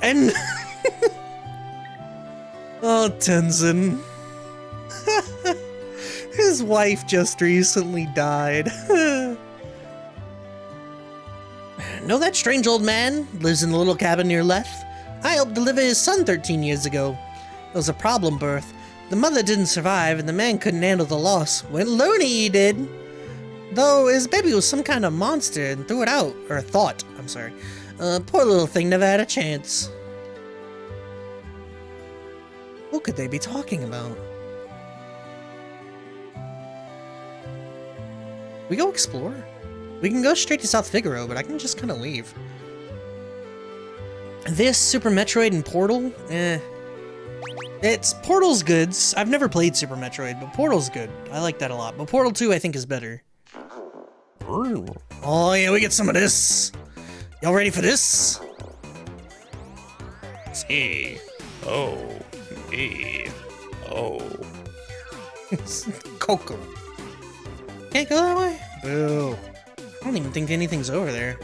And... Oh, Tenzin. His wife just recently died. Know that strange old man? Lives in the little cabin near Leth? I helped deliver his son 13 years ago. It was a problem birth. The mother didn't survive, and the man couldn't handle the loss. Went loony, he did. Though his baby was some kind of monster and threw it out. Or thought, I'm sorry. Poor little thing never had a chance. What could they be talking about? We go explore? We can go straight to South Figaro, but I can just kind of leave. This, Super Metroid, and Portal? Portal's good. I've never played Super Metroid, but Portal's good. I like that a lot. But Portal 2, I think, is better. Oh yeah, we get some of this. Y'all ready for this? C O E O. Coco. Can't go that way? Boo. I don't even think anything's over there.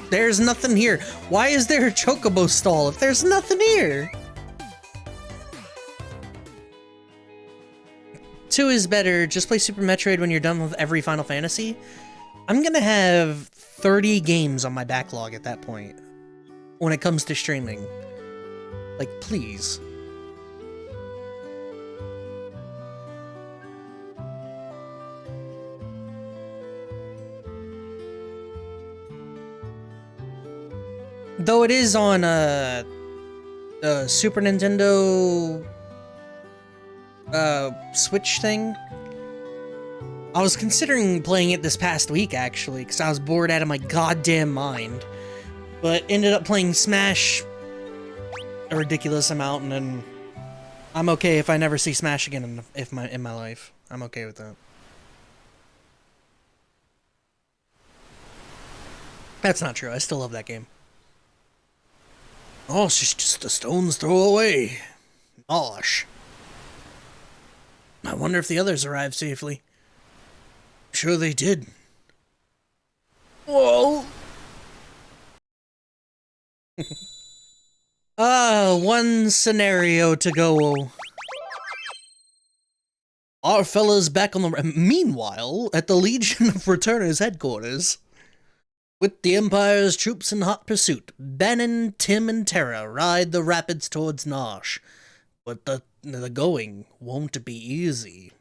There's nothing here. Why is there a chocobo stall if there's nothing here? 2 is better. Just play Super Metroid when you're done with every Final Fantasy. I'm gonna have 30 games on my backlog at that point when it comes to streaming. Like, please. Though it is on Super Nintendo Switch thing. I was considering playing it this past week, actually, because I was bored out of my goddamn mind. But ended up playing Smash a ridiculous amount, and then I'm okay if I never see Smash again in my life. I'm okay with that. That's not true. I still love that game. Oh, she's just a stone's throw away. Gosh. I wonder if the others arrived safely. Sure they did. Whoa. One scenario to go. Our fella's back on the... Meanwhile, at the Legion of Returners headquarters, with the Empire's troops in hot pursuit, Bannon, Tim, and Terra ride the rapids towards Nosh. But the going won't be easy.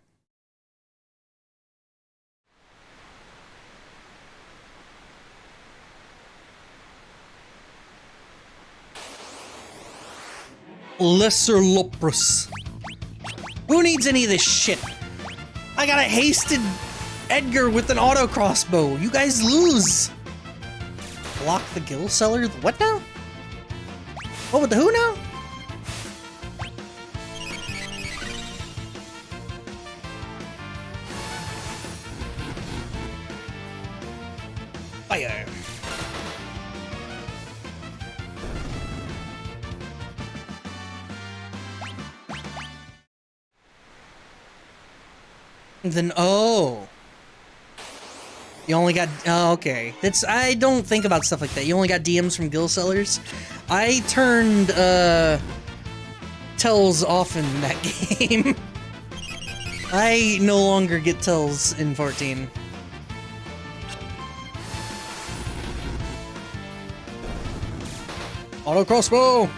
Lesser Loprus. Who needs any of this shit? I got a hasted Edgar with an auto crossbow. You guys lose. Block the gill seller. What now? What with the who now? Fire. Then, oh. You only got, oh, okay. I don't think about stuff like that. You only got DMs from Guild Sellers. I turned, tells off in that game. I no longer get tells in 14. Auto crossbow!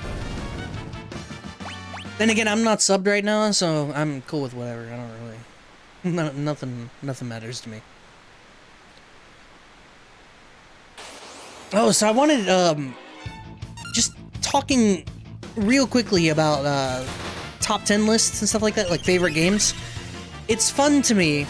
Then again, I'm not subbed right now, so I'm cool with whatever. I don't really... nothing matters to me. Oh, so I wanted, just talking real quickly about, top 10 lists and stuff like that, like favorite games. It's fun to me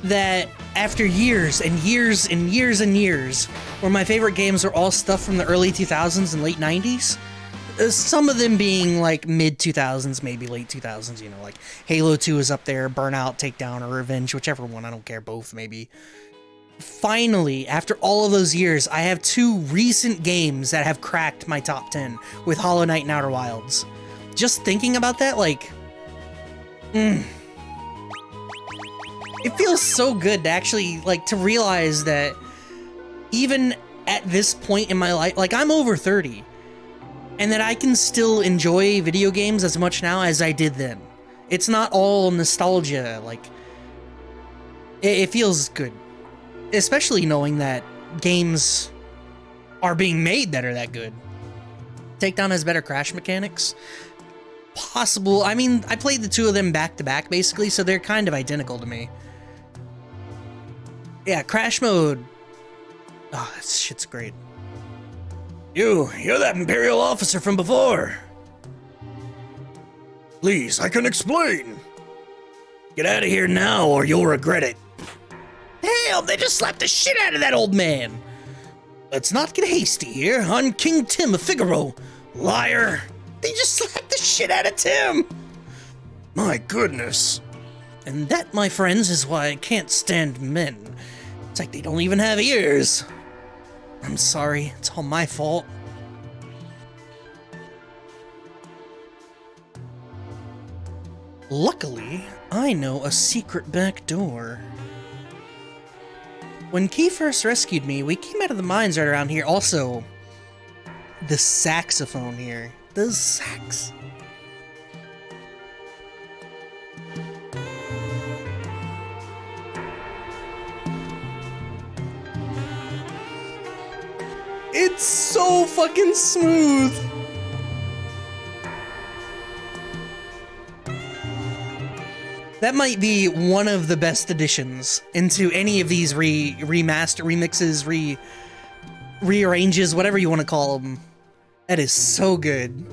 that after years and years and years and years, where my favorite games are all stuff from the early 2000s and late 90s, some of them being like mid 2000s, maybe late 2000s, you know, like Halo 2 is up there, Burnout, Takedown, or Revenge, whichever one, I don't care, both maybe. Finally, after all of those years, I have two recent games that have cracked my top 10 with Hollow Knight and Outer Wilds. Just thinking about that, like, it feels so good to actually, like, to realize that even at this point in my life, like, I'm over 30, and that I can still enjoy video games as much now as I did then. It's not all nostalgia, like, it feels good. Especially knowing that games are being made that are that good. Takedown has better crash mechanics. Possible, I mean, I played the two of them back to back basically, so they're kind of identical to me. Yeah, crash mode. Oh, that shit's great. You're that Imperial officer from before. Please, I can explain. Get out of here now or you'll regret it. Damn, they just slapped the shit out of that old man. Let's not get hasty here. I'm King Tim of Figaro. Liar. They just slapped the shit out of Tim. My goodness. And that, my friends, is why I can't stand men. It's like they don't even have ears. I'm sorry, it's all my fault. Luckily, I know a secret back door. When Key first rescued me, we came out of the mines right around here. Also, the saxophone here. The sax. It's so fucking smooth. That might be one of the best additions into any of these remixes, rearranges, whatever you want to call them. That is so good.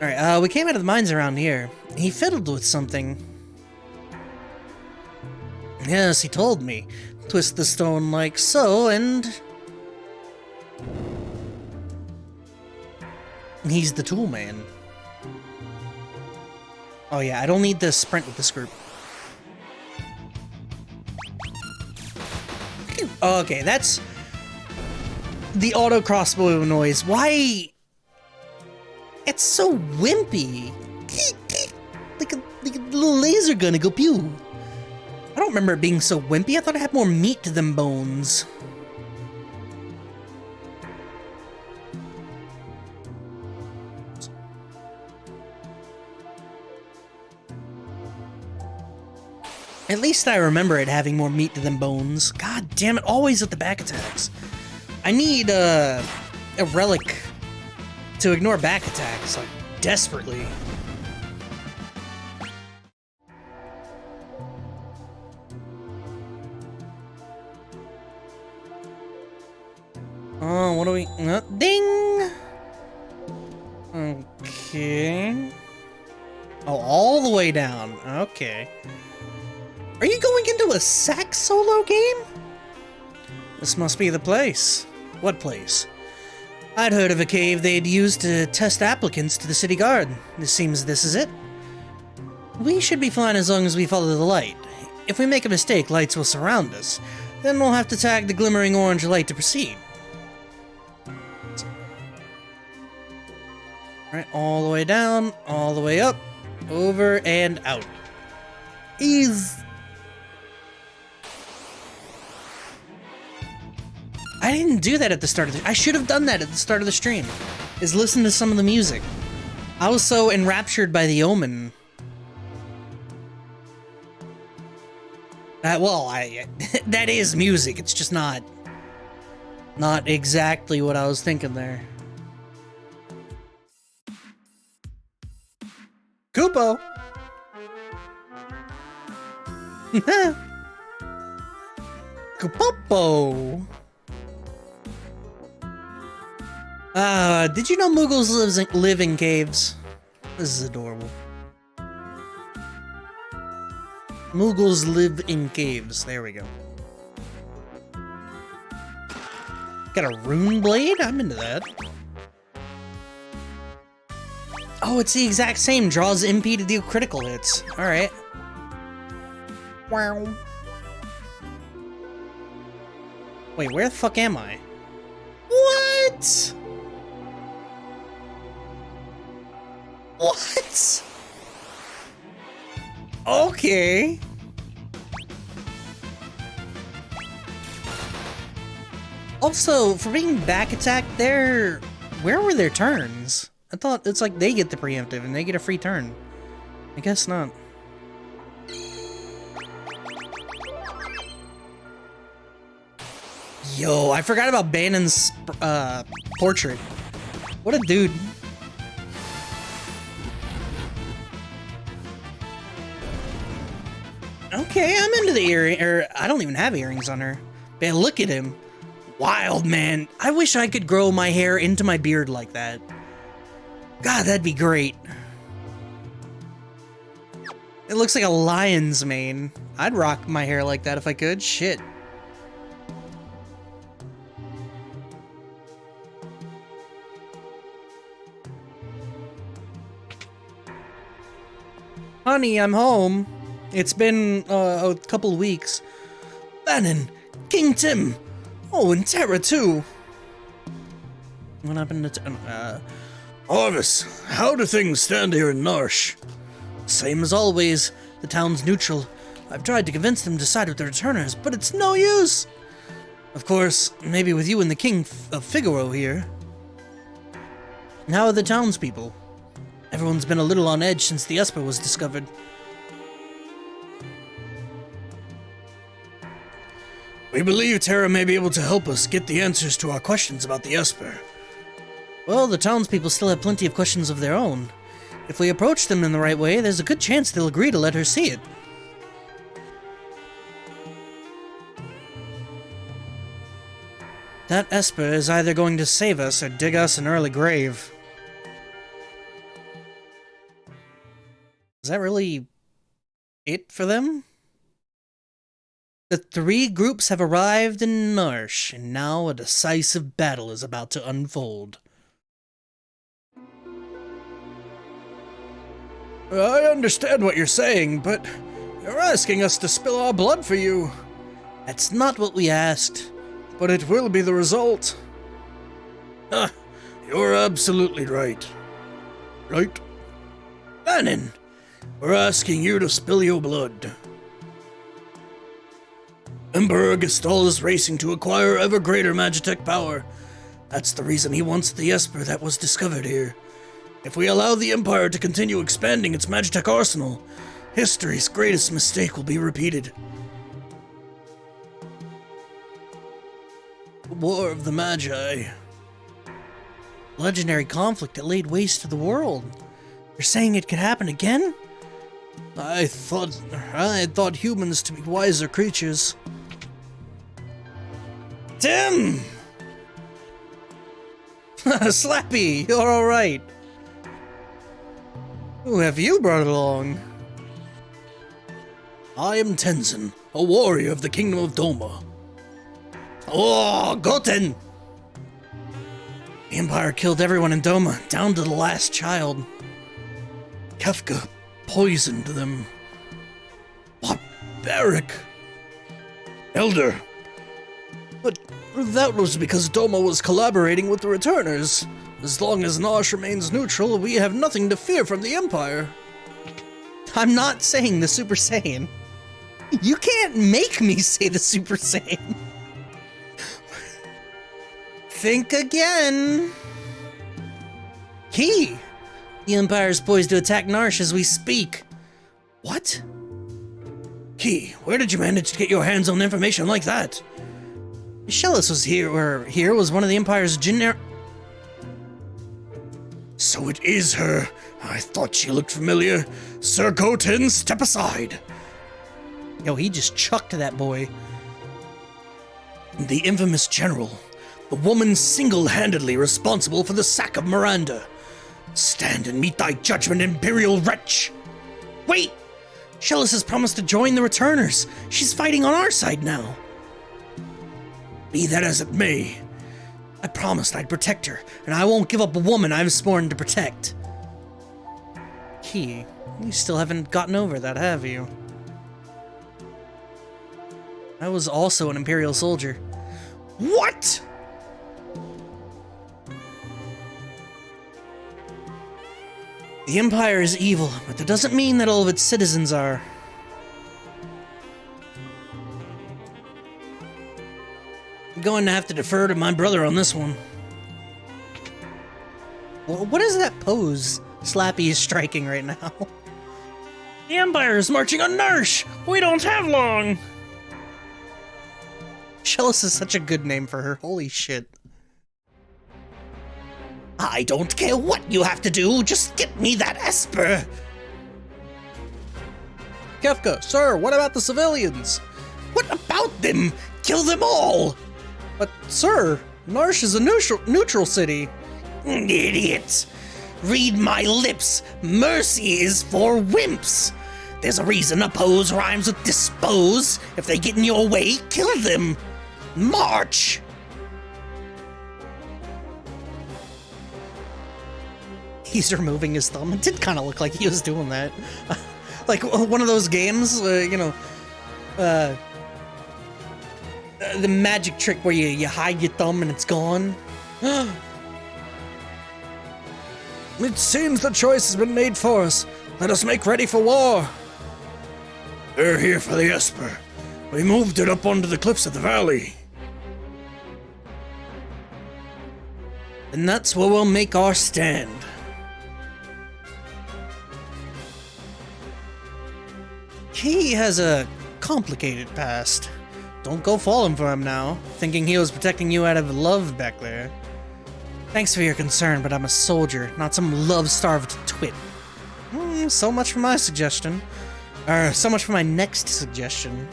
Alright, we came out of the mines around here. He fiddled with something. Yes, he told me. Twist the stone like so, and... he's the tool man. Oh yeah, I don't need to sprint with this group. Okay, that's the auto crossbow noise. Why? It's so wimpy. Like a little laser gun to go pew. I don't remember it being so wimpy. I thought it had more meat than bones. At least I remember it having more meat than bones. God damn it, always at the back attacks. I need a relic to ignore back attacks, like, desperately. Oh, what do we... ding! Okay. Oh, all the way down. Okay. Are you going into a sax solo game? This must be the place. What place? I'd heard of a cave they'd used to test applicants to the city guard. It seems this is it. We should be fine as long as we follow the light. If we make a mistake, lights will surround us. Then we'll have to tag the glimmering orange light to proceed. Alright, all the way down, all the way up, over and out. Ease. I didn't do that at the start of the... I should have done that at the start of the stream. Is listen to some of the music. I was so enraptured by the Omen. Well, that is music. It's just not exactly what I was thinking there. Kupo! Kupopo! Did you know Muggles live in caves? This is adorable. Muggles live in caves. There we go. Got a rune blade? I'm into that. Oh, it's the exact same. Draws MP to deal critical hits. Alright. Wow. Wait, where the fuck am I? What? What? Okay. Also, for being back attacked there, where were their turns? I thought it's like they get the preemptive and they get a free turn. I guess not. Yo, I forgot about Banon's portrait. What a dude. Okay, I'm into the earring, or I don't even have earrings on her. Man, look at him. Wild, man. I wish I could grow my hair into my beard like that. God, that'd be great. It looks like a lion's mane. I'd rock my hair like that if I could. Shit. Honey, I'm home. It's been a couple of weeks. Banon, King Tim. Oh, and Terra too. What happened to Harvest, how do things stand here in Narsh? Same as always. The town's neutral. I've tried to convince them to side with the returners, but it's no use. Of course, maybe with you and the King of Figaro here. And how are the townspeople? Everyone's been a little on edge since the Esper was discovered. We believe Terra may be able to help us get the answers to our questions about the Esper. Well, the townspeople still have plenty of questions of their own. If we approach them in the right way, there's a good chance they'll agree to let her see it. That Esper is either going to save us or dig us an early grave. Is that really it for them? The three groups have arrived in Narsh, and now a decisive battle is about to unfold. I understand what you're saying, but you're asking us to spill our blood for you. That's not what we asked. But it will be the result. You're absolutely right. Right? Banon, we're asking you to spill your blood. Emperor Gestalt is racing to acquire ever greater Magitech power. That's the reason he wants the Esper that was discovered here. If we allow the Empire to continue expanding its Magitech arsenal, history's greatest mistake will be repeated. The War of the Magi. Legendary conflict that laid waste to the world. You're saying it could happen again? I had thought humans to be wiser creatures. Tim! Slappy, you're alright. Who have you brought along? I am Tenzin, a warrior of the Kingdom of Doma. Oh, Goten! The Empire killed everyone in Doma, down to the last child. Kefka poisoned them. Barbaric. Elder. But that was because Doma was collaborating with the Returners. As long as Narsh remains neutral, we have nothing to fear from the Empire. I'm not saying the Super Saiyan. You can't make me say the Super Saiyan. Think again. Key! The Empire is poised to attack Narsh as we speak. What? Key, where did you manage to get your hands on information like that? Shellus was here was one of the Empire's So it is her. I thought she looked familiar. Sir Goten, step aside. Yo, he just chucked that boy. The infamous general. The woman single-handedly responsible for the sack of Miranda. Stand and meet thy judgment, Imperial wretch! Wait! Shellus has promised to join the returners. She's fighting on our side now. Be that as it may. I promised I'd protect her, and I won't give up a woman I've sworn to protect. Key, you still haven't gotten over that, have you? I was also an Imperial soldier. What? The Empire is evil, but that doesn't mean that all of its citizens are. I'm going to have to defer to my brother on this one. What is that pose Slappy is striking right now? The Empire is marching on Narsh! We don't have long! Shellus is such a good name for her, holy shit. I don't care what you have to do, just get me that Esper! Kefka, sir, what about the civilians? What about them? Kill them all! But, sir, Narsh is a neutral city. Idiots! Read my lips! Mercy is for wimps! There's a reason oppose rhymes with dispose. If they get in your way, kill them! March! He's removing his thumb. It did kind of look like he was doing that. Like one of those games, the magic trick where you hide your thumb and it's gone. It seems the choice has been made for us. Let us make ready for war. They're here for the Esper. We moved it up onto the cliffs of the valley. And that's where we'll make our stand. He has a complicated past. Don't go falling for him now, thinking he was protecting you out of love back there. Thanks for your concern, but I'm a soldier, not some love-starved twit. So much for my suggestion. Or, so much for my next suggestion.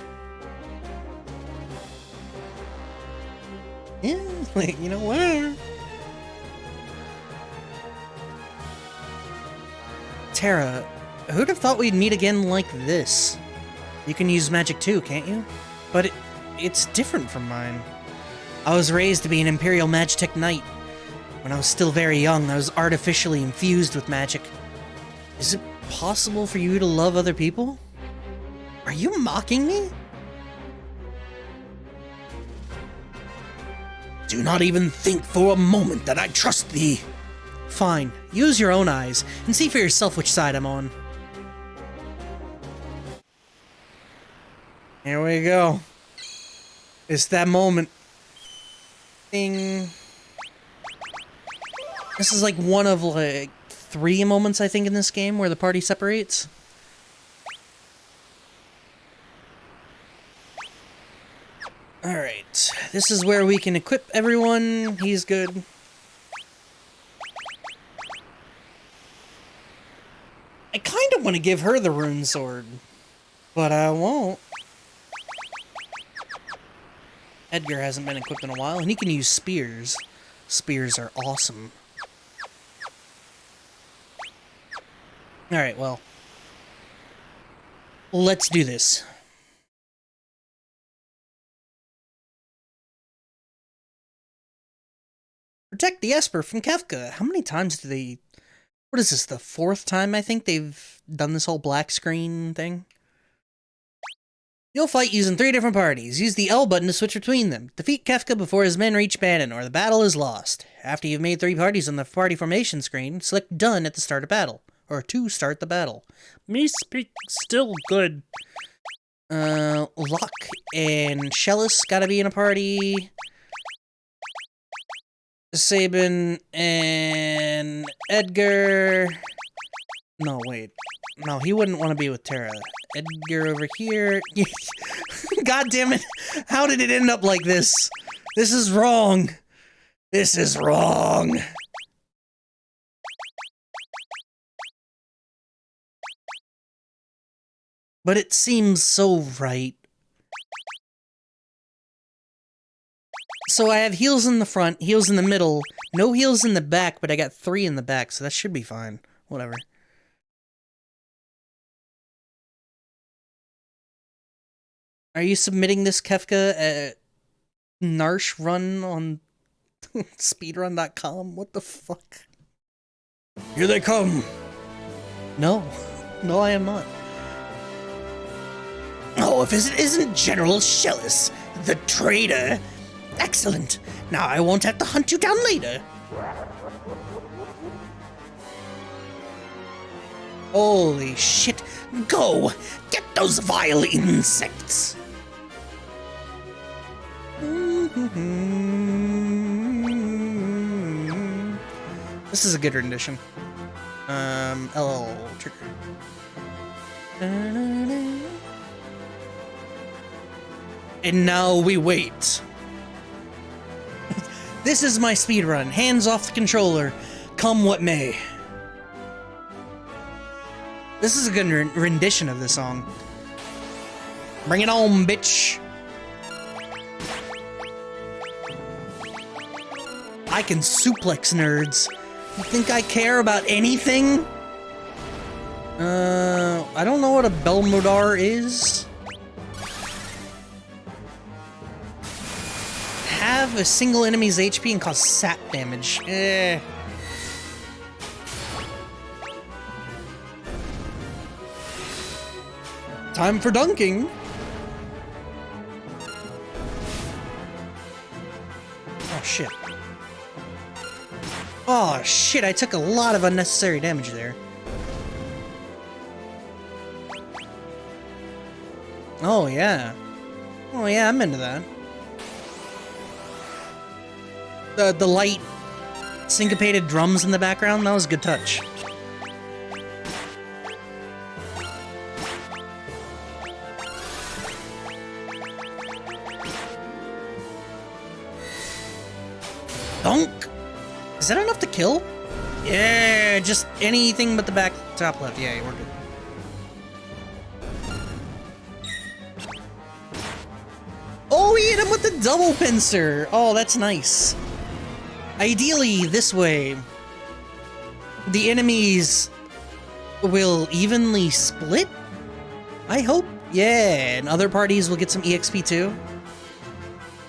Yeah, like, you know, whatever. Terra, who'd have thought we'd meet again like this? You can use magic too, can't you? But it's different from mine. I was raised to be an Imperial Magitech Knight. When I was still very young, I was artificially infused with magic. Is it possible for you to love other people? Are you mocking me? Do not even think for a moment that I trust thee. Fine, use your own eyes and see for yourself which side I'm on. Here we go. It's that moment. Ding. This is like one of like 3 moments I think in this game where the party separates. Alright, this is where we can equip everyone. He's good. I kind of want to give her the rune sword, but I won't. Edgar hasn't been equipped in a while, and he can use spears. Spears are awesome. Alright, well. Let's do this. Protect the Esper from Kefka. How many times do they... What is this, the 4th time I think they've done this whole black screen thing? You'll fight using 3 different parties. Use the L button to switch between them. Defeat Kefka before his men reach Bannon, or the battle is lost. After you've made 3 parties on the party formation screen, select Done at the start of battle, or to start the battle. Me speak still good. Locke and Shellus gotta be in a party. Sabin and Edgar. No, wait. No, he wouldn't want to be with Terra. Edgar over here. God damn it. How did it end up like this? This is wrong. This is wrong. But it seems so right. So I have heals in the front, heals in the middle, no heals in the back, but I got 3 in the back, so that should be fine. Whatever. Are you submitting this, Kefka, Narsh run on speedrun.com? What the fuck? Here they come. No. No, I am not. Oh, if it isn't General Shellis, the traitor. Excellent. Now I won't have to hunt you down later. Holy shit. Go! Get those vile insects! This is a good rendition. LL trigger. And now we wait. This is my speedrun. Hands off the controller. Come what may. This is a good rendition of the song. Bring it on, bitch. I can suplex nerds. You think I care about anything? I don't know what a Belmodar is. Have a single enemy's HP and cause sap damage. Time for dunking. Oh shit. Oh shit, I took a lot of unnecessary damage there. Oh yeah. Oh yeah, I'm into that. The light syncopated drums in the background, that was a good touch. Dunk! Is that enough to kill? Yeah, just anything but the back top left. Yeah, we're good. Oh, we hit him with the double pincer! Oh, that's nice. Ideally, this way, the enemies will evenly split? I hope. Yeah, and other parties will get some EXP too.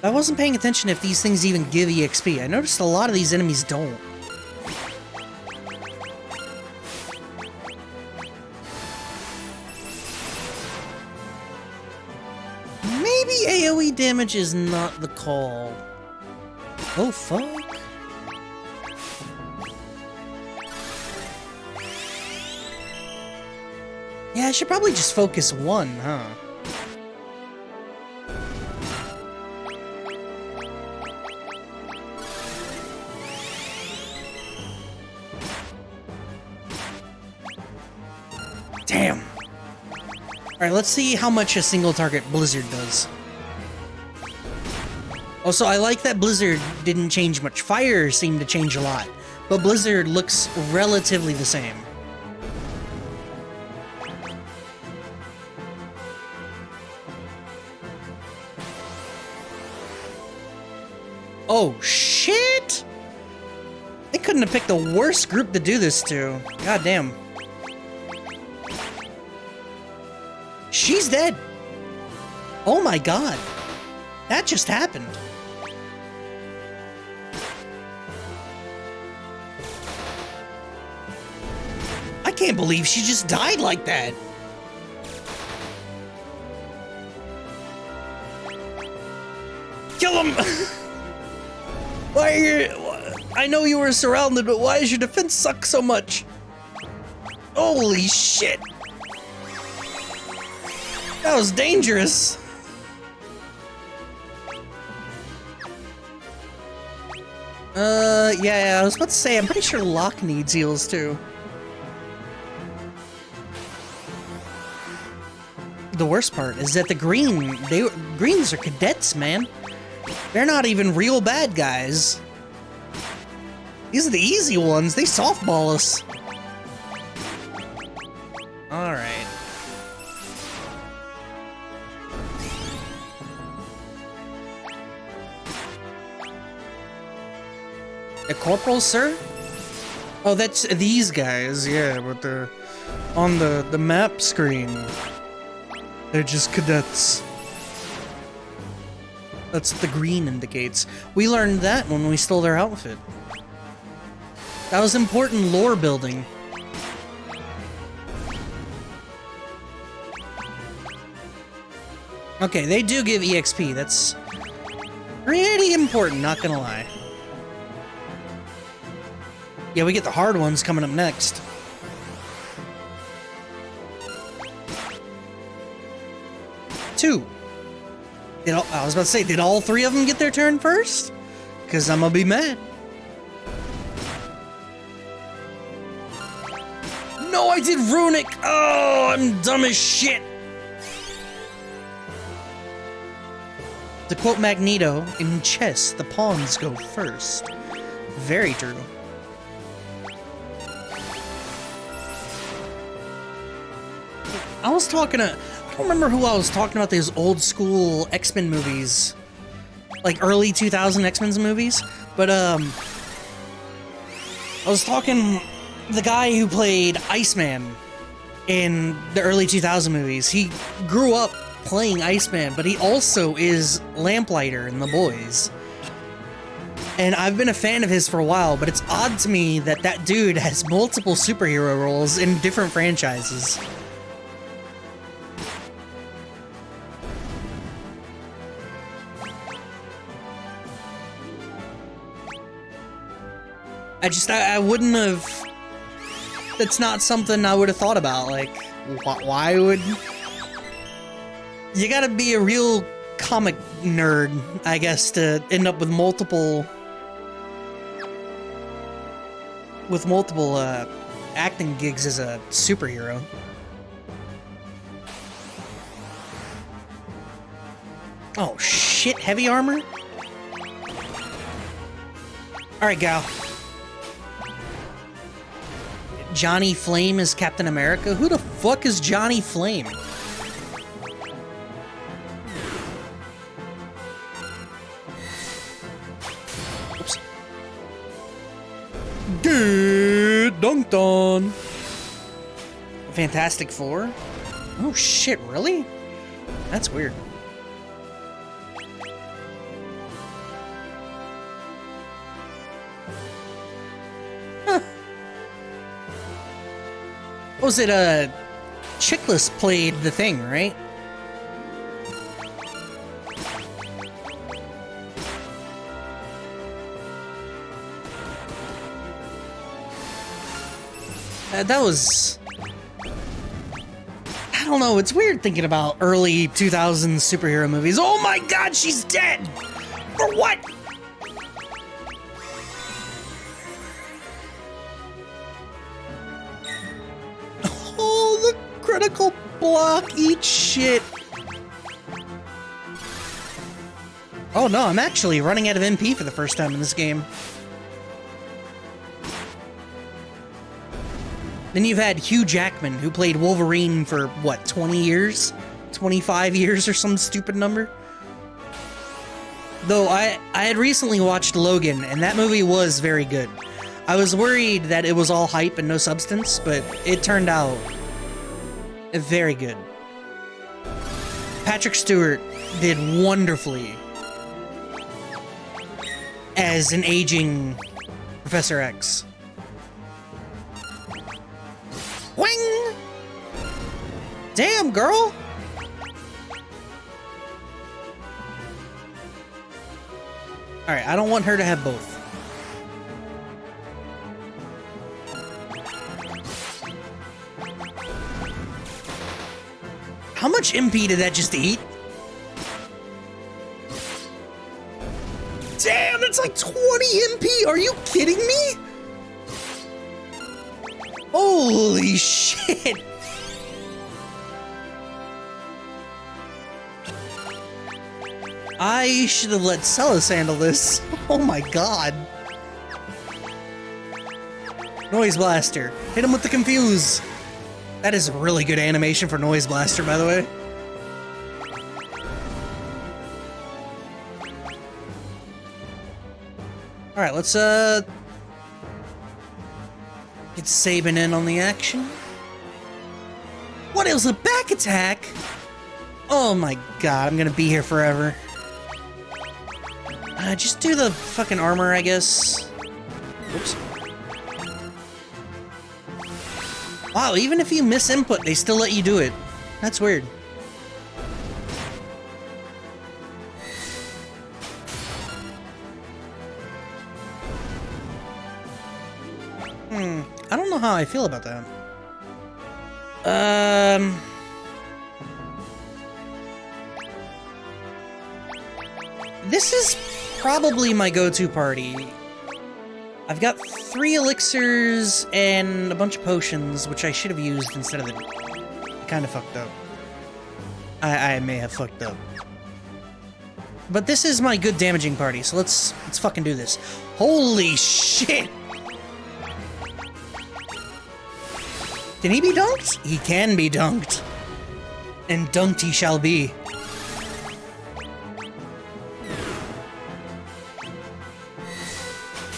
I wasn't paying attention if these things even give EXP. I noticed a lot of these enemies don't. Maybe AoE damage is not the call. Oh, fuck. Yeah, I should probably just focus one, huh? Damn. Alright, let's see how much a single target Blizzard does. Also, I like that Blizzard didn't change much. Fire seemed to change a lot, but Blizzard looks relatively the same. Oh, shit! They couldn't have picked the worst group to do this to. God damn. She's dead! Oh my god. That just happened. I can't believe she just died like that. Kill him! Why are you... I know you were surrounded, but why does your defense suck so much? Holy shit! That was dangerous! Yeah, I was about to say, I'm pretty sure Locke needs heals too. The worst part is that the Greens are cadets, man. They're not even real bad guys. These are the easy ones. They softball us. Alright. A corporal, sir? Oh, that's these guys, yeah, but they're on the map screen. They're just cadets. That's what the green indicates. We learned that when we stole their outfit. That was important lore building. Okay, they do give EXP. That's pretty important, not gonna lie. Yeah, we get the hard ones coming up next. Two. I was about to say, did all three of them get their turn first? Because I'm gonna be mad. No, I did Runic! Oh, I'm dumb as shit! To quote Magneto, in chess, the pawns go first. Very true. I was talking to... I don't remember who I was talking about these old school X-Men movies. Like early 2000 X-Men movies. But, I was talking... The guy who played Iceman in the early 2000 movies. He grew up playing Iceman, but he also is Lamplighter in The Boys. And I've been a fan of his for a while, but it's odd to me that that dude has multiple superhero roles in different franchises. I wouldn't have... That's not something I would have thought about. Like, why would... You gotta be a real comic nerd, I guess, to end up with multiple... acting gigs as a superhero. Oh, shit, heavy armor? Alright, gal. Johnny Flame is Captain America? Who the fuck is Johnny Flame? Oops. Get dunked on. Fantastic Four? Oh shit, really? That's weird. Was it Chickless played the Thing, right? That was... I don't know, it's weird thinking about early 2000s superhero movies. Oh my god, she's dead! For what? Critical block, eat shit. Oh no, I'm actually running out of MP for the first time in this game. Then you've had Hugh Jackman, who played Wolverine for, what, 20 years? 25 years or some stupid number? Though I had recently watched Logan, and that movie was very good. I was worried that it was all hype and no substance, but it turned out very good. Patrick Stewart did wonderfully as an aging Professor X. Wing! Damn, girl! Alright, I don't want her to have both. How much MP did that just eat? Damn, that's like 20 MP? Are you kidding me? Holy shit! I should have let Celis handle this. Oh my god. Noise Blaster. Hit him with the Confuse. That is a really good animation for Noise Blaster, by the way. Alright, let's, get Sabin in on the action. What is a back attack? Oh my god, I'm gonna be here forever. Just do the fucking armor, I guess. Oops. Wow, even if you miss input, they still let you do it. That's weird. I don't know how I feel about that. This is probably my go-to party. I've got 3 elixirs and a bunch of potions, which I should have used instead of the... I kind of fucked up. I may have fucked up. But this is my good damaging party, so let's fucking do this. Holy shit! Can he be dunked? He can be dunked. And dunked he shall be.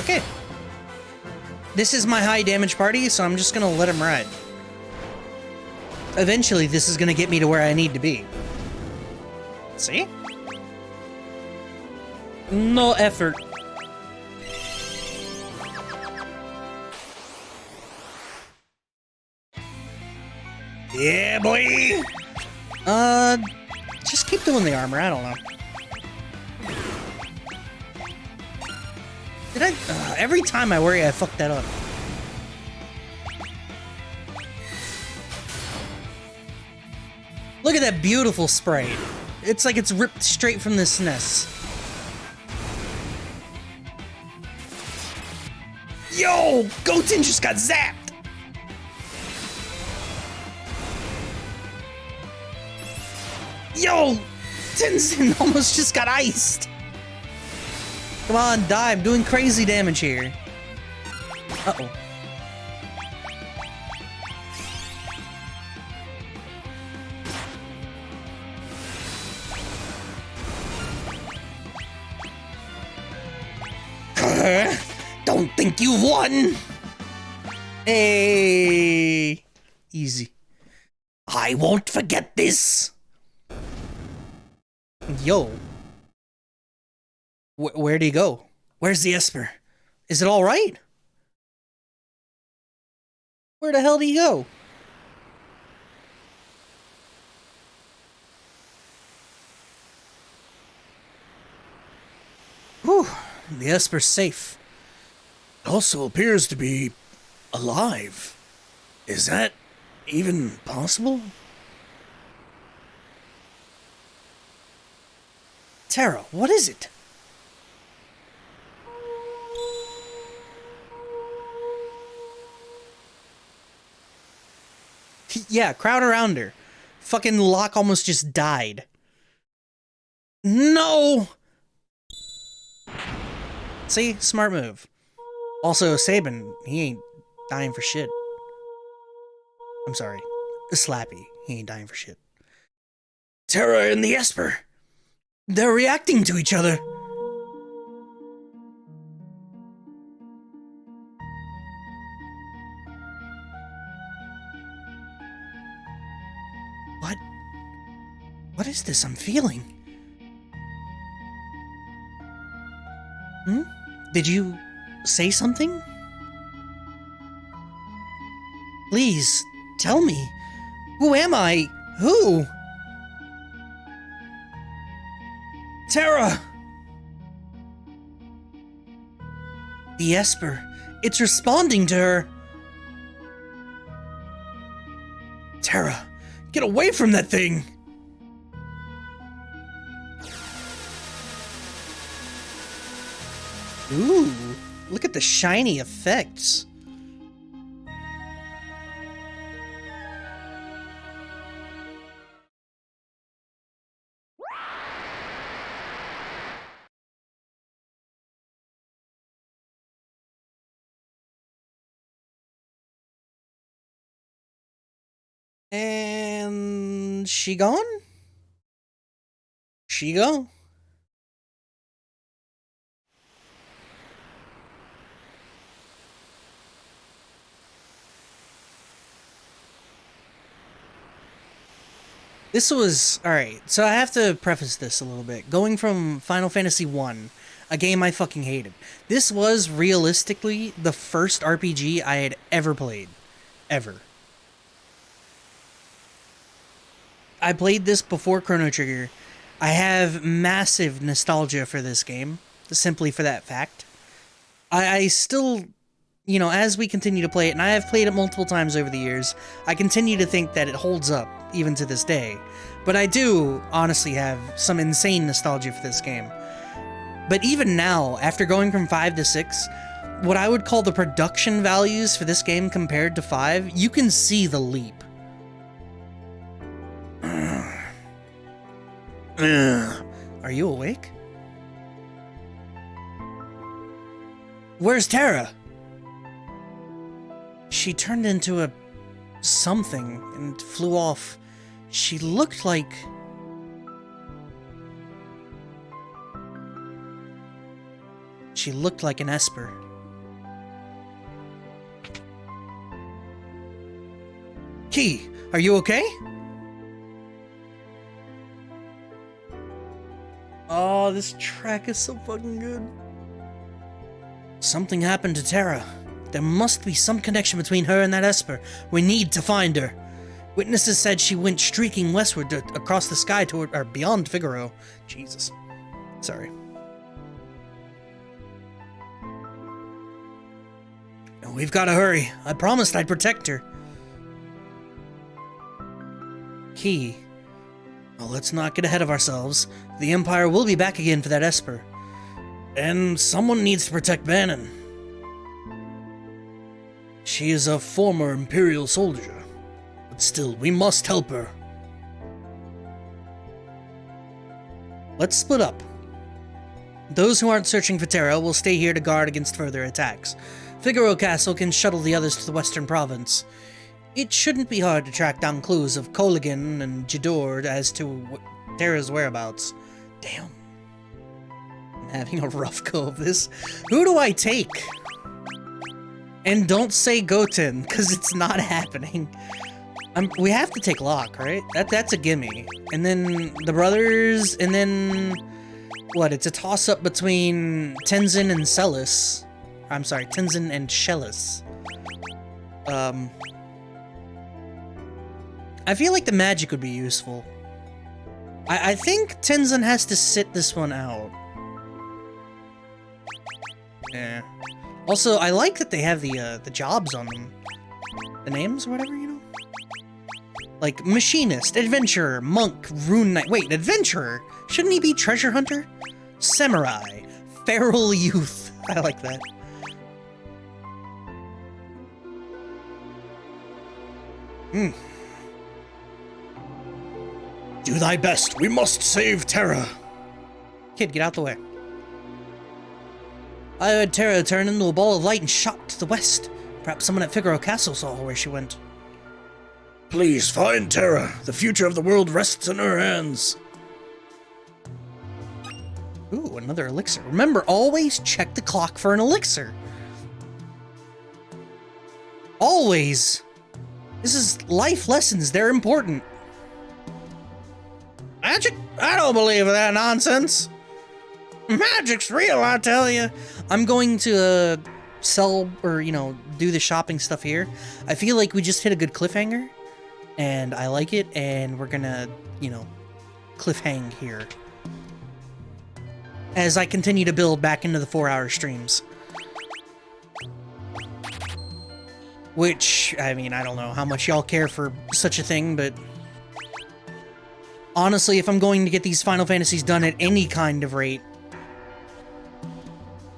Okay. This is my high damage party, so I'm just gonna let him ride. Eventually, this is gonna get me to where I need to be. See? No effort. Yeah, boy! Just keep doing the armor, I don't know. Did I? Every time I worry, I fuck that up. Look at that beautiful sprite. It's like it's ripped straight from the SNES. Yo! Goten just got zapped! Yo! Tenzin almost just got iced! Come on, die. I'm doing crazy damage here. Uh-oh. Don't think you've won! Hey! Easy. I won't forget this! Yo. Where'd he go? Where's the Esper? Is it alright? Where the hell did he go? Whew. The Esper's safe. It also appears to be alive. Is that even possible? Terra, what is it? Yeah, crowd around her. Fucking Locke almost just died. No! See? Smart move. Also, Sabin, he ain't dying for shit. I'm sorry. Slappy, he ain't dying for shit. Terra and the Esper. They're reacting to each other. What is this I'm feeling? Did you say something? Please, tell me. Who am I? Who? Terra! The Esper. It's responding to her. Terra, get away from that thing! Ooh. Look at the shiny effects. And she gone? She go? This was... Alright, so I have to preface this a little bit. Going from Final Fantasy 1, a game I fucking hated. This was, realistically, the first RPG I had ever played. Ever. I played this before Chrono Trigger. I have massive nostalgia for this game, simply for that fact. I still, you know, as we continue to play it, and I have played it multiple times over the years, I continue to think that it holds up, even to this day. But I do, honestly, have some insane nostalgia for this game. But even now, after going from 5 to 6, what I would call the production values for this game compared to 5, you can see the leap. Are you awake? Where's Terra? She turned into a something and flew off. She looked like... She looked like an Esper. Key, are you okay? Oh, this track is so fucking good. Something happened to Terra. There must be some connection between her and that Esper. We need to find her. Witnesses said she went streaking westward across the sky toward, or beyond Figaro. Jesus. Sorry. We've got to hurry. I promised I'd protect her. Key. Well, let's not get ahead of ourselves. The Empire will be back again for that Esper. And someone needs to protect Bannon. She is a former Imperial soldier. But still, we must help her. Let's split up. Those who aren't searching for Terra will stay here to guard against further attacks. Figaro Castle can shuttle the others to the Western Province. It shouldn't be hard to track down clues of Kolaghan and Jador as to Terra's whereabouts. Damn. I'm having a rough go of this. Who do I take? And don't say Goten, because it's not happening. We have to take Locke, right? That's a gimme. And then the brothers, and then... What, it's a toss-up between Tenzin and Celis. I'm sorry, Tenzin and Shellis. I feel like the magic would be useful. I think Tenzin has to sit this one out. Yeah. Also, I like that they have the jobs on them. The names or whatever, you know? Like, Machinist, Adventurer, Monk, Rune Knight. Wait, Adventurer? Shouldn't he be Treasure Hunter? Samurai, Feral Youth. I like that. Do thy best. We must save Terra. Kid, get out the way. I heard Terra turn into a ball of light and shot to the west. Perhaps someone at Figaro Castle saw where she went. Please find Terra. The future of the world rests in her hands. Ooh, another elixir. Remember, always check the clock for an elixir. Always. This is life lessons. They're important. Magic? I don't believe in that nonsense. Magic's real, I tell you. I'm going to sell, or, you know, do the shopping stuff here. I feel like we just hit a good cliffhanger, and I like it, and we're gonna, you know, cliffhang here as I continue to build back into the 4-hour streams. Which, I mean, I don't know how much y'all care for such a thing, but honestly, if I'm going to get these Final Fantasies done at any kind of rate,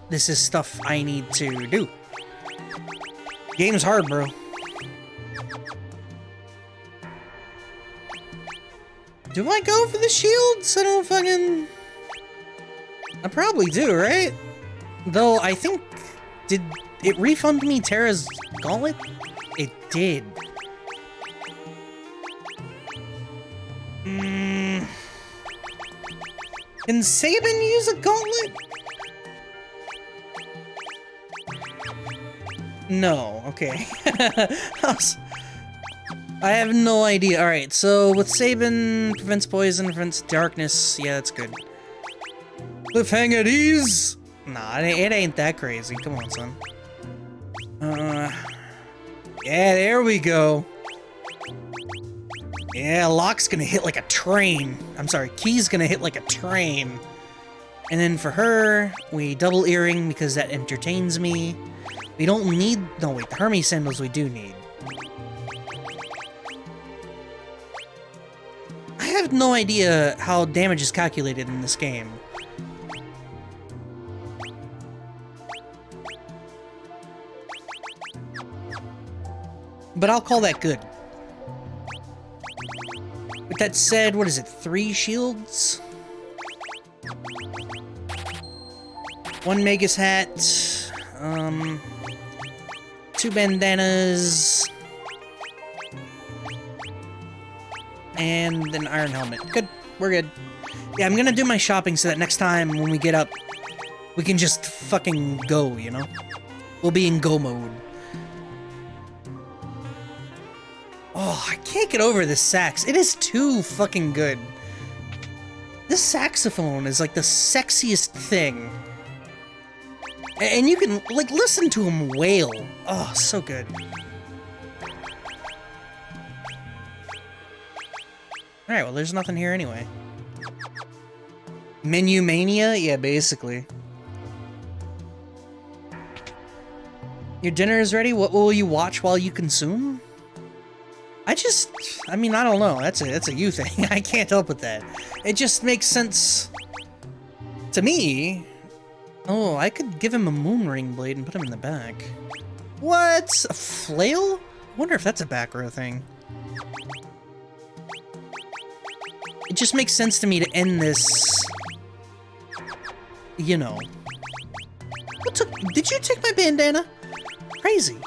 this is stuff I need to do. Game's hard, bro. Do I go for the shields? I don't fucking... I probably do, right? Though, I think... Did it refund me Terra's gauntlet? It did. Can Sabin use a gauntlet? No, okay. I have no idea. Alright, so with Sabin, prevents poison, prevents darkness. Yeah, that's good. Cliffhanger these? Nah, it ain't that crazy. Come on, son. Yeah, there we go. Yeah, Locke's gonna hit like a train. I'm sorry, Key's gonna hit like a train. And then for her, we double earring because that entertains me. We don't need... No, wait, the Hermes sandals we do need. I have no idea how damage is calculated in this game. But I'll call that good. With that said, what is it? 3 shields? 1 Magus hat. 2 bandanas. And an iron helmet. Good. We're good. Yeah, I'm gonna do my shopping so that next time when we get up, we can just fucking go, you know? We'll be in go mode. Oh, I can't get over this sax. It is too fucking good. This saxophone is like the sexiest thing. And you can, like, listen to him wail. Oh, so good. Alright, well, there's nothing here anyway. Menu mania? Yeah, basically. Your dinner is ready? What will you watch while you consume? I mean, I don't know. That's a you thing. I can't help with that. It just makes sense to me. Oh, I could give him a moon ring blade and put him in the back. What? A flail? I wonder if that's a back row thing. It just makes sense to me to end this, you know. Did you take my bandana? Crazy.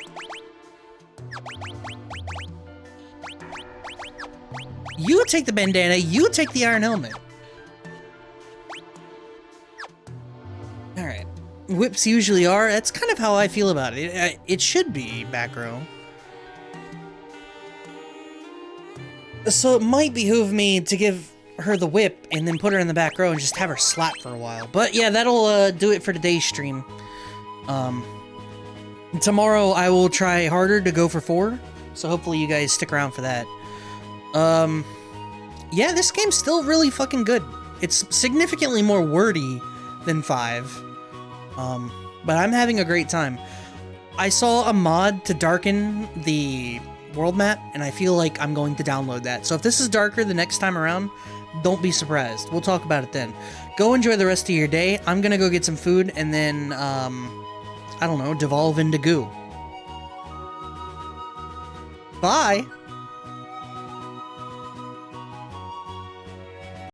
You take the bandana, you take the iron helmet. Alright. Whips usually are. That's kind of how I feel about it. It should be back row. So it might behoove me to give her the whip and then put her in the back row and just have her slap for a while. But yeah, that'll do it for today's stream. Tomorrow I will try harder to go for 4. So hopefully you guys stick around for that. Yeah, this game's still really fucking good. It's significantly more wordy than 5. But I'm having a great time. I saw a mod to darken the world map, and I feel like I'm going to download that. So if this is darker the next time around, don't be surprised. We'll talk about it then. Go enjoy the rest of your day. I'm gonna go get some food, and then, I don't know, devolve into goo. Bye!